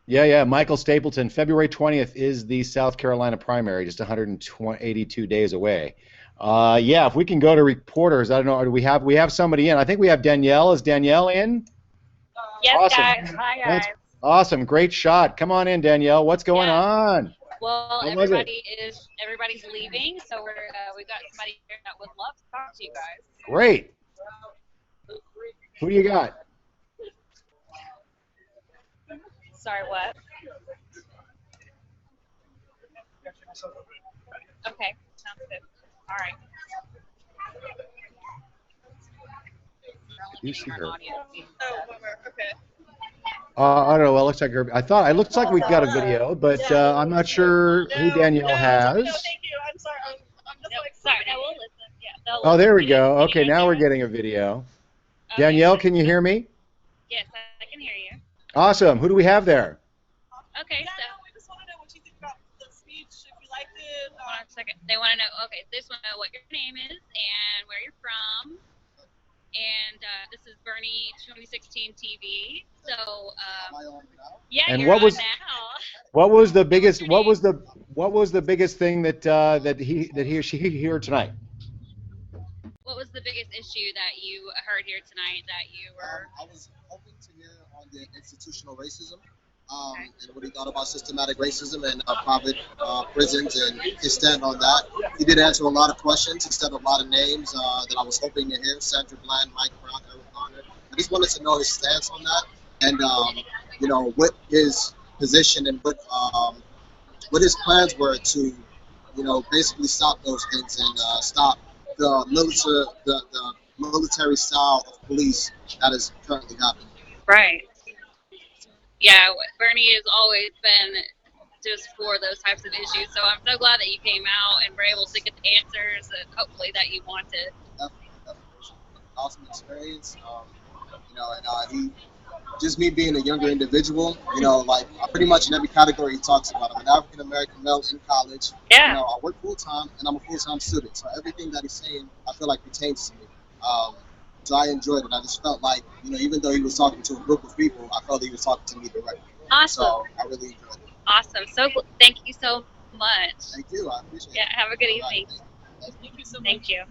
Yeah. Michael Stapleton, February 20th is the South Carolina primary, just 182 days away. Yeah, if we can go to reporters, I don't know, do we have somebody in? I think we have Danielle. Is Danielle in? Yes, awesome. guys. Hi, guys. That's awesome. Great shot. Come on in, Danielle. What's going on? Well, everybody's leaving, so we've got somebody here that would love to talk to you guys. Great. Who do you got? Sorry, what? Okay, sounds good. All right. You see her. Oh, okay. I don't know. Well, it looks like her. It looks like we've got a video, but I'm not sure who Danielle has. No, thank you. I'm sorry. I'm just sorry. No, we'll listen. Yeah. Oh, there we go. Okay, now we're getting a video. Okay. Danielle, can you hear me? Yes, I can hear you. Awesome. Who do we have there? Okay, so we just want to know what you think about the speech, if you liked it. Hold on a second. They want to know. Okay, they just want to know what your name is and where you're from. And this is Bernie 2016 TV. So yeah, and you're on now. What was the biggest thing that he or she heard tonight? What was the biggest issue that you heard here tonight that you were? I was hoping to hear on the institutional racism. And what he thought about systematic racism and private prisons, and his stand on that. He did answer a lot of questions. He said a lot of names that I was hoping to hear: Sandra Bland, Mike Brown, Eric Garner. I just wanted to know his stance on that, and what his position and what his plans were to, basically stop those things and stop the military style of police that is currently happening. Right. Yeah, Bernie has always been just for those types of issues. So I'm so glad that you came out and were able to get the answers that hopefully that you wanted. Definitely. Awesome experience. He, just me being a younger individual, like pretty much in every category he talks about. I'm an African American male in college. Yeah. I work full time and I'm a full time student. So everything that he's saying, I feel like pertains to me. So I enjoyed it. I just felt like, even though he was talking to a group of people, I felt he was talking to me directly. Awesome. So I really enjoyed it. Awesome. So thank you so much. Thank you. I appreciate it. Yeah. Have a good evening. Thank you so much. Thank you.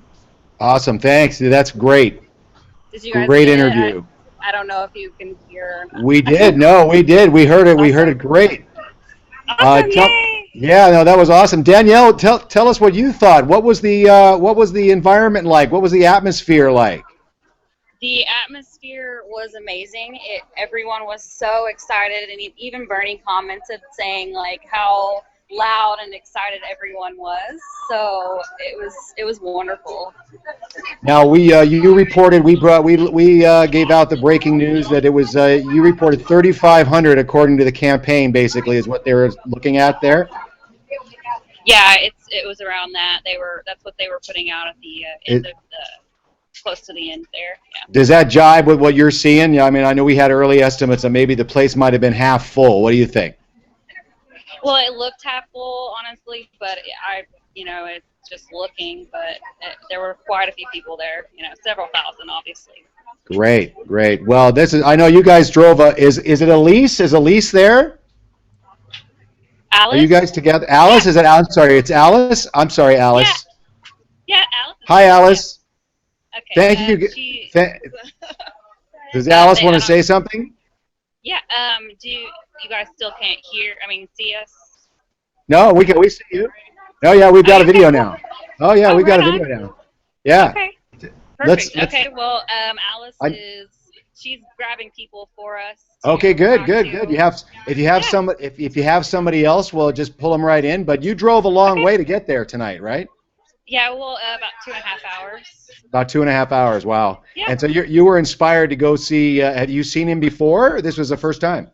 Awesome. Thanks. That's great. Did you guys Great get it? interview. I don't know if you can hear. Or not. We did. No, we did. We heard it. We heard it great. Awesome. Yay. Yeah, no, that was awesome. Danielle, tell us what you thought. What was the environment like? What was the atmosphere like? The atmosphere was amazing. Everyone was so excited, and even Bernie commented saying like how loud and excited everyone was. So it was wonderful. Now you reported we gave out the breaking news that it was you reported 3,500 according to the campaign, basically is what they were looking at there. Yeah, it was around that. That's what they were putting out at the end of the close to the end there. Yeah. Does that jibe with what you're seeing? Yeah, I mean, I know we had early estimates that maybe the place might have been half full. What do you think? Well, it looked half full, honestly, but it's just looking. But there were quite a few people there. Several thousand, obviously. Great. Well, I know you guys drove is it Elise? Is Elise there? Alice? Are you guys together? Alice? Yeah. Is it Alice? Sorry, it's Alice. I'm sorry, Alice. Yeah, Alice. Hi, Alice. Okay. Thank you. Does Alice want to say something? Yeah. Do you guys still can't hear? I mean, see us? No, we see you. Oh yeah, we've got a video now. Oh yeah, we've got a video now. Yeah. Okay. Perfect. Okay. Well, Alice she's grabbing people for us. Okay. Good. If you have somebody else, we'll just pull them right in. But you drove a long way to get there tonight, right? Yeah. Well, about 2.5 hours. About 2.5 hours. Wow. Yeah. And so you were inspired to go see. Had you seen him before? Or this was the first time.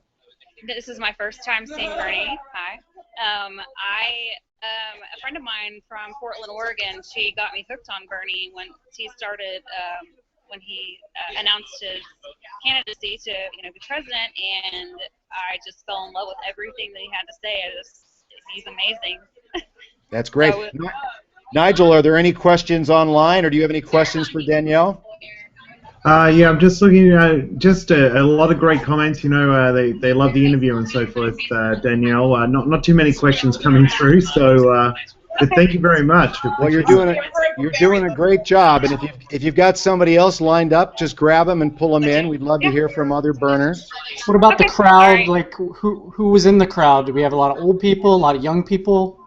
This is my first time seeing Bernie. Hi. A friend of mine from Portland, Oregon, she got me hooked on Bernie when he started, when he announced his candidacy to, be president, and I just fell in love with everything that he had to say. He's amazing. That's great. So, Nigel, are there any questions online, or do you have any questions for Danielle? Yeah, I'm just looking at just a lot of great comments. They love the interview and so forth, Danielle. Not too many questions coming through, so but thank you very much. Well, you're doing a great job, and if you've got somebody else lined up, just grab them and pull them in. We'd love to hear from other burners. What about the crowd? Like who was in the crowd? Do we have a lot of old people, a lot of young people?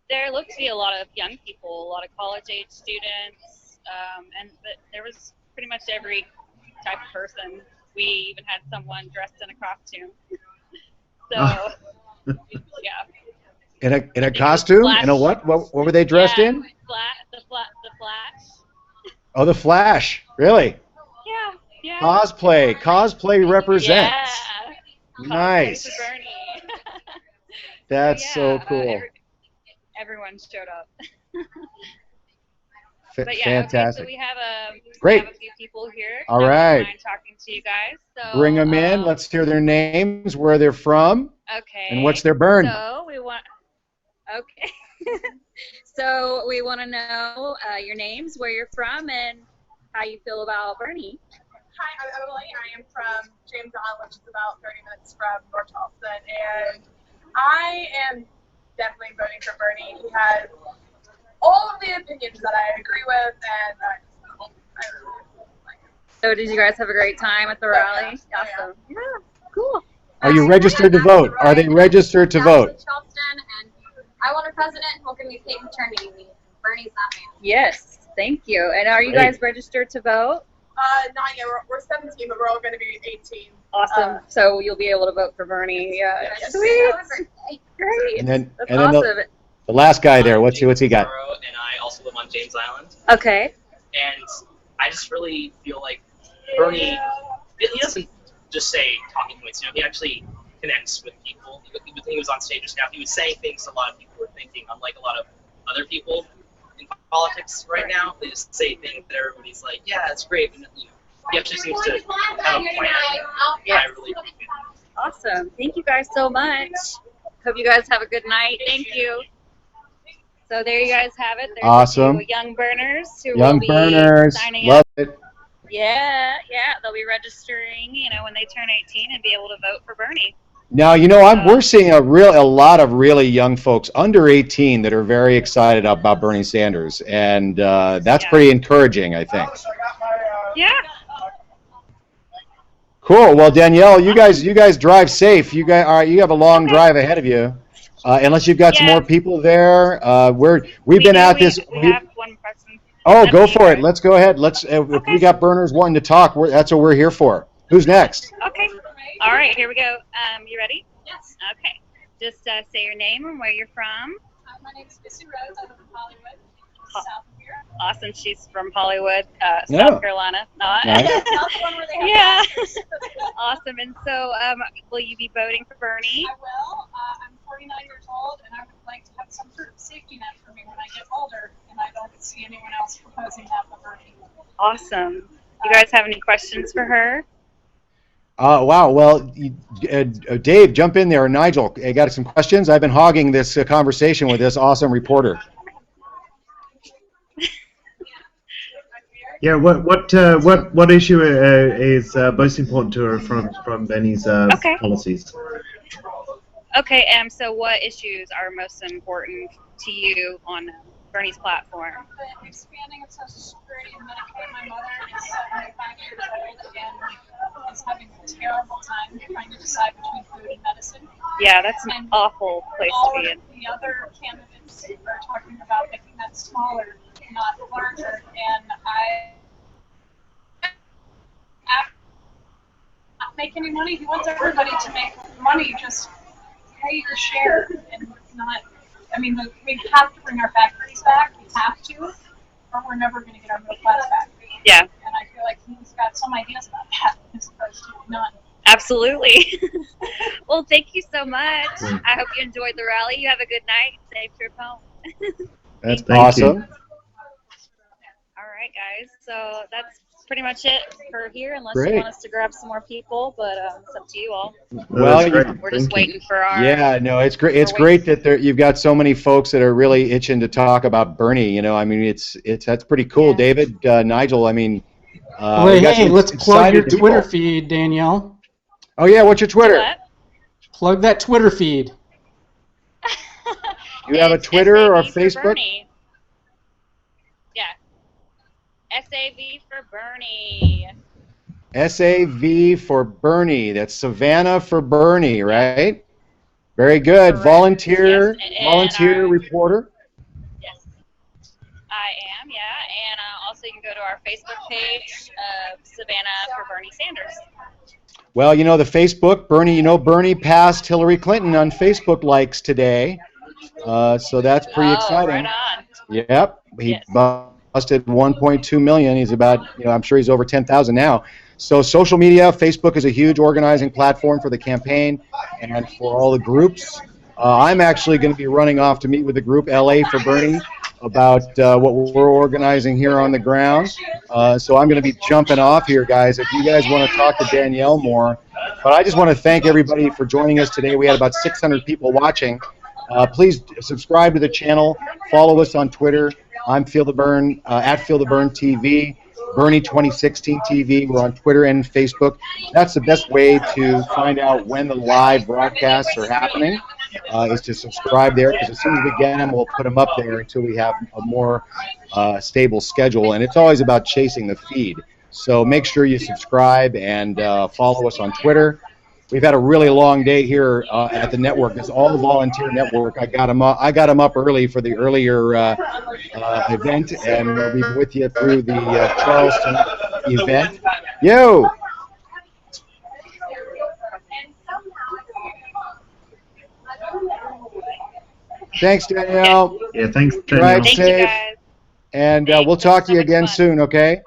There looked to be a lot of young people, a lot of college-age students, but there was pretty much every type of person. We even had someone dressed in a costume. So, yeah. In a costume? In a what? What were they dressed in? The Flash. Oh, the Flash. Really? Yeah. Cosplay represents. Yeah. Nice. Bernie. That's so cool. Everyone showed up. But yeah, fantastic. Okay, so we have a few people here. All right. Talking to you guys. So, bring them in. Let's hear their names, where they're from, and what's their burn. So so we want to know your names, where you're from, and how you feel about Bernie. Hi, I'm Emily. I am from Jamestown, which is about 30 minutes from North Charleston, and I am definitely voting for Bernie. He has all of the opinions that I agree with, and I really like him. So did you guys have a great time at the rally? Awesome. Yeah, cool. Are you registered to vote? Are they registered to vote? Charleston, and I want a president who will give me paid maternity leave. Bernie's that man. Yes, thank you. And are you guys registered to vote? Not yet. We're 17, but we're all going to be 18. Awesome. So you'll be able to vote for Bernie. Yeah. Sweet. Great. And then, That's and then awesome. the last guy there, what's he got? And I also live on James Island. Okay. And I just really feel like Bernie, he doesn't just say talking points, you know, he actually connects with people. When he was on stage just now, he was saying things a lot of people were thinking, unlike a lot of other people in politics right now. They just say things that everybody's like, yeah, it's great. And, you know, he actually seems to have a plan. Yeah, I really appreciate it. Awesome. Thank you guys so much. Hope you guys have a good night. Thank you. So there you guys have it. There's Awesome. a few young burners who Young will be burners, signing love up. it. Yeah, they'll be registering, you know, when they turn 18 and be able to vote for Bernie. Now, you know, we're seeing a lot of really young folks under 18 that are very excited about Bernie Sanders, and that's pretty encouraging, I think. Yeah. Cool. Well, Danielle, you guys drive safe. You have a long drive ahead of you, unless you've got some more people there. We've been at this. We have one person. Oh, go for it. Let's go ahead. If we got burners wanting to talk, that's what we're here for. Who's next? Okay. All right, here we go. You ready? Yes. Okay. Just say your name and where you're from. My name is Missy Rose. I live in Hollywood, south of here. Awesome. She's from Hollywood, Yeah. South Carolina. Nice. Not the one where they have Yeah. doctors. Awesome. And so, will you be voting for Bernie? I will. I'm 49 years old, and I would like to have some sort of safety net for me when I get older, and I don't see anyone else proposing that for Bernie. Awesome. You guys have any questions for her? Wow. Well, Dave, jump in there. Nigel, I got some questions. I've been hogging this conversation with this awesome reporter. Yeah. What issue is most important to her from Benny's policies? Okay. So what issues are most important to you on Bernie's platform? The expanding of Social Security and Medicaid. My mother is 75 years old and is having a terrible time trying to decide between food and medicine. Yeah, that's an awful place to be in. The other candidates are talking about making that smaller, not larger, and not make any money. He wants everybody to make money, just pay your share and not. I mean, we have to bring our factories back. We have to, or we're never going to get our middle class back. Yeah. And I feel like he's got some ideas about that as opposed to none. Absolutely. Well, thank you so much. I hope you enjoyed the rally. You have a good night. Safe trip home. That's awesome. All right, guys. So that's pretty much it for here, unless Great. you want us to grab some more people, but it's up to you all. Well, we're just waiting for our. Yeah, no, it's great. It's great that you've got so many folks that are really itching to talk about Bernie. You know, I mean, that's pretty cool. Yeah. David, Nigel, I mean, hey, let's plug your Twitter feed, Danielle. Oh yeah, what's your Twitter? Plug that Twitter feed. You have a Twitter or a Facebook? Bernie. Yeah. SAV for Bernie. SAV for Bernie. That's Savannah for Bernie, right? Very good. Correct. Volunteer, yes, volunteer reporter. Yes, I am. Yeah, and also you can go to our Facebook page, Savannah for Bernie Sanders. Well, you know the Facebook, Bernie. You know Bernie passed Hillary Clinton on Facebook likes today, so that's pretty exciting. Right on. Yep, he busted 1.2 million. He's about, I'm sure he's over 10,000 now. So social media, Facebook is a huge organizing platform for the campaign and for all the groups. I'm actually going to be running off to meet with the group LA for Bernie about what we're organizing here on the ground. So I'm going to be jumping off here, guys, if you guys want to talk to Danielle more. But I just want to thank everybody for joining us today. We had about 600 people watching. Please subscribe to the channel. Follow us on Twitter. I'm Feel the Burn, at Feel the Burn TV. Bernie 2016 TV. We're on Twitter and Facebook. That's the best way to find out when the live broadcasts are happening, is to subscribe there, because as soon as we get them, we'll put them up there until we have a more stable schedule. And it's always about chasing the feed. So make sure you subscribe and follow us on Twitter. We've had a really long day here at the network. It's all volunteer network. I got them up early for the earlier event, and we'll be with you through the Charleston event. Yo! Thanks, Danielle. Yeah, thanks, Danielle. Drive safe. And we'll talk to you again soon, okay?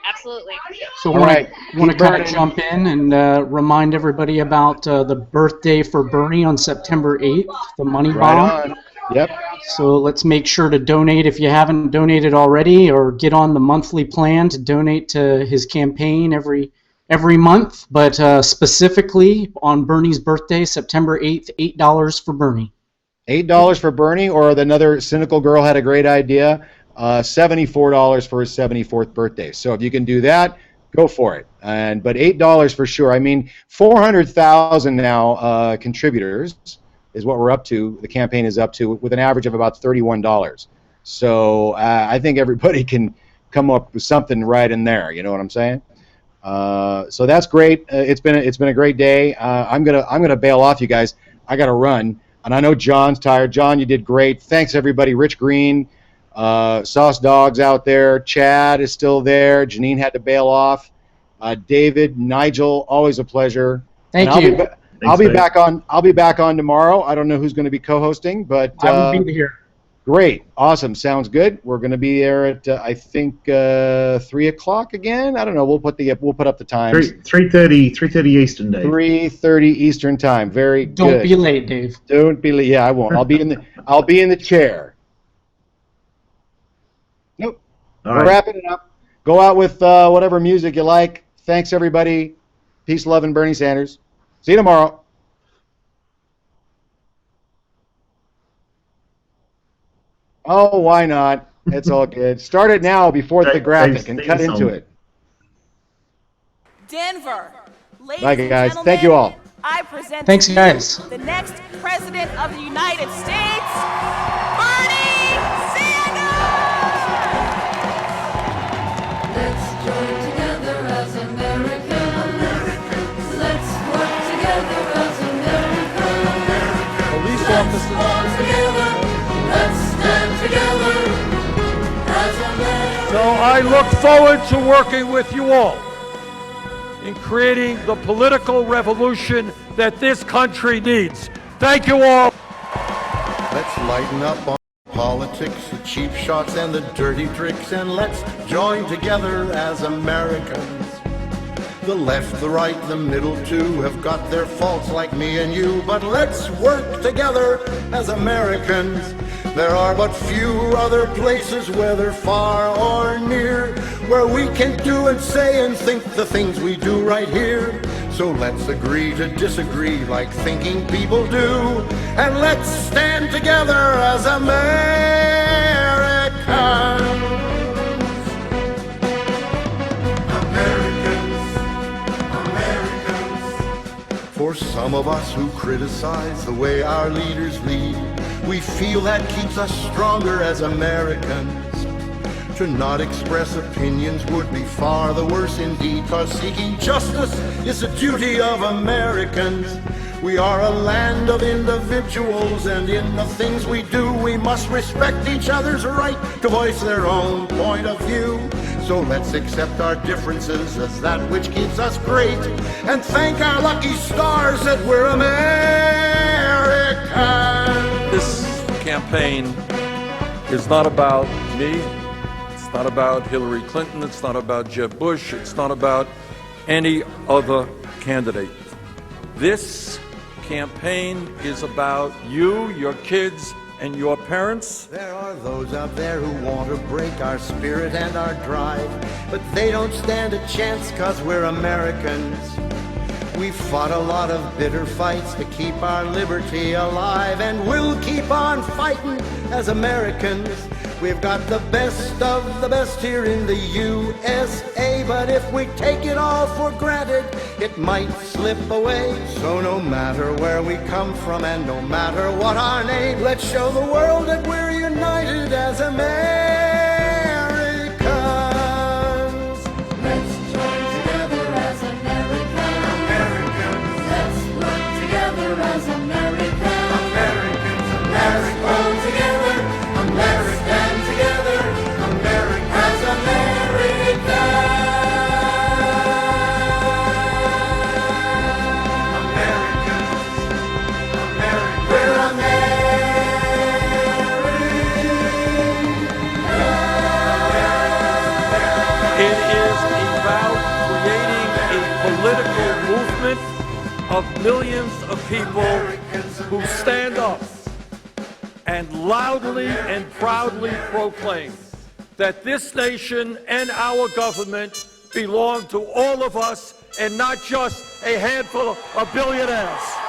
Absolutely. So I want to kind of jump in and remind everybody about the birthday for Bernie on September 8th, the money bomb. On. Yep. So let's make sure to donate if you haven't donated already, or get on the monthly plan to donate to his campaign every month. But specifically on Bernie's birthday, September 8th, $8 for Bernie. $8 for Bernie, or another cynical girl had a great idea. $74 for his 74th birthday. So if you can do that, go for it. But $8 for sure. I mean, 400,000 now contributors is what we're up to. The campaign is up to, with an average of about $31. So I think everybody can come up with something right in there. You know what I'm saying? So that's great. It's been a great day. I'm gonna bail off, you guys. I gotta run, and I know John's tired. John, you did great. Thanks everybody. Rich Green. Sauce Dogs out there. Chad is still there. Janine had to bail off. David, Nigel, always a pleasure. Thank you. I'll be back on tomorrow. I don't know who's going to be co-hosting, but I will be here. Great, awesome, sounds good. We're going to be there at I think 3 o'clock again. I don't know. We'll put up the times. 3:30 Eastern, Dave. 3:30 Eastern time. Very good. Don't be late, Dave. Don't be late. Yeah, I won't. I'll be in the chair. Nope. We're wrapping it up. Go out with whatever music you like. Thanks, everybody. Peace, love, and Bernie Sanders. See you tomorrow. Oh, why not? It's all good. Start it now before the graphic and cut into it. Denver. Ladies Bye, guys. Thank you all. I present Thanks, guys. the next President of the United States, Bernie Sanders! Let's join together as Americans. Let's work together as Americans. Police officers. Let's together. Let's stand together as Americans. So I look forward to working with you all in creating the political revolution that this country needs. Thank you all. Let's lighten up on politics, the cheap shots and the dirty tricks, and let's join together as Americans. The left, the right, the middle too have got their faults like me and you, but let's work together as Americans. There are but few other places, whether far or near, where we can do and say and think the things we do right here. So let's agree to disagree like thinking people do, and let's stand together as Americans. For some of us who criticize the way our leaders lead, we feel that keeps us stronger as Americans. To not express opinions would be far the worse indeed, 'cause seeking justice is a duty of Americans. We are a land of individuals, and in the things we do, we must respect each other's right to voice their own point of view. So let's accept our differences as that which keeps us great, and thank our lucky stars that we're Americans. This campaign is not about me. It's not about Hillary Clinton. It's not about Jeb Bush. It's not about any other candidate. This campaign is about you, your kids, and your parents. There are those out there who want to break our spirit and our drive, but they don't stand a chance 'cause we're Americans. We've fought a lot of bitter fights to keep our liberty alive, and we'll keep on fighting as Americans. We've got the best of the best here in the USA, but if we take it all for granted, it might slip away. So no matter where we come from and no matter what our name, let's show the world that we're united as Americans. Let's political movement of millions of people who stand up and loudly and proudly proclaim that this nation and our government belong to all of us and not just a handful of billionaires.